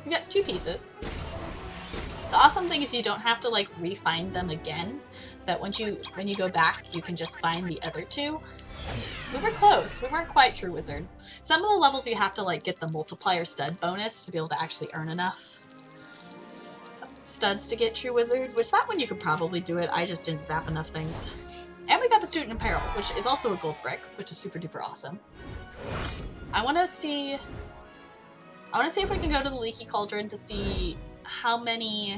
We got 2 pieces. The awesome thing is you don't have to, like, re-find them again. That when you go back, you can just find the other 2. We were close. We weren't quite True Wizard. Some of the levels you have to, like, get the multiplier stud bonus to be able to actually earn enough studs to get True Wizard, which that one you could probably do it. I just didn't zap enough things. And we got the Student Apparel, which is also a gold brick, which is super duper awesome. I want to see if we can go to the Leaky Cauldron to see how many...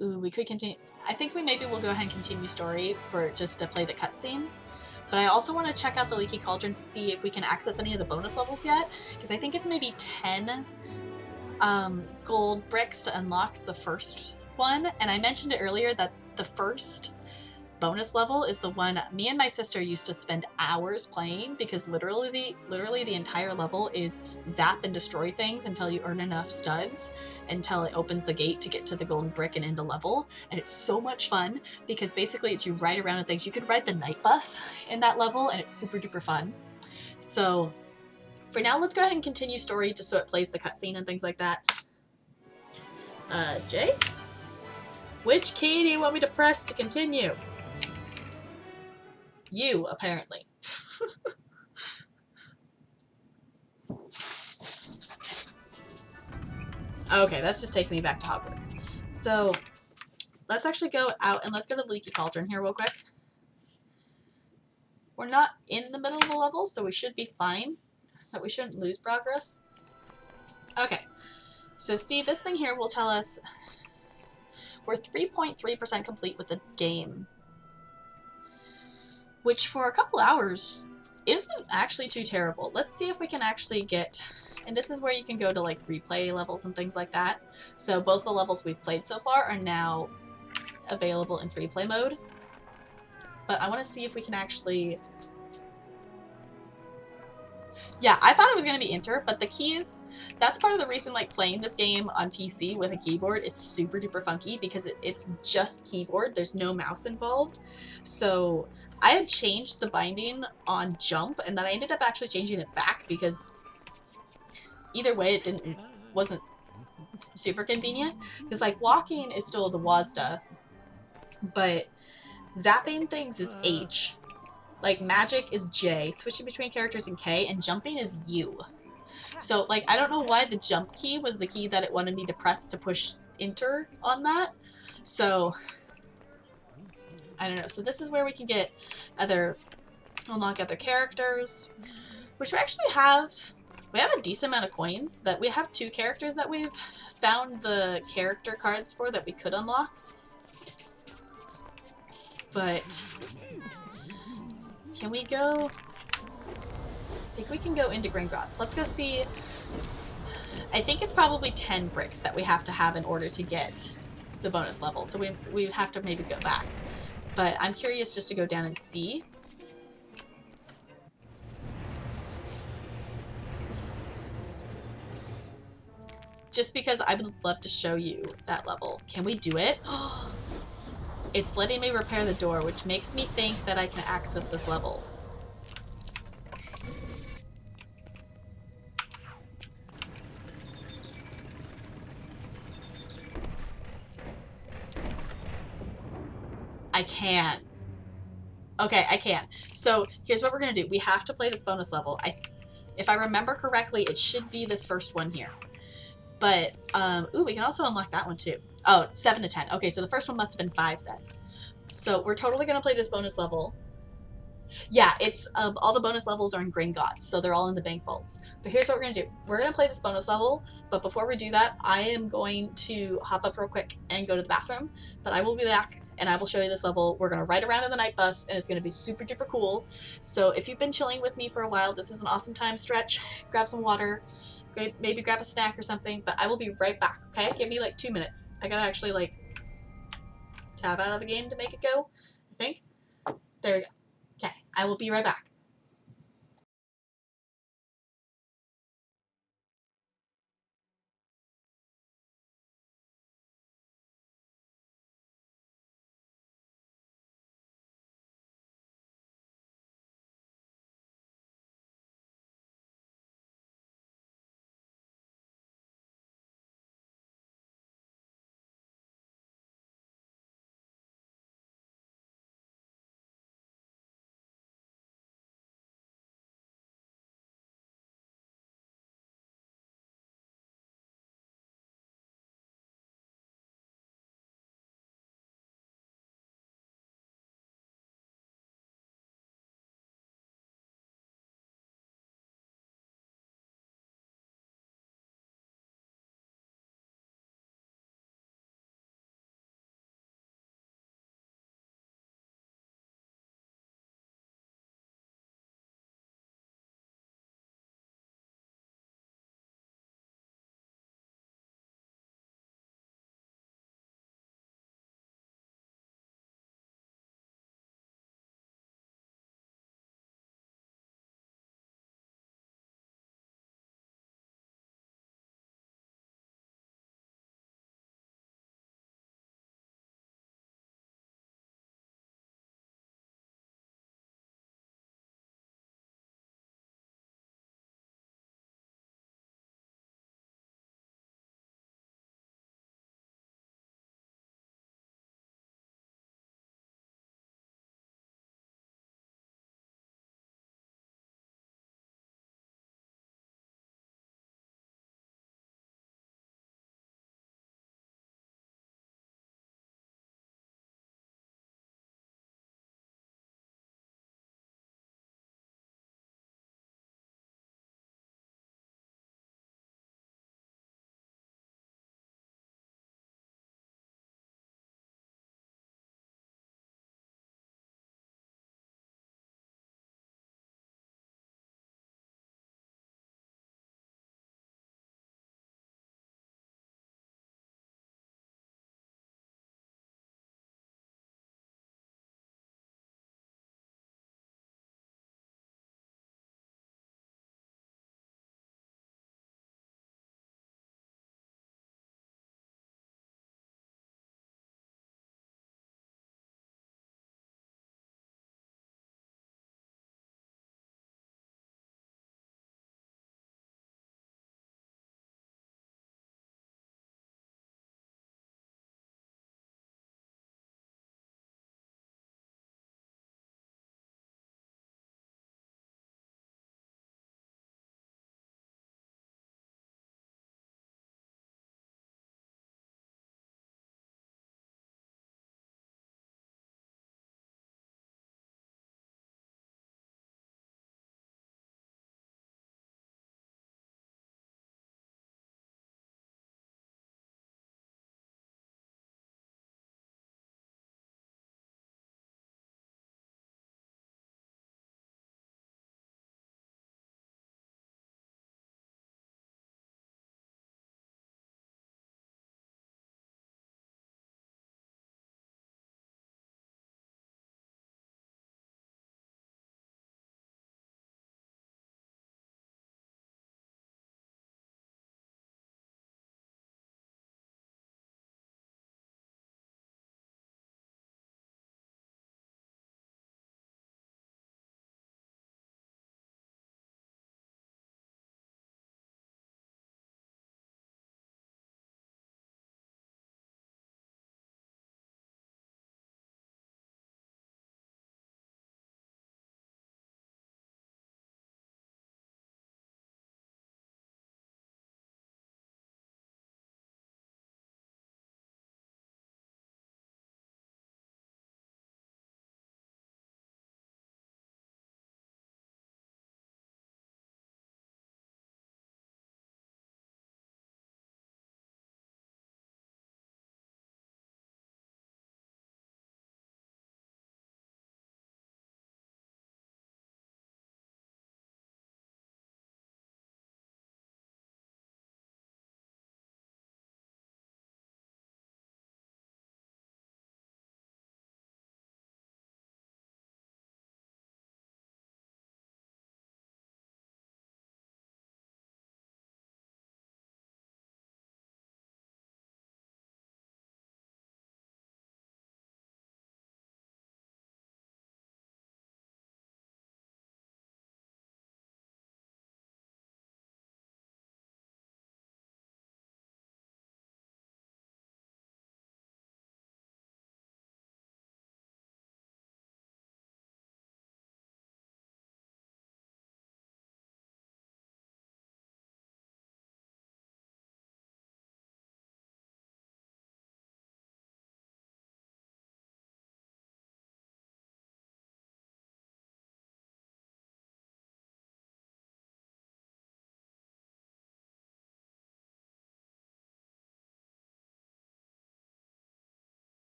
Ooh, we could continue... I think maybe we'll go ahead and continue story for just to play the cutscene. But I also want to check out the Leaky Cauldron to see if we can access any of the bonus levels yet, because I think it's maybe 10 gold bricks to unlock the first one. And I mentioned it earlier that the first bonus level is the one me and my sister used to spend hours playing, because literally the entire level is zap and destroy things until you earn enough studs, until it opens the gate to get to the golden brick and end the level. And it's so much fun because basically it's you ride around and things. You could ride the night bus in that level and it's super duper fun. So for now, let's go ahead and continue story just so it plays the cutscene and things like that. Jay? Which key do you want me to press to continue? You, apparently. Okay, that's just taking me back to Hogwarts. So, let's actually go out and let's go to the Leaky Cauldron here real quick. We're not in the middle of the level, so we should be fine. That we shouldn't lose progress. Okay, so see, this thing here will tell us we're 3.3% complete with the game, which for a couple hours isn't actually too terrible. Let's see if we can actually get, and this is where you can go to like replay levels and things like that. So both the levels we've played so far are now available in free play mode. But I want to see if we can actually... Yeah, I thought it was going to be enter, but the keys, that's part of the reason like playing this game on PC with a keyboard is super duper funky, because it's just keyboard. There's no mouse involved. So I had changed the binding on jump, and then I ended up actually changing it back because either way it wasn't super convenient. Because like walking is still the WASDA, but zapping things is H. Like magic is J, switching between characters in K, and jumping is U. So like I don't know why the jump key was the key that it wanted me to press to push enter on that. So I don't know. So this is where we can get unlock other characters, which we actually have. We have a decent amount of coins. That we have 2 characters that we've found the character cards for that we could unlock. But can we go? I think we can go into Gringotts. Let's go see. I think it's probably 10 bricks that we have to have in order to get the bonus level. So we'd have to maybe go back. But I'm curious just to go down and see. Just because I would love to show you that level. Can we do it? It's letting me repair the door, which makes me think that I can access this level. I can. Okay, I can. So here's what we're gonna do. We have to play this bonus level. If I remember correctly, it should be this first one here. But, ooh, we can also unlock that one too. Oh, 7 to 10. Okay, so the first one must have been 5 then. So we're totally gonna play this bonus level. Yeah, it's all the bonus levels are in Gringotts, so they're all in the bank vaults. But here's what we're gonna do. We're gonna play this bonus level, but before we do that, I am going to hop up real quick and go to the bathroom. But I will be back and I will show you this level. We're gonna ride around in the night bus and it's gonna be super duper cool. So if you've been chilling with me for a while, this is an awesome time stretch. Grab some water, maybe grab a snack or something, but I will be right back, okay? Give me like 2 minutes. I gotta actually like tab out of the game to make it go, I think. There we go. Okay, I will be right back.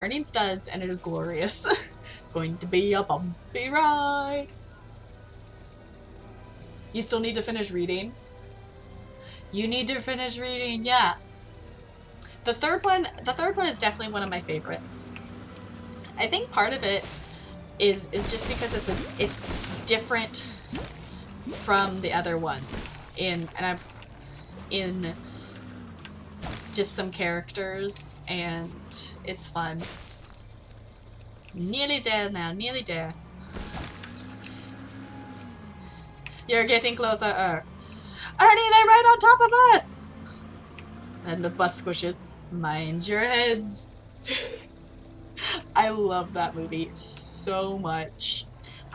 Turning studs, and it is glorious. It's going to be a bumpy ride. You still need to finish reading? You need to finish reading, yeah. The third one is definitely one of my favorites. I think part of it is just because it's different from the other ones in just some characters, and it's fun. Nearly there now, nearly there. You're getting closer. Ernie, they're right on top of us! And the bus squishes. Mind your heads. I love that movie so much.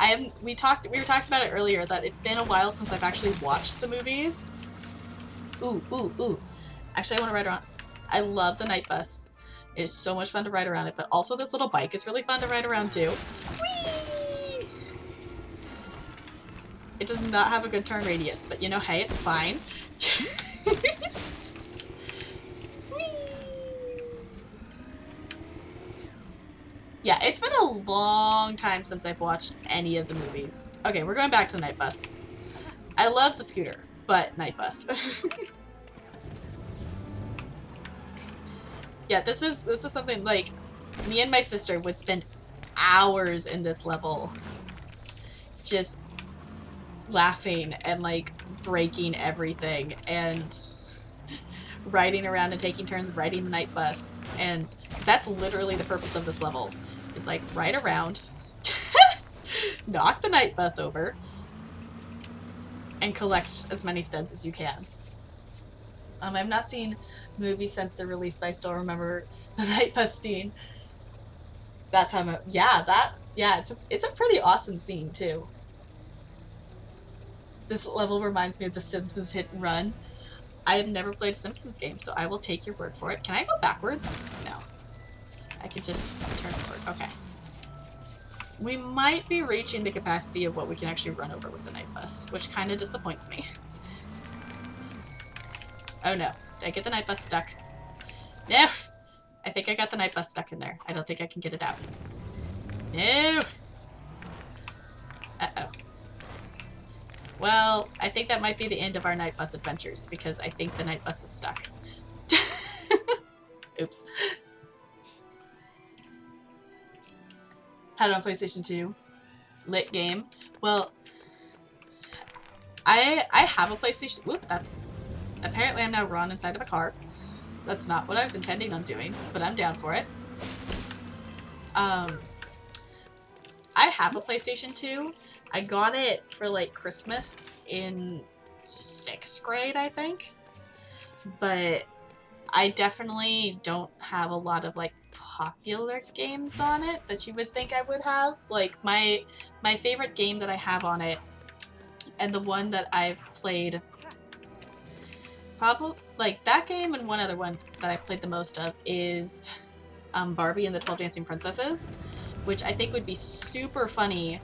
We were talking about it earlier that it's been a while since I've actually watched the movies. Ooh. Actually, I want to ride around. I love the night bus. It is so much fun to ride around it, but also this little bike is really fun to ride around too. Whee! It does not have a good turn radius, but you know, hey, it's fine. Yeah, it's been a long time since I've watched any of the movies. Okay, we're going back to the night bus. I love the scooter, but night bus. Yeah, this is something like me and my sister would spend hours in this level just laughing and like breaking everything and riding around and taking turns riding the night bus. And that's literally the purpose of this level. Is like ride around, knock the night bus over, and collect as many studs as you can. I've not seen movies since they're released, but I still remember the night bus scene. That's how it's a pretty awesome scene too. This level reminds me of The Simpsons Hit and Run. I have never played a Simpsons game, so I will take your word for it. Can I go backwards? No. I can just turn forward. Okay. We might be reaching the capacity of what we can actually run over with the night bus, which kind of disappoints me. Oh no. Did I get the night bus stuck? No! I think I got the night bus stuck in there. I don't think I can get it out. No! Uh-oh. Well, I think that might be the end of our night bus adventures, because I think the night bus is stuck. Oops. Had it on PlayStation 2. Lit game. Well, I have a PlayStation. Whoop, that's... Apparently I'm now Ron inside of a car. That's not what I was intending on doing, but I'm down for it. I have a PlayStation 2. I got it for like Christmas in 6th grade, I think. But I definitely don't have a lot of like popular games on it that you would think I would have. Like my favorite game that I have on it, and the one that I've played probably like that game and one other one that I've played the most of is Barbie and the 12 Dancing Princesses, which I think would be super funny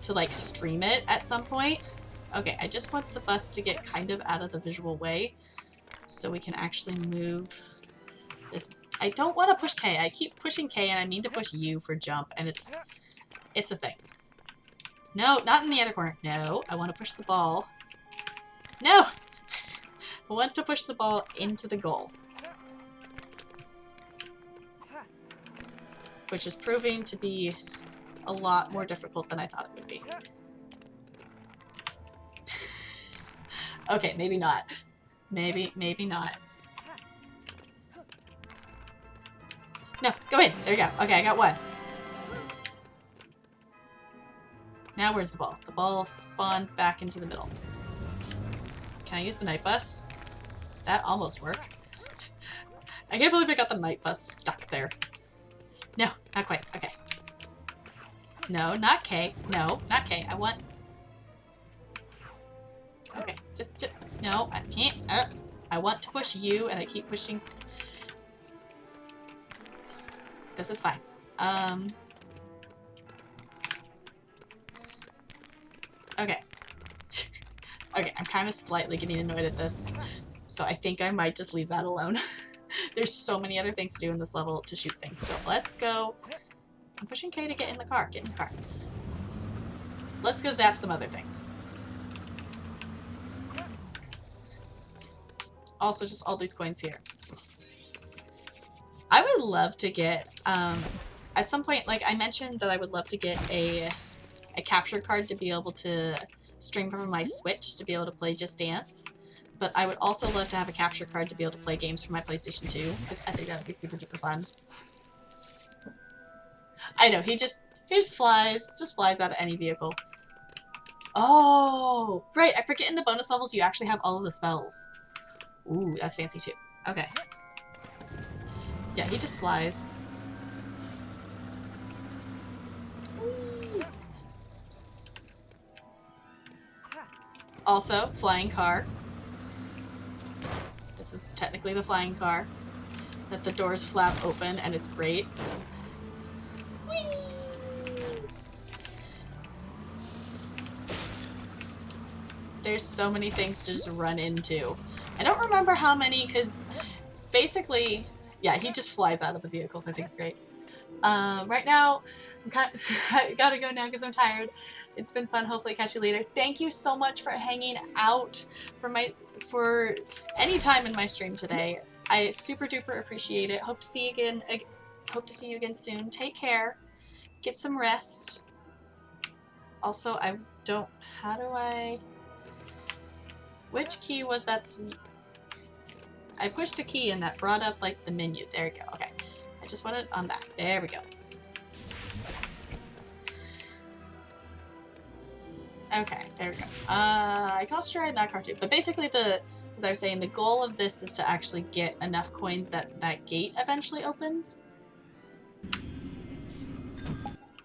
to like stream it at some point. Okay, I just want the bus to get kind of out of the visual way so we can actually move this. I don't want to push K. I keep pushing K and I mean to push U for jump, and it's a thing. No, not in the other corner. No, I want to push the ball. No! I want to push the ball into the goal. Which is proving to be a lot more difficult than I thought it would be. Okay, maybe not. Maybe not. No, go in. There you go. Okay, I got one. Now where's the ball? The ball spawned back into the middle. Can I use the night bus? That almost worked. I can't believe I got the night bus stuck there. No, not quite. Okay. No, not K. No, not K. I want... Okay, just... No, I can't. I want to push U, and I keep pushing... This is fine. Okay. Okay, I'm kind of slightly getting annoyed at this, so I think I might just leave that alone. There's so many other things to do in this level to shoot things. So let's go. I'm pushing K to get in the car. Get in the car. Let's go zap some other things. Also, just all these coins here. I would love to get, at some point, like I mentioned that I would love to get a capture card to be able to stream from my Switch to be able to play Just Dance. But I would also love to have a capture card to be able to play games from my PlayStation 2, because I think that would be super duper fun. I know, he just flies out of any vehicle. Oh, right, I forget in the bonus levels you actually have all of the spells. Ooh, that's fancy too. Okay. Yeah, he just flies. Also, flying car. This is technically the flying car. That the doors flap open and it's great. Whee! There's so many things to just run into. I don't remember how many, because basically, yeah, he just flies out of the vehicles. I think it's great. Right now, I gotta go now because I'm tired. It's been fun. Hopefully catch you later. Thank you so much for hanging out for any time in my stream today. I super duper appreciate it. Hope to see you again. Hope to see you again soon. Take care. Get some rest. Also, how do I... Which key was that? I pushed a key and that brought up like the menu. There we go. Okay. I just wanted on that. There we go. Okay, there we go. I can also try that card too. But basically as I was saying, the goal of this is to actually get enough coins that that gate eventually opens.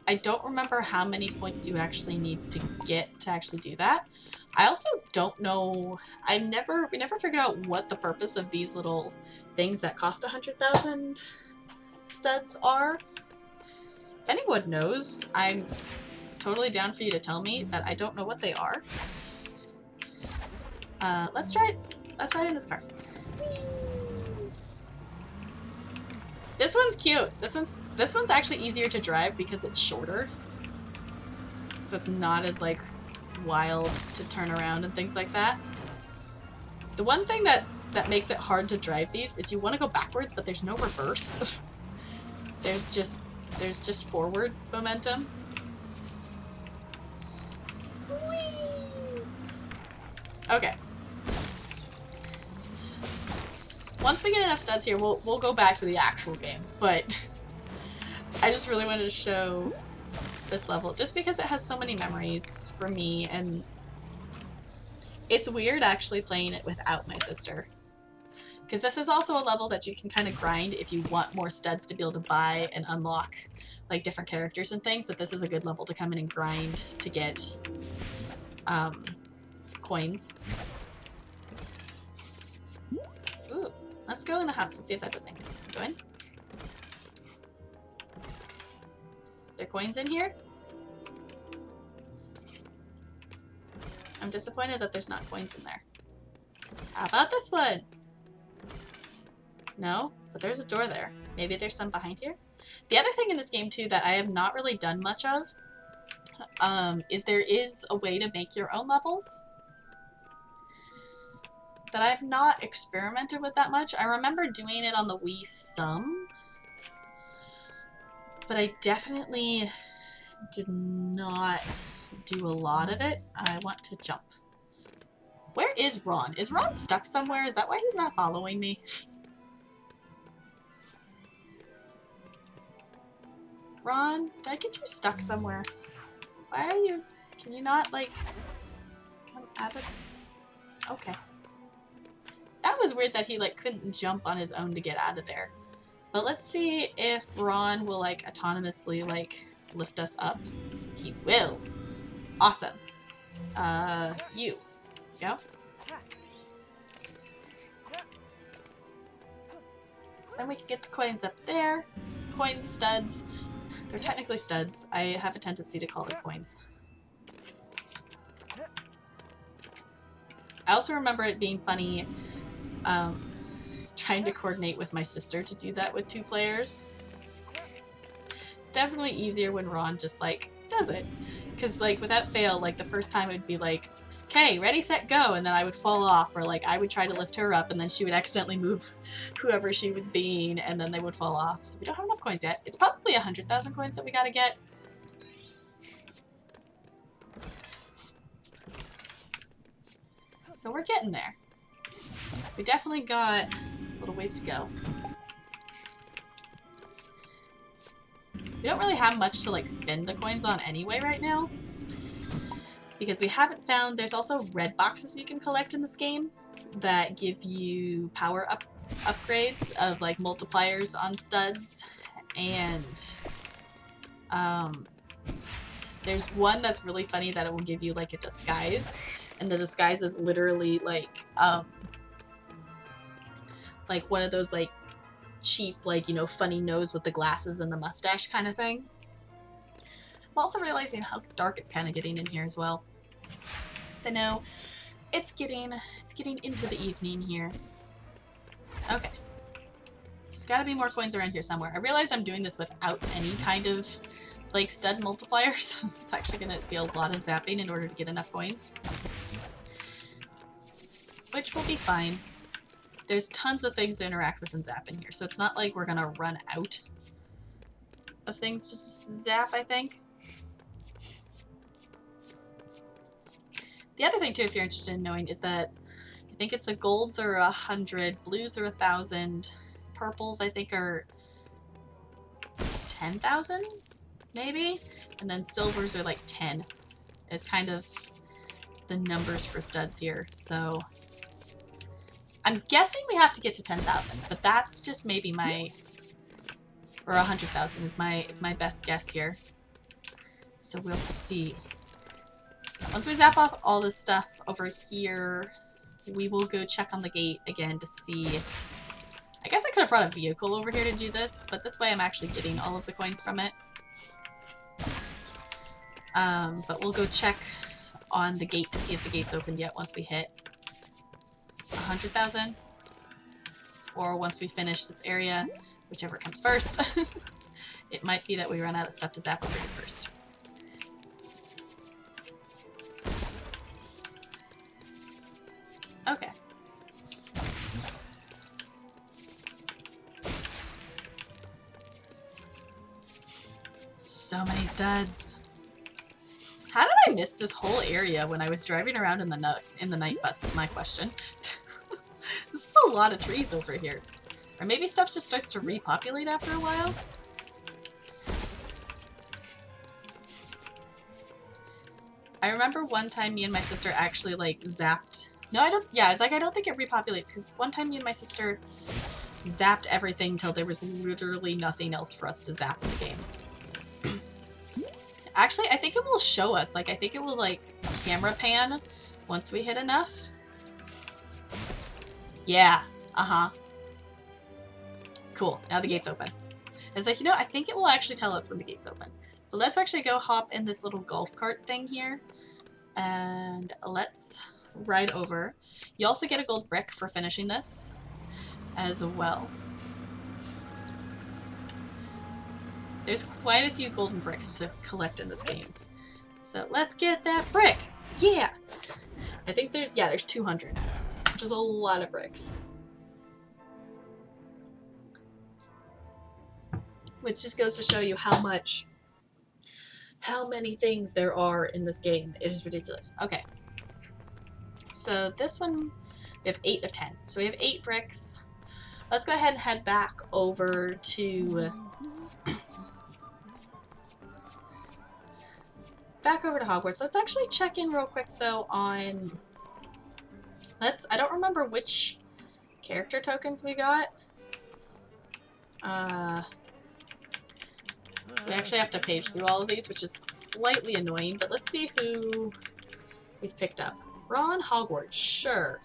I don't remember how many points you actually need to get to actually do that. I also don't know. We never figured out what the purpose of these little things that cost 100,000 studs are. If anyone knows, I'm totally down for you to tell me that I don't know what they are. Let's try it. Let's ride in this car. This one's cute. This one's actually easier to drive because it's shorter. So it's not as like wild to turn around and things like that. The one thing that makes it hard to drive these is you want to go backwards, but there's no reverse. there's just forward momentum. Okay. Once we get enough studs here, we'll go back to the actual game, but I just really wanted to show this level just because it has so many memories for me, and it's weird actually playing it without my sister. Because this is also a level that you can kind of grind if you want more studs to be able to buy and unlock like different characters and things, that this is a good level to come in and grind to get coins. Ooh, let's go in the house and see if that does anything. Go in. There are coins in here? I'm disappointed that there's not coins in there. How about this one? No, but there's a door there. Maybe there's some behind here? The other thing in this game too that I have not really done much of is there is a way to make your own levels that I've not experimented with that much. I remember doing it on the Wii some, but I definitely did not do a lot of it. I want to jump. Where is Ron? Is Ron stuck somewhere? Is that why he's not following me? Ron, did I get you stuck somewhere? Why are you... Can you not, like... come out of... Okay. That was weird that he, like, couldn't jump on his own to get out of there. But let's see if Ron will, like, autonomously, like, lift us up. He will. Awesome. You. Go. So then we can get the coins up there. Coins, studs. They're technically studs. I have a tendency to call them coins. I also remember it being funny trying to coordinate with my sister to do that with 2 players. It's definitely easier when Ron just, like, does it. Because, like, without fail, like, the first time it'd be like, okay, ready, set, go, and then I would fall off, or, like, I would try to lift her up, and then she would accidentally move whoever she was being, and then they would fall off. So we don't have enough coins yet. It's probably 100,000 coins that we gotta get. So we're getting there. We definitely got a little ways to go. We don't really have much to, like, spend the coins on anyway right now. Because we haven't found... There's also red boxes you can collect in this game that give you power upgrades of, like, multipliers on studs. And there's one that's really funny that it will give you, like, a disguise. And the disguise is literally, like one of those, like, cheap, like, you know, funny nose with the glasses and the mustache kind of thing. I'm also realizing how dark it's kind of getting in here as well. So I know it's getting into the evening here. Okay. There's got to be more coins around here somewhere. I realize I'm doing this without any kind of, like, stud multipliers. This is actually going to be a lot of zapping in order to get enough coins. Which will be fine. There's tons of things to interact with and zap in here, so it's not like we're gonna run out of things to zap, I think. The other thing, too, if you're interested in knowing, is that I think it's the golds are 100, blues are 1,000, purples I think are 10,000, maybe? And then silvers are like 10, is kind of the numbers for studs here, so... I'm guessing we have to get to 10,000, but that's just maybe my... Or 100,000 is my best guess here. So we'll see. Once we zap off all this stuff over here, we will go check on the gate again to see... I guess I could have brought a vehicle over here to do this, but this way I'm actually getting all of the coins from it. But we'll go check on the gate to see if the gate's opened yet once we hit 100,000, or once we finish this area, whichever comes first. It might be that we run out of stuff to zap over here first. Okay. So many studs. How did I miss this whole area when I was driving around in the night bus is my question. This is a lot of trees over here. Or maybe stuff just starts to repopulate after a while? I remember one time me and my sister actually, like, zapped... No, I don't... Yeah, it's like, I don't think it repopulates, because one time me and my sister zapped everything till there was literally nothing else for us to zap in the game. Actually, I think it will show us. Like, I think it will, like, camera pan once we hit enough. Yeah. Uh-huh. Cool. Now the gate's open. It's like, you know, I think it will actually tell us when the gate's open. But let's actually go hop in this little golf cart thing here. And let's ride over. You also get a gold brick for finishing this as well. There's quite a few golden bricks to collect in this game. So let's get that brick! Yeah! I think there's 200. Which is a lot of bricks. Which just goes to show you how many things there are in this game. It is ridiculous. Okay. So this one, we have 8 of 10. So we have 8 bricks. Let's go ahead and head back over to... Hogwarts. Let's actually check in real quick, though, on... I don't remember which character tokens we got. We actually have to page through all of these, which is slightly annoying, but let's see who we've picked up. Ron Hogwarts, sure.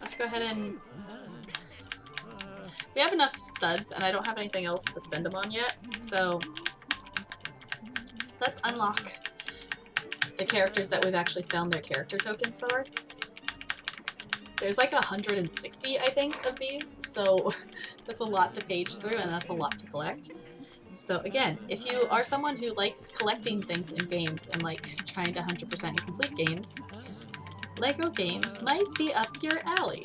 Let's go ahead and... We have enough studs, and I don't have anything else to spend them on yet, so let's unlock the characters that we've actually found their character tokens for. There's like 160, I think, of these, so that's a lot to page through and that's a lot to collect. So again, if you are someone who likes collecting things in games and like trying to 100% complete games, LEGO games might be up your alley.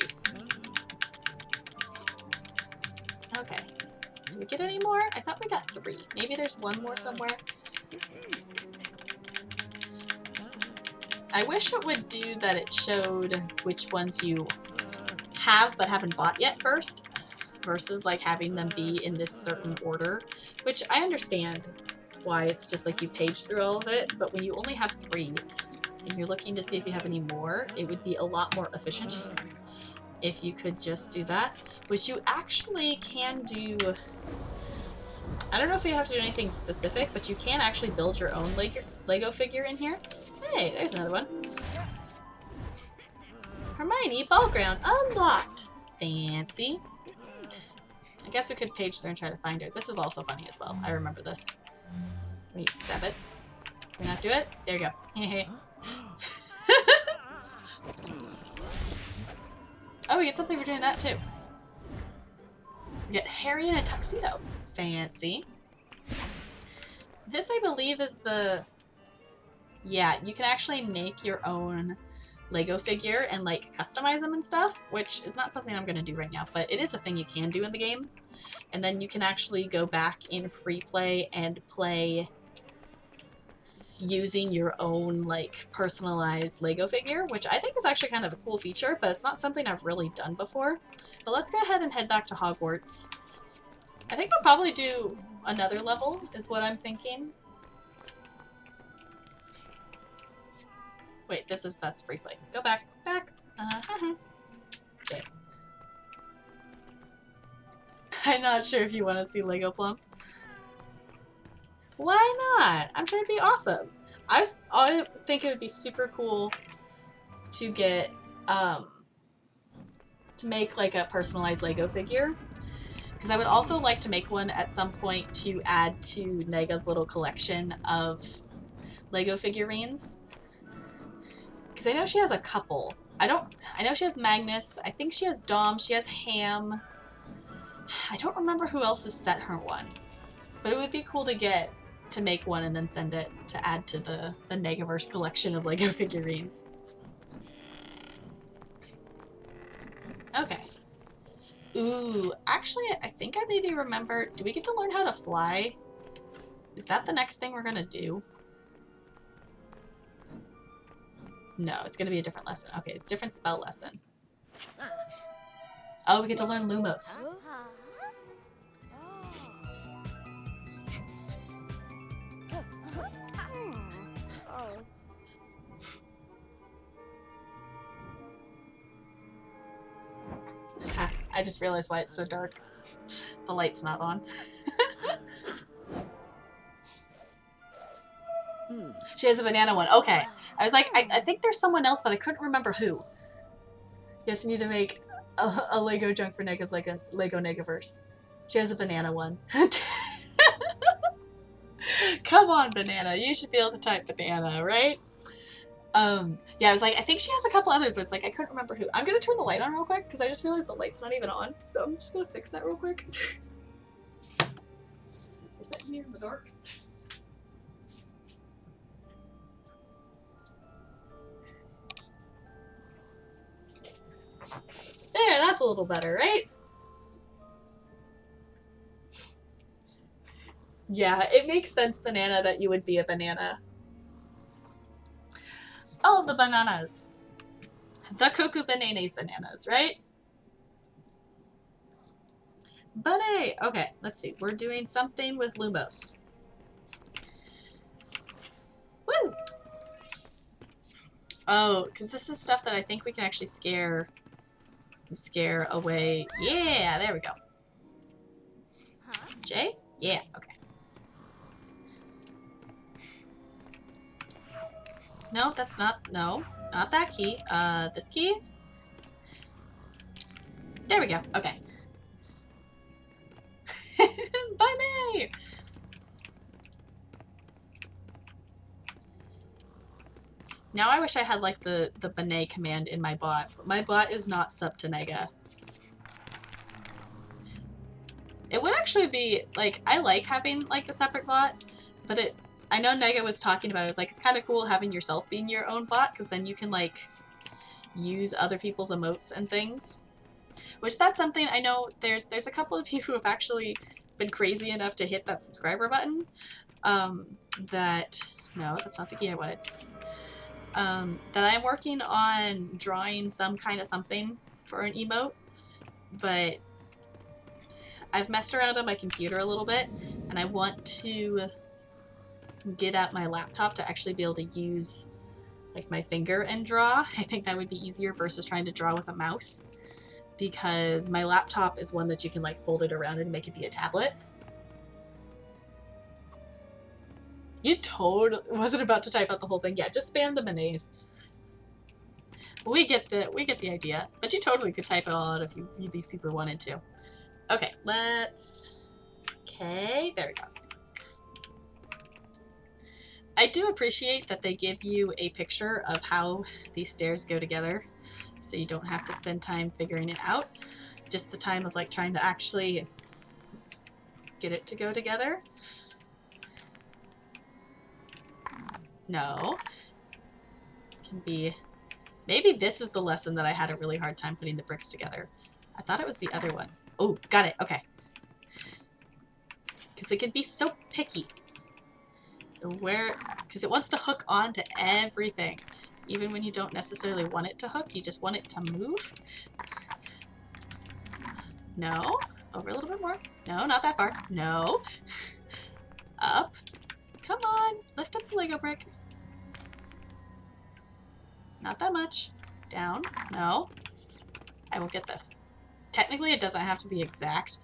Okay. Did we get any more? I thought we got 3. Maybe there's one more somewhere. I wish it would do that it showed which ones you have but haven't bought yet first, versus like having them be in this certain order, which I understand why it's just like you page through all of it, but when you only have 3 and you're looking to see if you have any more, it would be a lot more efficient if you could just do that, which you actually can do. I don't know if you have to do anything specific, but you can actually build your own Lego figure in here. Hey, there's another one. Hermione, ball ground unlocked. Fancy. I guess we could page through and try to find her. This is also funny as well. I remember this. Wait, grab it. Can we not do it? There you go. Oh, we get something for doing that too. We get Harry in a tuxedo. Fancy. This, I believe, is the... Yeah, you can actually make your own Lego figure and like customize them and stuff, which is not something I'm going to do right now, but it is a thing you can do in the game. And then you can actually go back in free play and play using your own like personalized Lego figure, which I think is actually kind of a cool feature, but it's not something I've really done before. But let's go ahead and head back to Hogwarts. I think I'll probably do another level, is what I'm thinking. Wait, that's free play. Go back. Okay. I'm not sure if you want to see Lego Plump. Why not? I'm sure it'd be awesome. I think it would be super cool to get, to make like a personalized Lego figure. Because I would also like to make one at some point to add to Nega's little collection of Lego figurines. Because I know she has a couple. I know she has Magnus. I think she has Dom. She has Ham. I don't remember who else has sent her one. But it would be cool to make one and then send it to add to the Negaverse collection of Lego figurines. Okay. Ooh, actually, I think I maybe remember... Do we get to learn how to fly? Is that the next thing we're gonna do? No, it's gonna be a different lesson. Okay, different spell lesson. Oh, we get to learn Lumos. I just realized why it's so dark. The light's not on. She has a banana one. Okay. I was like, I think there's someone else, but I couldn't remember who. Yes, you need to make a Lego junk for Nega's Lego Negaverse. She has a banana one. Come on, banana. You should be able to type banana, right? Yeah, I was like, I think she has a couple others, but it's like, I couldn't remember who. I'm gonna turn the light on real quick, because I just realized the light's not even on, so I'm just gonna fix that real quick. We're sitting here in the dark. There, that's a little better, right? Yeah, it makes sense, banana, that you would be a banana. Oh, the bananas. The Cuckoo Bananas bananas, right? Bunny! Okay, let's see. We're doing something with Lumos. Woo! Oh, because this is stuff that I think we can actually scare away. Yeah, there we go. J? Yeah, okay. No, that's not, no, not that key. This key? There we go, okay. Bunny! Now I wish I had like the Benet command in my bot, but my bot is not sub to Nega. It would actually be like, I like having like a separate bot, but I know Nega was talking about it. It's like, it's kind of cool having yourself being your own bot, because then you can like use other people's emotes and things. Which that's something I know there's a couple of you who have actually been crazy enough to hit that subscriber button. No, that's not the key I wanted. That I'm working on drawing some kind of something for an emote, but I've messed around on my computer a little bit, and I want to get out my laptop to actually be able to use like my finger and draw. I think that would be easier versus trying to draw with a mouse, because my laptop is one that you can like fold it around and make it be a tablet. You totally wasn't about to type out the whole thing. Yeah, just spam the Benets. We get the idea, but you totally could type it all out if you'd be super wanted to. Okay, okay, there we go. I do appreciate that they give you a picture of how these stairs go together, so you don't have to spend time figuring it out. Just the time of like trying to actually get it to go together. No. Can be... Maybe this is the lesson that I had a really hard time putting the bricks together. I thought it was the other one. Oh, got it. Okay. Because it can be so picky. Because it wants to hook onto everything. Even when you don't necessarily want it to hook, you just want it to move. No. Over a little bit more. No, not that far. No. Up. Come on. Lift up the Lego brick. Not that much. Down. No. I will get this. Technically, it doesn't have to be exact.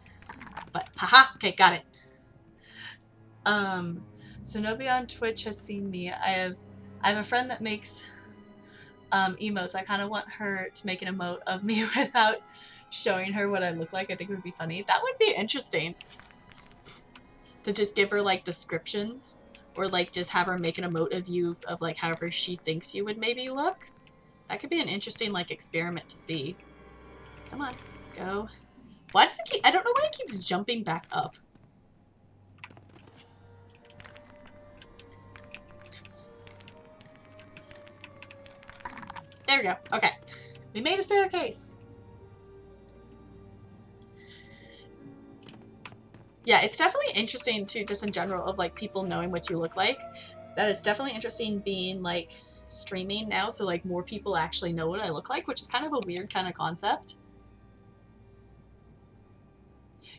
But, haha. Okay, got it. So nobody on Twitch has seen me. I have a friend that makes emotes. I kind of want her to make an emote of me without showing her what I look like. I think it would be funny. That would be interesting. To just give her like descriptions, or like just have her make an emote of you of like however she thinks you would maybe look. That could be an interesting like experiment to see. Come on, go. Why does it keep... I don't know why it keeps jumping back up. There we go. Okay. We made a staircase. Yeah, it's definitely interesting too, just in general, of like people knowing what you look like. That it's definitely interesting being like streaming now, so like more people actually know what I look like, which is kind of a weird kind of concept.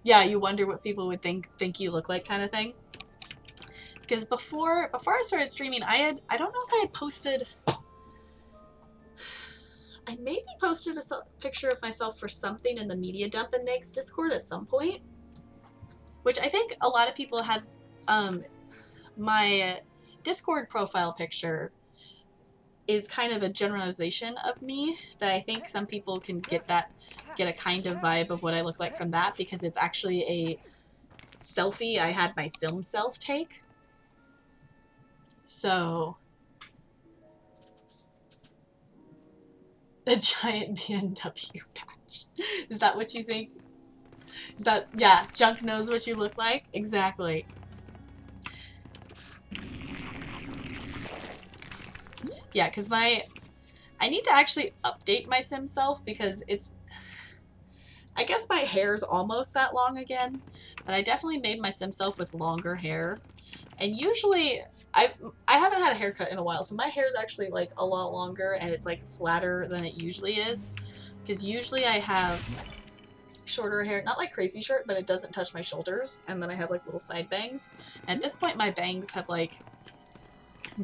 Yeah, you wonder what people would think you look like, kind of thing. Because before I started streaming, I don't know if I had posted... I maybe posted a picture of myself for something in the Media Dump and Negs Discord at some point. Which I think a lot of people had... my Discord profile picture is kind of a generalization of me, that I think some people can get a kind of vibe of what I look like from that, because it's actually a selfie I had my Sim self take. So... the giant BMW patch. Is that what you think? Is that... yeah, Junk knows what you look like? Exactly. Yeah, because I need to actually update my Sim self, because it's... I guess my hair's almost that long again, but I definitely made my Sim self with longer hair. And usually, I haven't had a haircut in a while, so my hair is actually like a lot longer, and it's like flatter than it usually is. Because usually I have shorter hair, not like crazy short, but it doesn't touch my shoulders, and then I have like little side bangs. And at this point my bangs have like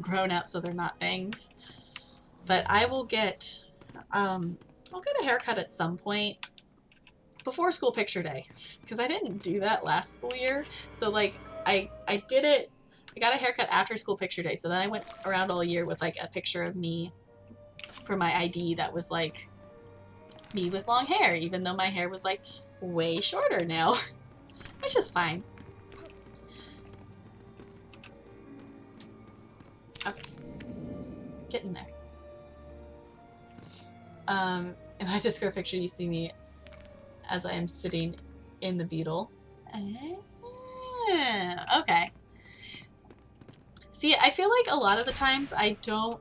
grown out, so they're not bangs. But I will get, I'll get a haircut at some point before school picture day, because I didn't do that last school year. So like I did it, I got a haircut after school picture day, so then I went around all year with like a picture of me for my ID that was like me with long hair, even though my hair was like way shorter now, which is fine. Okay. Get in there. In my Discord picture, you see me as I am sitting in the beetle. Okay. See, I feel like a lot of the times I don't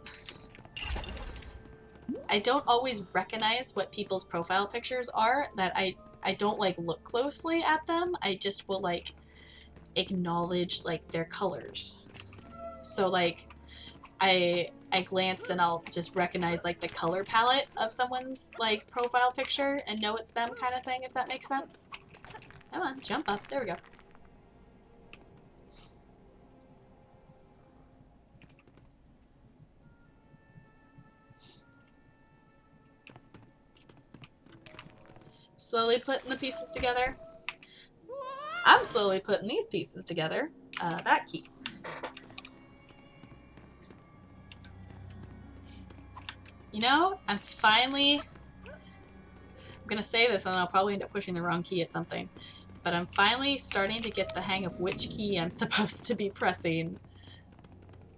always recognize what people's profile pictures are, that I don't like look closely at them. I just will like acknowledge like their colors. So like I glance and I'll just recognize like the color palette of someone's like profile picture and know it's them kind of thing, if that makes sense. Come on, jump up. There we go. Slowly putting the pieces together. I'm slowly putting these pieces together. That key. You know, I'm gonna say this and I'll probably end up pushing the wrong key at something, but I'm finally starting to get the hang of which key I'm supposed to be pressing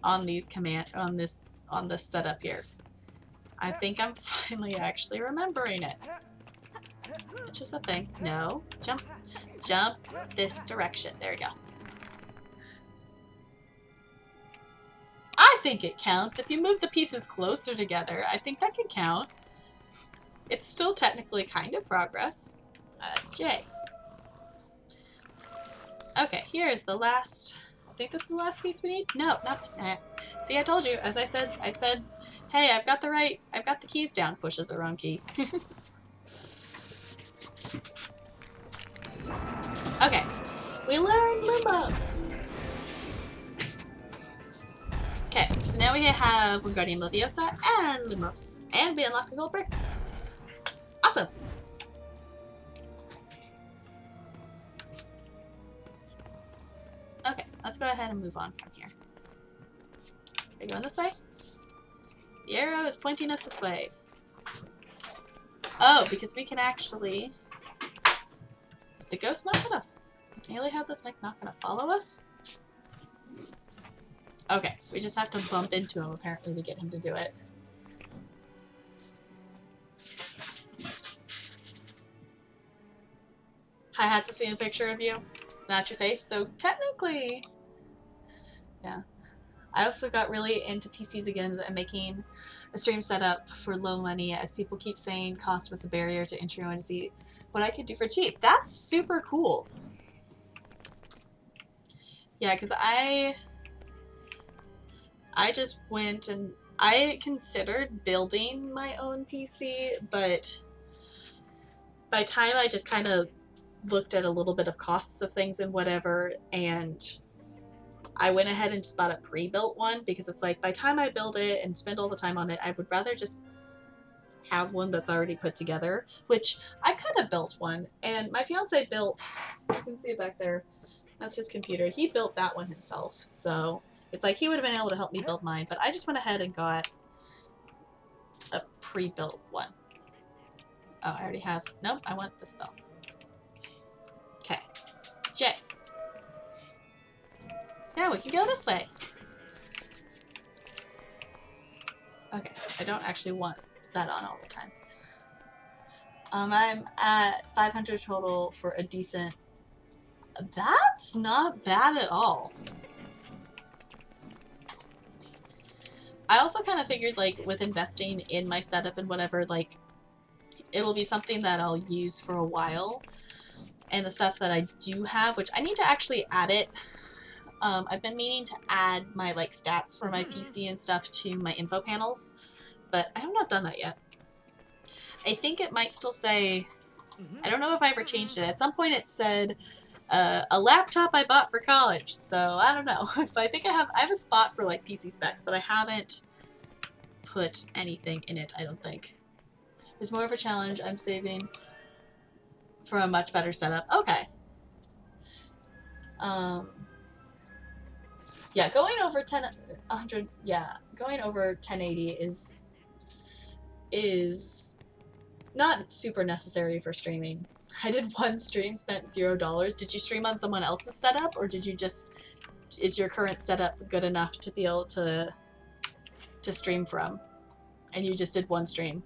on these on this setup here. I think I'm finally actually remembering it. It's just a thing. No, jump this direction. There we go. I think it counts. If you move the pieces closer together, I think that can count. It's still technically kind of progress. J. Okay, here's the last... I think this is the last piece we need? No, not... See, I told you. As I said, hey, I've got the keys down. Pushes the wrong key. Okay, we learned Lumos. Okay, so now we have Wingardium Leviosa and Lumos. And we unlock the gold brick. Awesome! Okay, let's go ahead and move on from here. Are we going this way? The arrow is pointing us this way. Oh, because we can actually... Is the ghost not gonna... Is Nearly Had the Snake not gonna follow us? Okay, we just have to bump into him apparently to get him to do it. Hi-Hat's seen a picture of you, not your face, so technically... Yeah. I also got really into PCs again and making a stream setup for low money, as people keep saying cost was a barrier to entry. I want to see what I could do for cheap. That's super cool. Yeah, because I just went and I considered building my own PC, but by the time I just kind of looked at a little bit of costs of things and whatever, and I went ahead and just bought a pre-built one, because it's like, by the time I build it and spend all the time on it, I would rather just have one that's already put together, which I could have built one, and my fiance built, you can see it back there, that's his computer, he built that one himself, so it's like he would have been able to help me build mine, but I just went ahead and got a pre-built one. Oh, I already have, nope, I want the spell. Okay, J. Now we can go this way. Okay, I don't actually want that on all the time. I'm at 500 total for a decent... That's not bad at all. I also kind of figured, like, with investing in my setup and whatever, like, it'll be something that I'll use for a while. And the stuff that I do have, which I need to actually add it. I've been meaning to add my like stats for my PC and stuff to my info panels, but I have not done that yet. I think it might still say, I don't know if I ever changed it. At some point it said a laptop I bought for college, so I don't know. But I think I have a spot for like PC specs, but I haven't put anything in it, I don't think. It's more of a challenge. I'm saving for a much better setup. Okay. Yeah, going over 100, yeah, going over 1080 is not super necessary for streaming. I did one stream, spent $0. Did you stream on someone else's setup, or did you just, is your current setup good enough to be able to to stream from, and you just did one stream.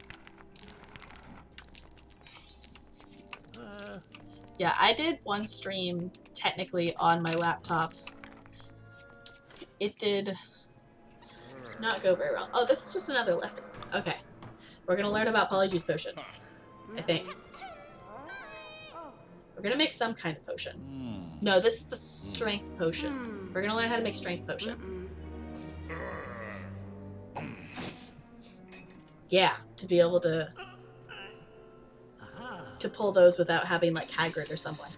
Yeah, I did one stream technically on my laptop. It did not go very well. Oh, this is just another lesson. Okay. We're gonna learn about Polyjuice Potion, I think. We're gonna make some kind of potion. No, this is the Strength Potion. We're gonna learn how to make Strength Potion. Yeah, to be able to pull those without having like Hagrid or someone.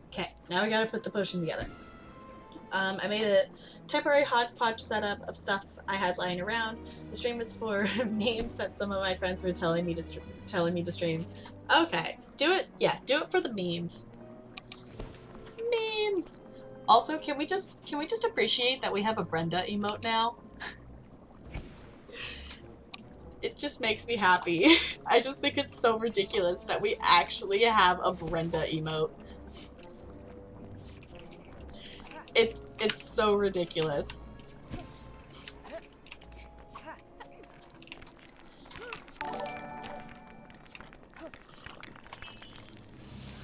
Okay, now we gotta put the potion together. I made a temporary hodgepodge setup of stuff I had lying around. The stream was for memes that some of my friends were telling me to stream. Okay, do it. Yeah, do it for the memes. Memes. Also, can we just appreciate that we have a Brenda emote now? It just makes me happy. I just think it's so ridiculous that we actually have a Brenda emote. It's so ridiculous.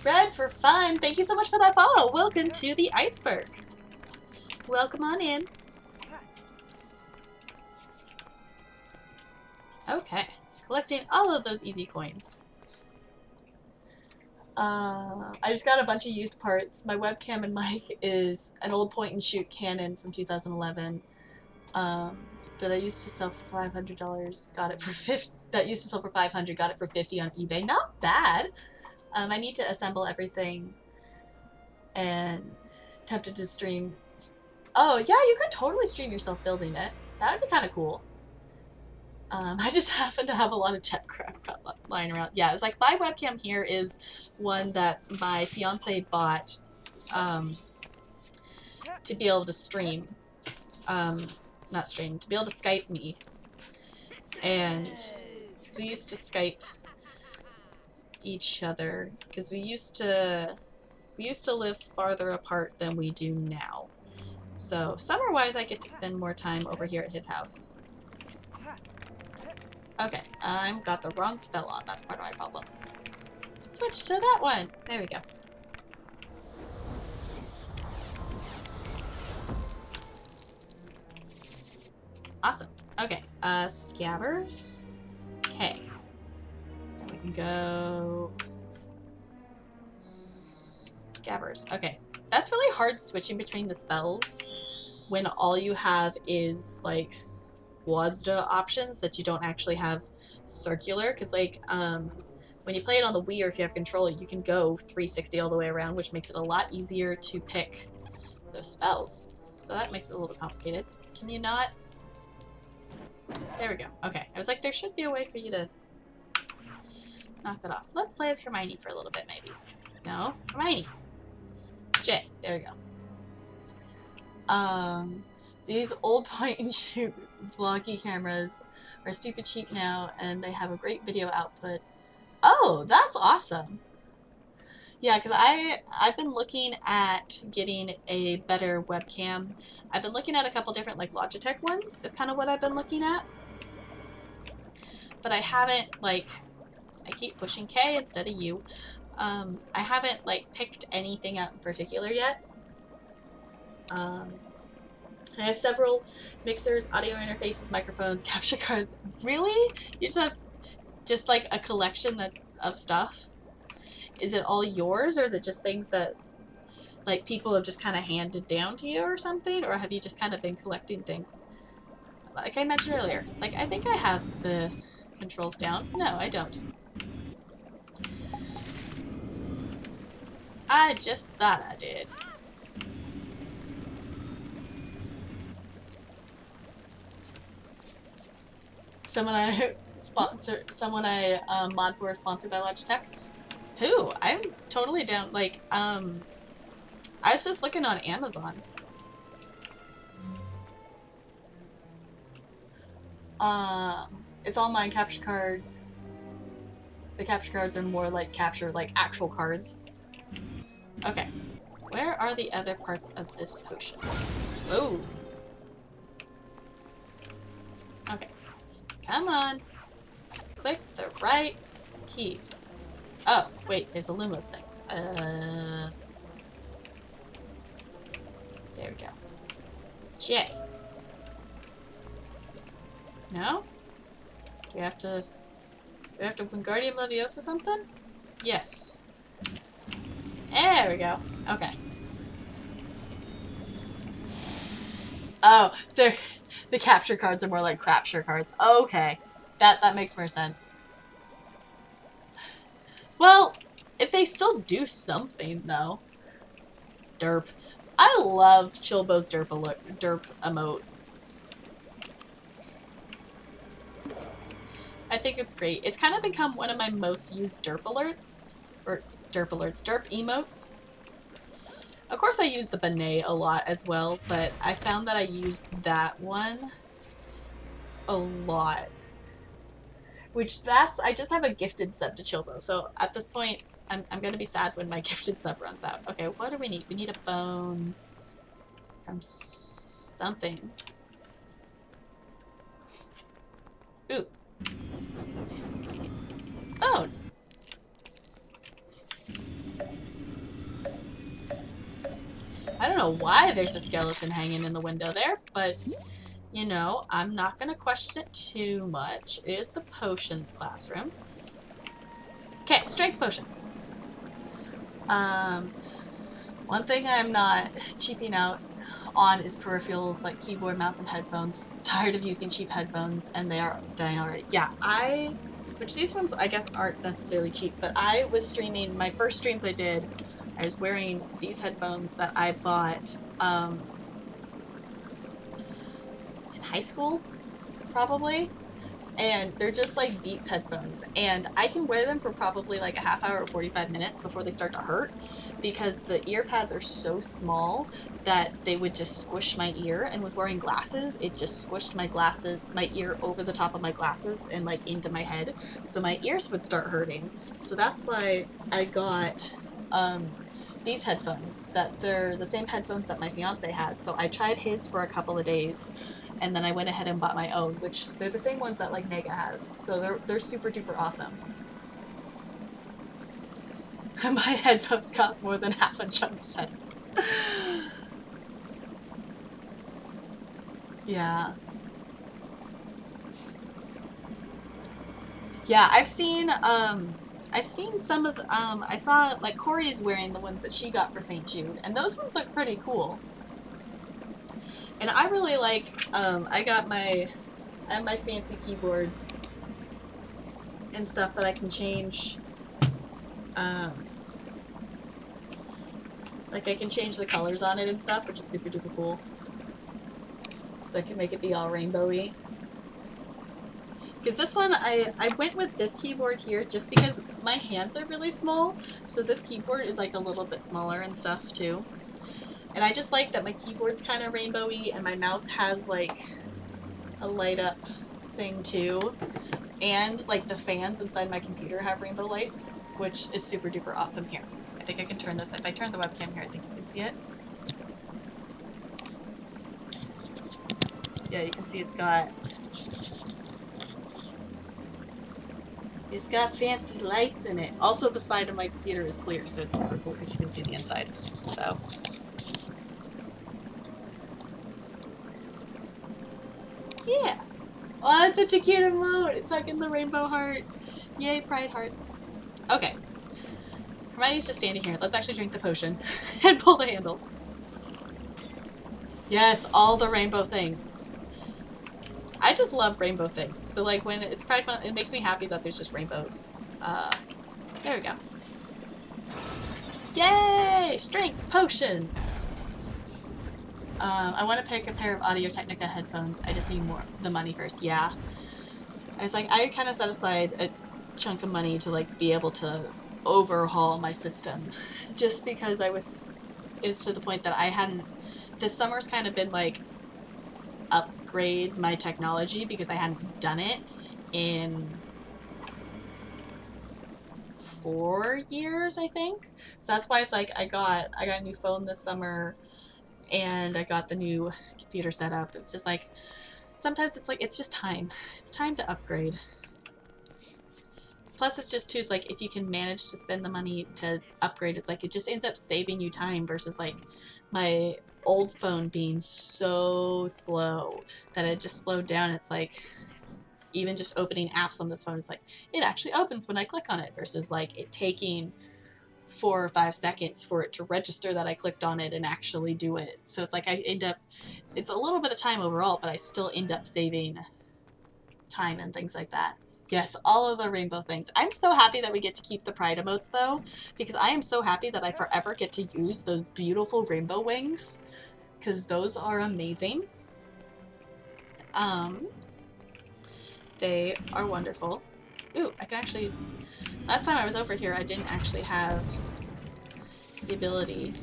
Red for fun. Thank you so much for that follow. Welcome to the iceberg. Welcome on in. Okay, collecting all of those easy coins. I just got a bunch of used parts. My webcam and mic is an old point-and-shoot Canon from 2011 that I used to sell for $500. Got it for $50. That used to sell for $500. Got it for $50 on eBay. Not bad. I need to assemble everything and tempted to stream. Oh yeah, you could totally stream yourself building it. That would be kind of cool. I just happen to have a lot of tech crap lying around. Yeah, it's like my webcam here is one that my fiance bought to be able to stream. Not stream, to be able to Skype me. And so we used to Skype each other because we used to live farther apart than we do now. So summer-wise, I get to spend more time over here at his house. Okay, I've got the wrong spell on. That's part of my problem. Switch to that one. There we go. Awesome. Okay, scabbers. Okay. Then we can go... Scabbers. Okay. That's really hard switching between the spells when all you have is, like, WASD options that you don't actually have circular, because like when you play it on the Wii or if you have controller, you can go 360 all the way around, which makes it a lot easier to pick those spells. So that makes it a little complicated. Can you not? There we go. Okay, I was like, there should be a way for you to knock that off. Let's play as Hermione for a little bit, maybe. No, Hermione. J. There we go. These old point-and-shoot vloggy cameras are stupid cheap now, and they have a great video output. Oh, that's awesome! Yeah, because I've been looking at getting a better webcam. I've been looking at a couple different, like, Logitech ones, is kind of what I've been looking at. But I haven't, like, I keep pushing K instead of U. I haven't, like, picked anything out in particular yet. I have several mixers, audio interfaces, microphones, capture cards. Really? You just have just like a collection of stuff? Is it all yours, or is it just things that like people have just kind of handed down to you or something? Or have you just kind of been collecting things? Like I mentioned earlier, it's like I think I have the controls down. No, I don't. I just thought I did. Someone I mod for is sponsored by Logitech. Who? I'm totally down. Like, I was just looking on Amazon. It's online capture card. The capture cards are more like capture, like actual cards. Okay. Where are the other parts of this potion? Oh. Okay. Come on. Click the right keys. Oh, wait, there's a Lumos thing. There we go. J. No? Do we have to Wingardium Leviosa something? Yes. There we go. Okay. Oh, the capture cards are more like crapture cards. Okay. That makes more sense. Well, if they still do something though. Derp. I love Chilbo's derp emote. I think it's great. It's kind of become one of my most used derp alerts. Or derp emotes. Of course I use the Benet a lot as well, but I found that I used that one a lot. Which I just have a gifted sub to Chilbo, so at this point, I'm gonna be sad when my gifted sub runs out. Okay, what do we need? We need a bone from something. Ooh. Bone! I don't know why there's a skeleton hanging in the window there, but, you know, I'm not gonna question it too much. It is the potions classroom. Okay, strength potion. One thing I'm not cheaping out on is peripherals like keyboard, mouse, and headphones. Tired of using cheap headphones, and they are dying already. Yeah, which these ones I guess aren't necessarily cheap, but I was streaming, my first streams I did, I was wearing these headphones that I bought in high school, probably. And they're just like Beats headphones, and I can wear them for probably like a half hour or 45 minutes before they start to hurt, because the ear pads are so small that they would just squish my ear, and with wearing glasses it just squished my ear over the top of my glasses and like into my head, so my ears would start hurting. So that's why I got these headphones, that they're the same headphones that my fiance has. So I tried his for a couple of days, and then I went ahead and bought my own, which they're the same ones that like Mega has. So they're super duper awesome. My headphones cost more than half a jump set. Yeah. Yeah, I've seen some of the, I saw like Corey's wearing the ones that she got for St. Jude, and those ones look pretty cool. And I really like, I have my fancy keyboard and stuff that I can change, like I can change the colors on it and stuff, which is super duper cool. So I can make it be all rainbowy. Because this one, I went with this keyboard here just because my hands are really small, so this keyboard is like a little bit smaller and stuff too. And I just like that my keyboard's kind of rainbowy, and my mouse has like a light up thing too. And like the fans inside my computer have rainbow lights, which is super duper awesome here. I think I can turn this. If I turn the webcam here, I think you can see it. Yeah, you can see it's got fancy lights in it. Also, the side of my computer is clear, so it's super cool because you can see the inside. So. Yeah. Oh, it's such a cute emote. It's like in the rainbow heart. Yay, pride hearts. Okay. Hermione's just standing here. Let's actually drink the potion and pull the handle. Yes, all the rainbow things. I just love rainbow things. So like when it's Pride Month, it makes me happy that there's just rainbows. There we go. Yay! Strength potion! I want to pick a pair of Audio-Technica headphones. I just need the money first. Yeah. I was like, I kind of set aside a chunk of money to like be able to overhaul my system, just because is to the point that I hadn't. This summer's kind of been like upgrade my technology because I hadn't done it in 4 years, I think. So that's why it's like I got a new phone this summer and I got the new computer set up. It's just like sometimes it's like it's just time. It's time to upgrade. Plus it's just too, it's like if you can manage to spend the money to upgrade, it's like it just ends up saving you time versus like my old phone being so slow that it just slowed down. It's like even just opening apps on this phone, it's like it actually opens when I click on it versus like it taking 4 or 5 seconds for it to register that I clicked on it and actually do it. So it's like I end up, it's a little bit of time overall, but I still end up saving time and things like that. Yes, all of the rainbow things. I'm so happy that we get to keep the pride emotes though, because I am so happy that I forever get to use those beautiful rainbow wings, because those are amazing. They are wonderful. Ooh, I can actually, last time I was over here I didn't actually have the ability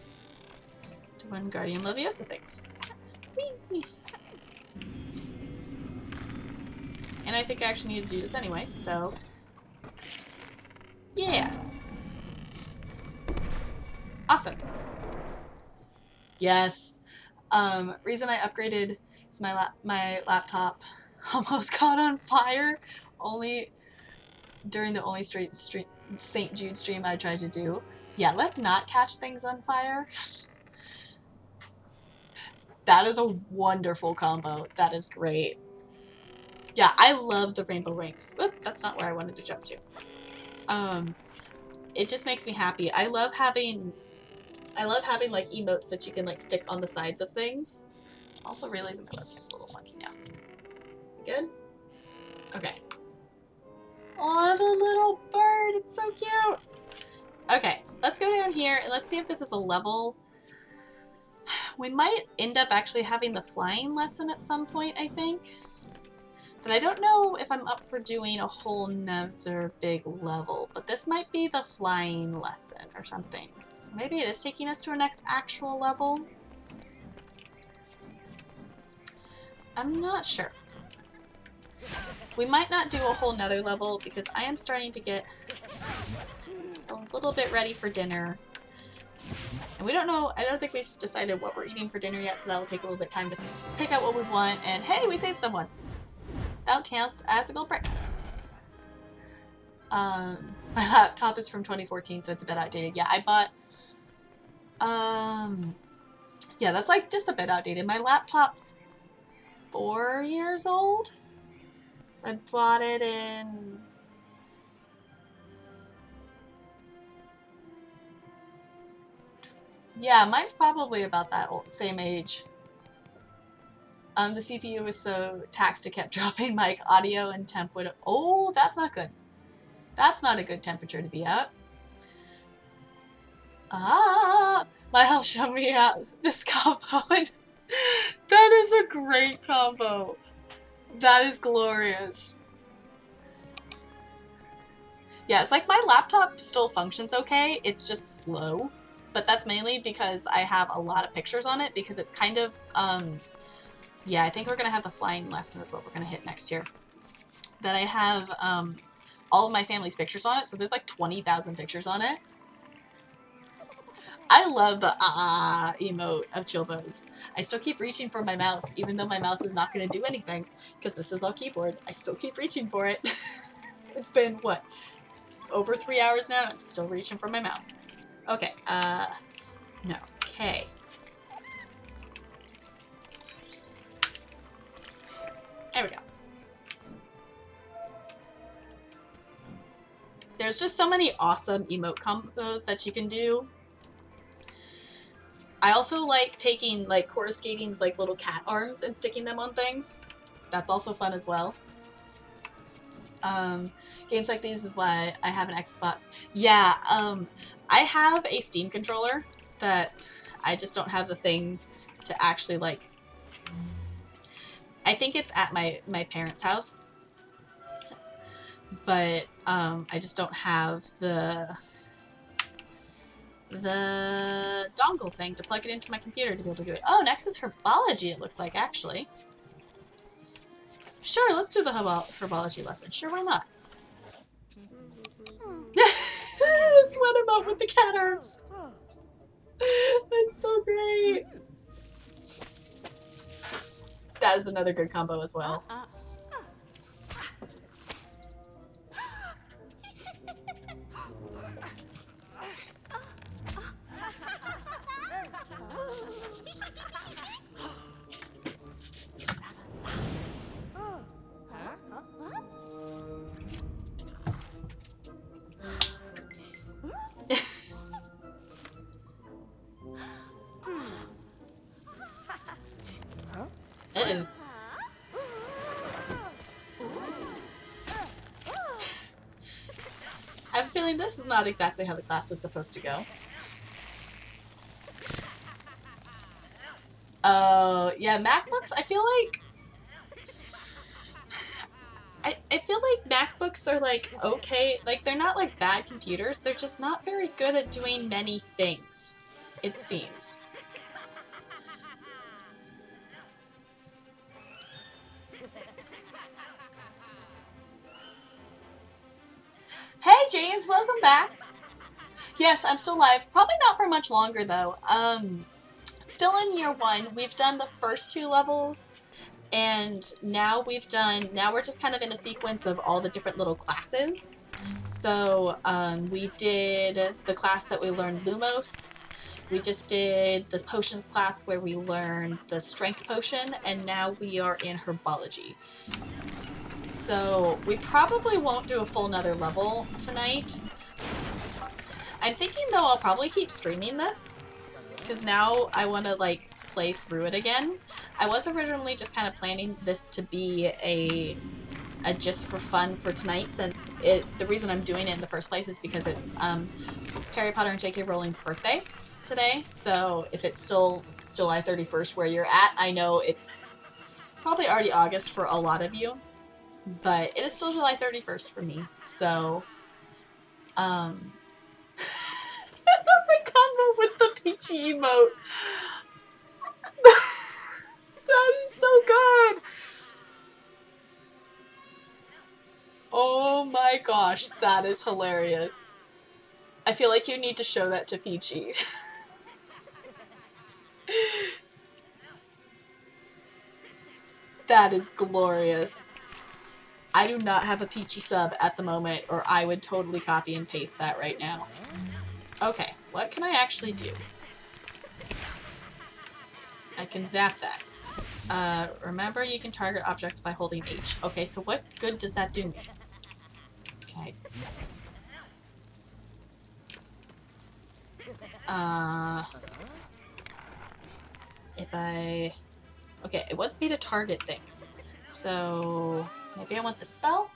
to win Guardian Leviosa things. Whee! And I think I actually need to do this anyway, so yeah. Awesome. Yes. Reason I upgraded is my laptop almost caught on fire only during the only St. Jude stream I tried to do. Yeah, let's not catch things on fire. That is a wonderful combo. That is great. Yeah, I love the rainbow rings. Oop, that's not where I wanted to jump to. It just makes me happy. I love having like emotes that you can like stick on the sides of things. Also realizing my webcam's a little funky now. Good? Okay. Oh, the little bird, it's so cute. Okay, let's go down here and let's see if this is a level. We might end up actually having the flying lesson at some point, I think. But I don't know if I'm up for doing a whole nother big level. But this might be the flying lesson or something. Maybe it is taking us to our next actual level. I'm not sure. We might not do a whole nother level because I am starting to get a little bit ready for dinner. And we don't know, I don't think we've decided what we're eating for dinner yet, so that'll take a little bit of time to pick out what we want. And hey, we saved someone! That counts as a gold brick. My laptop is from 2014, so it's a bit outdated. Yeah, I bought... yeah, that's like just a bit outdated. My laptop's 4 years old. So I bought it in... Yeah, mine's probably about that same age. The CPU was so taxed it kept dropping mic audio and temp would... Oh, that's not good. That's not a good temperature to be at. Ah! My health showed me this combo. That is a great combo. That is glorious. Yeah, it's like my laptop still functions okay. It's just slow. But that's mainly because I have a lot of pictures on it because it's kind of... yeah, I think we're going to have the flying lesson is what we're going to hit next year. That I have all of my family's pictures on it, so there's like 20,000 pictures on it. I love the emote of Chilbos. I still keep reaching for my mouse, even though my mouse is not going to do anything, because this is all keyboard. I still keep reaching for it. It's been, what, over 3 hours now? I'm still reaching for my mouse. Okay, no. Okay. There we go. There's just so many awesome emote combos that you can do. I also like taking like Coruscating's like little cat arms and sticking them on things. That's also fun as well. Games like these is why I have an Xbox. Yeah, I have a Steam controller that I just don't have the thing to actually like... I think it's at my parents' house, but I just don't have the dongle thing to plug it into my computer to be able to do it. Oh, next is Herbology, it looks like, actually. Sure, let's do the herbology lesson. Sure, why not? Sweat him up with the cat arms. That's so great. That is another good combo as well. Uh-oh. I have a feeling this is not exactly how the class was supposed to go. Oh, yeah, MacBooks, I feel like... I feel like MacBooks are, like, okay. Like, they're not, like, bad computers. They're just not very good at doing many things, it seems. Hey, James, welcome back. Yes, I'm still live. Probably not for much longer, though. Still in year 1. We've done the first 2 levels, and now we're just kind of in a sequence of all the different little classes. So, we did the class that we learned Lumos. We just did the potions class where we learned the strength potion, and now we are in herbology. So, we probably won't do a full another level tonight. I'm thinking, though, I'll probably keep streaming this, because now I want to, like, play through it again. I was originally just kind of planning this to be a just for fun for tonight, since the reason I'm doing it in the first place is because it's Harry Potter and J.K. Rowling's birthday today, so if it's still July 31st where you're at, I know it's probably already August for a lot of you, but it is still July 31st for me, so, my combo with the peachy emote. That is so good! Oh my gosh, that is hilarious. I feel like you need to show that to Peachy. That is glorious. I do not have a Peachy sub at the moment, or I would totally copy and paste that right now. Okay, what can I actually do? I can zap that. Remember you can target objects by holding H. Okay, so what good does that do me? Okay. If I... Okay, it wants me to target things. So, maybe I want the spell?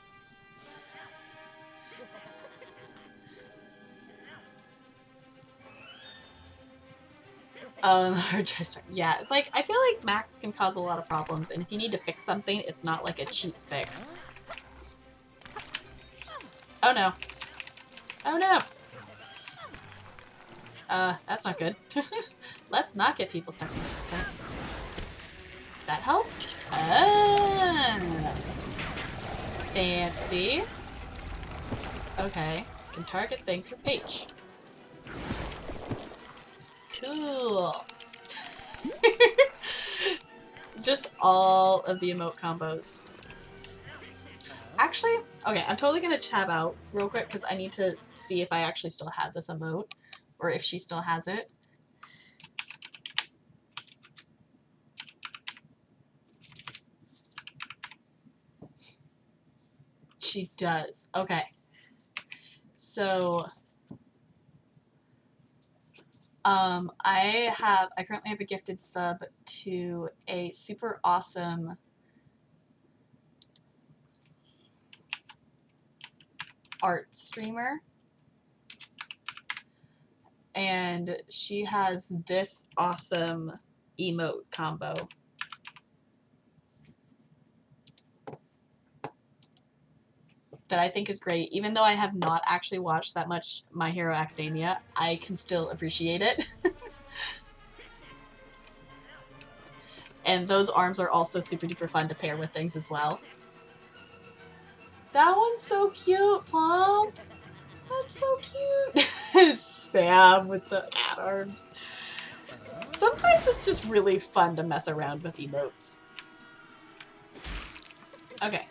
Oh, the hard drive start. Yeah, it's like, I feel like Macs can cause a lot of problems, and if you need to fix something, it's not like a cheap fix. Oh no. Oh no! That's not good. Let's not get people stuck in this thing. Does that help? Ah! Fancy. Okay. Can target things with H. Cool. Just all of the emote combos. Actually, okay, I'm totally gonna tab out real quick because I need to see if I actually still have this emote, or if she still has it. She does. Okay. So, I currently have a gifted sub to a super awesome art streamer, and she has this awesome emote combo. That I think is great. Even though I have not actually watched that much My Hero Academia, I can still appreciate it. And those arms are also super duper fun to pair with things as well. That one's so cute, Plum. That's so cute. Sam with the cat arms. Sometimes it's just really fun to mess around with emotes. Okay.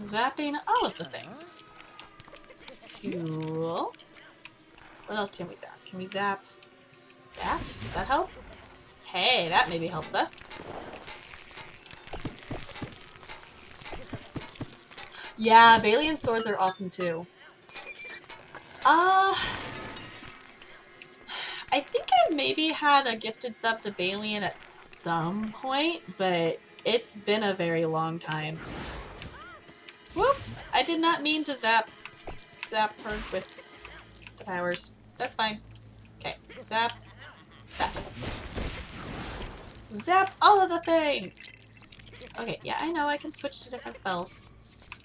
Zapping all of the things. Cool. What else can we zap? Can we zap that? Does that help? Hey, that maybe helps us. Yeah, Balian swords are awesome too. I think I maybe had a gifted sub to Balian at some point, but it's been a very long time. Whoop! I did not mean to zap her with the powers. That's fine. Okay, zap that. Zap all of the things! Okay, yeah, I know I can switch to different spells.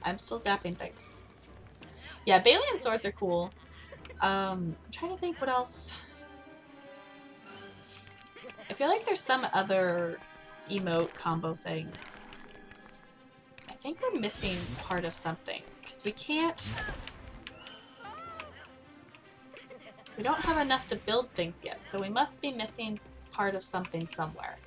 I'm still zapping things. Yeah, Balian swords are cool. I'm trying to think what else. I feel like there's some other emote combo thing. I think we're missing part of something, because we can't... We don't have enough to build things yet, so we must be missing part of something somewhere.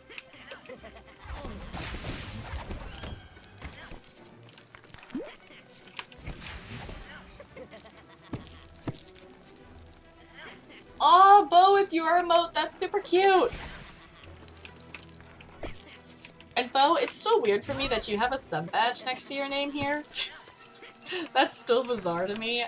Oh, Bo with your emote, that's super cute! And Bo, it's still weird for me that you have a sub badge next to your name here. That's still bizarre to me.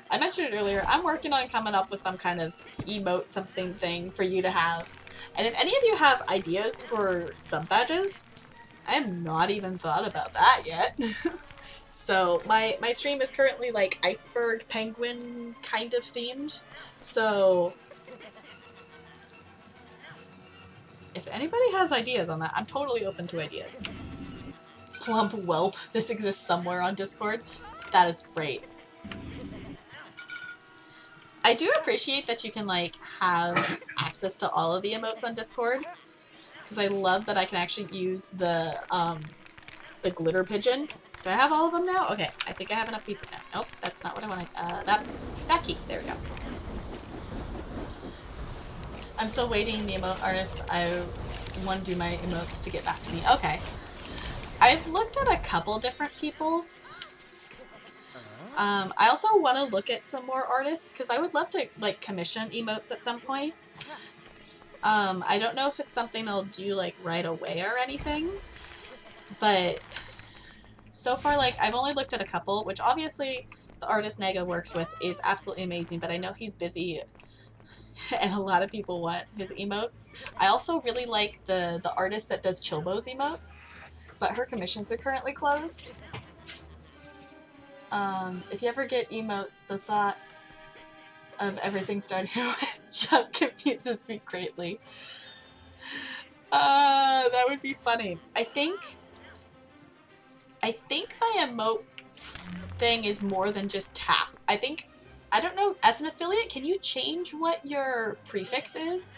I mentioned it earlier, I'm working on coming up with some kind of emote something thing for you to have. And if any of you have ideas for sub badges, I have not even thought about that yet. So my stream is currently like iceberg penguin kind of themed. So if anybody has ideas on that, I'm totally open to ideas. Plump whelp, this exists somewhere on Discord. That is great. I do appreciate that you can like have access to all of the emotes on Discord, because I love that I can actually use the glitter pigeon. Do I have all of them now? Okay, I think I have enough pieces now. Nope, that's not what I wanted. That key. There we go. I'm still waiting the emote artist. I want to do my emotes to get back to me. Okay. I've looked at a couple different people's. I also want to look at some more artists, because I would love to like commission emotes at some point. I don't know if it's something I'll do like right away or anything, but so far like I've only looked at a couple, which obviously the artist Nega works with is absolutely amazing, but I know he's busy and a lot of people want his emotes. I also really like the artist that does Chilbo's emotes, but her commissions are currently closed. If you ever get emotes, the thought of everything starting with Chuck confuses me greatly. That would be funny. I think my emote thing is more than just tap. I don't know, as an affiliate, can you change what your prefix is?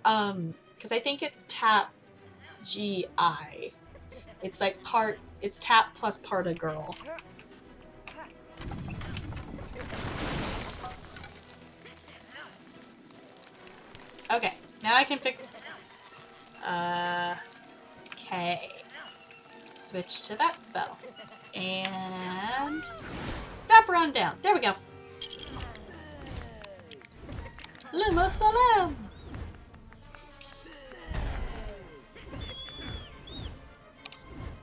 Because I think it's tap GI. It's like it's tap plus part of girl. Okay, now I can fix... Okay. Switch to that spell. And... zap her on down. There we go. Lumo Salam!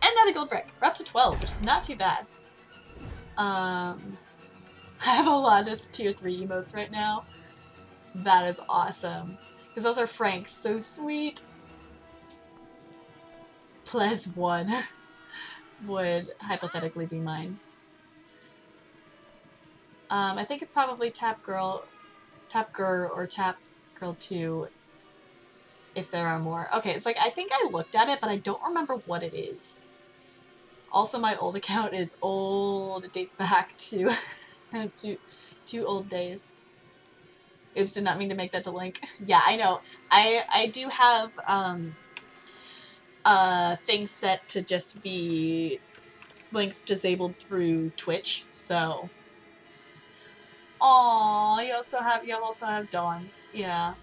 Another gold brick. We're up to 12, which is not too bad. I have a lot of tier 3 emotes right now. That is awesome. Because those are Franks, so sweet. Plus 1 would hypothetically be mine. I think it's probably Tap Girl, or Tap Girl 2, if there are more. Okay, it's like, I think I looked at it, but I don't remember what it is. Also, my old account is old. It dates back to two old days. Oops, did not mean to make that the link. Yeah, I know. I do have things set to just be links disabled through Twitch, so. Oh, you also have Dawn's, yeah.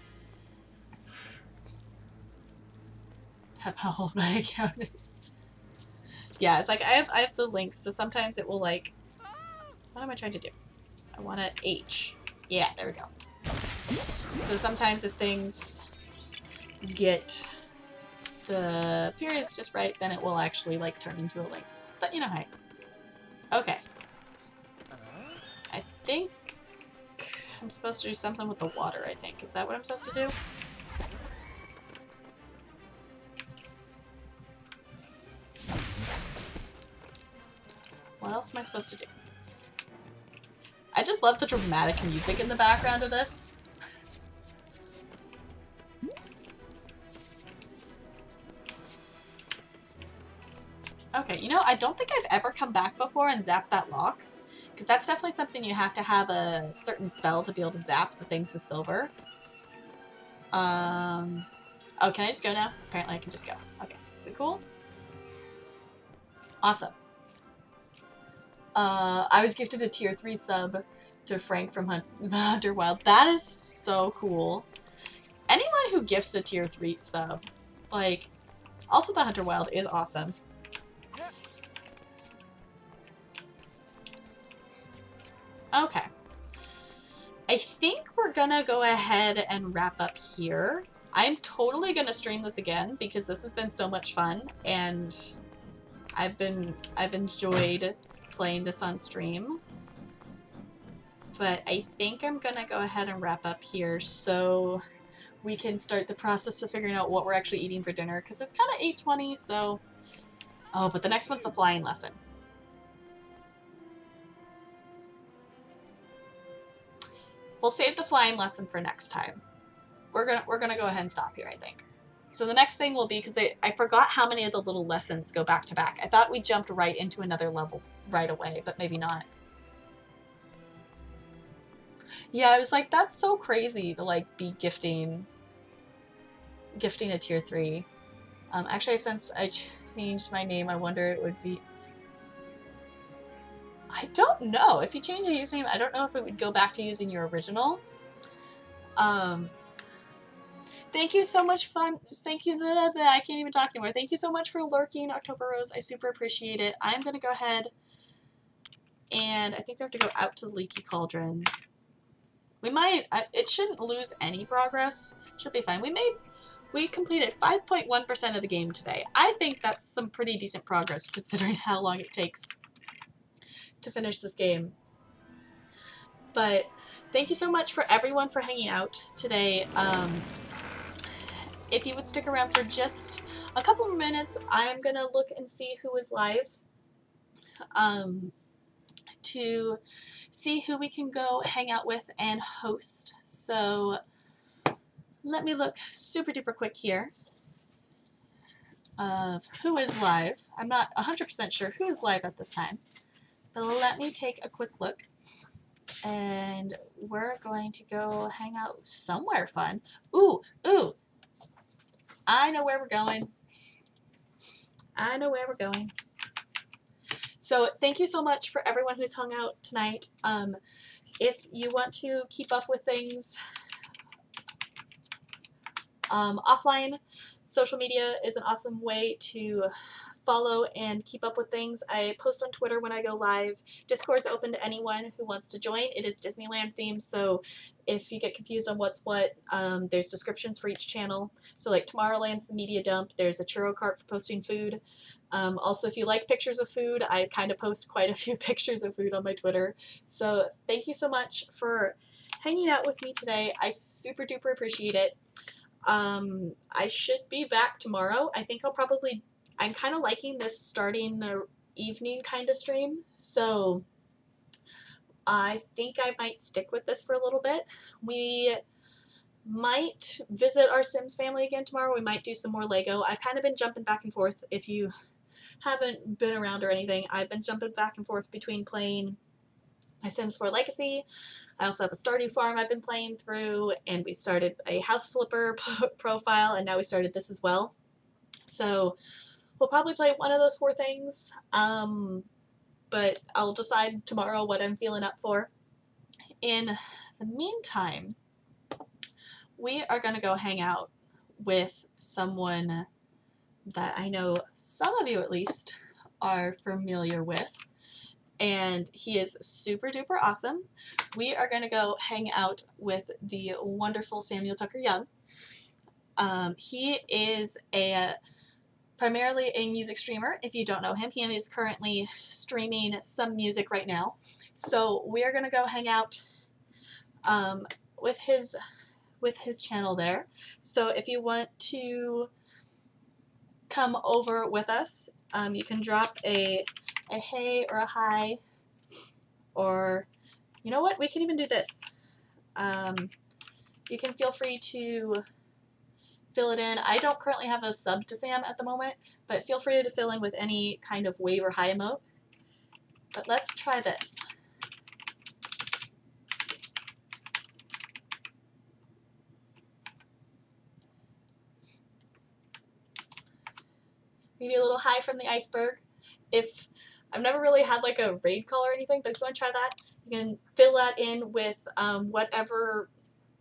Have how old my account is. Yeah, it's like I have the links, so sometimes it will like. What am I trying to do? I want to H. Yeah, there we go. So sometimes if things get the periods just right, then it will actually like turn into a link. But you know, hey. Okay. I think I'm supposed to do something with the water, I think. Is that what I'm supposed to do? What else am I supposed to do? I just love the dramatic music in the background of this. Okay, you know, I don't think I've ever come back before and zapped that lock. Because that's definitely something you have to have a certain spell to be able to zap the things with silver. Oh, can I just go now? Apparently I can just go. Okay, cool. Awesome. I was gifted a tier 3 sub to Frank from the Hunter Wild. That is so cool. Anyone who gifts a tier 3 sub, like, also the Hunter Wild is awesome. Okay. I think we're gonna go ahead and wrap up here. I'm totally gonna stream this again because this has been so much fun and I've enjoyed playing this on stream. But I think I'm gonna go ahead and wrap up here so we can start the process of figuring out what we're actually eating for dinner because it's kind of 8:20, so. Oh, but the next one's the flying lesson. We'll save the flying lesson for next time. We're gonna go ahead and stop here, I think. So the next thing will be, because I forgot how many of the little lessons go back to back. I thought we jumped right into another level right away, but maybe not. Yeah, I was like, that's so crazy to like be gifting a tier 3. Actually, since I changed my name, I wonder it would be. I don't know. If you change your username, I don't know if it would go back to using your original. Thank you so much, fun. Thank you. I can't even talk anymore. Thank you so much for lurking, October Rose. I super appreciate it. I'm gonna go ahead and I think we have to go out to the Leaky Cauldron. We might. It shouldn't lose any progress. Should be fine. We completed 5.1% of the game today. I think that's some pretty decent progress considering how long it takes to finish this game. But thank you so much for everyone for hanging out today. If you would stick around for just a couple more minutes, I'm gonna look and see who is live to see who we can go hang out with and host. So let me look super duper quick here of who is live. I'm not 100% sure who is live at this time, but let me take a quick look. And we're going to go hang out somewhere fun. Ooh, I know where we're going. So thank you so much for everyone who's hung out tonight. If you want to keep up with things offline, social media is an awesome way to follow and keep up with things. I post on Twitter when I go live. Discord's open to anyone who wants to join. It is Disneyland themed, so if you get confused on what's what, there's descriptions for each channel. So like Tomorrowland's the media dump. There's a churro cart for posting food. Also, if you like pictures of food, I kind of post quite a few pictures of food on my Twitter. So thank you so much for hanging out with me today. I super duper appreciate it. I should be back tomorrow. I think I'm kind of liking this starting the evening kind of stream, so I think I might stick with this for a little bit. We might visit our Sims family again tomorrow. We might do some more Lego. I've kind of been jumping back and forth. If you haven't been around or anything, I've been jumping back and forth between playing my Sims 4 Legacy. I also have a Stardew Farm I've been playing through, and we started a House Flipper profile, and now we started this as well. So we'll probably play one of those 4 things. but I'll decide tomorrow what I'm feeling up for. In the meantime, we are going to go hang out with someone that I know some of you at least are familiar with, and he is super duper awesome. We are going to go hang out with the wonderful Samuel Tucker Young. He is primarily a music streamer. If you don't know him, he is currently streaming some music right now. So we are going to go hang out with his channel there. So if you want to come over with us, you can drop a hey or a hi, or you know what, we can even do this. You can feel free to fill it in. I don't currently have a sub to Sam at the moment, but feel free to fill in with any kind of wave or hi emote. But let's try this. Maybe a little hi from the iceberg. If I've never really had like a raid call or anything, but if you want to try that, you can fill that in with whatever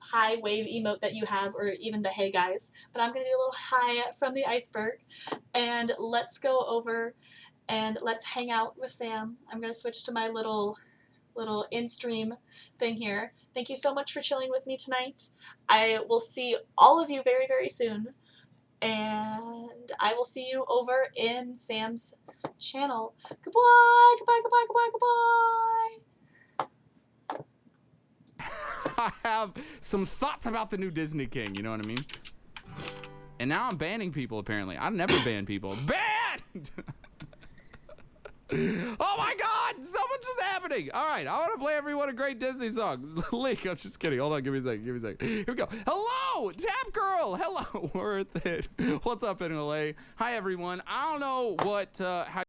hi wave emote that you have, or even the hey guys. But I'm gonna do a little hi from the iceberg, and let's go over and let's hang out with Sam. I'm gonna switch to my little in-stream thing here. Thank you so much for chilling with me tonight. I will see all of you very, very soon. And I will see you over in Sam's channel. Goodbye, goodbye, goodbye, goodbye, goodbye. I have some thoughts about the new Disney King, you know what I mean? And now I'm banning people, apparently. I've never banned people. Banned! Oh my god, so much is happening. All right, I want to play everyone a great Disney song. Link, I'm just kidding. Hold on, give me a second, Here we go. Hello, Tap Girl. Hello, Worth It. What's up in LA? Hi, everyone. I don't know what, how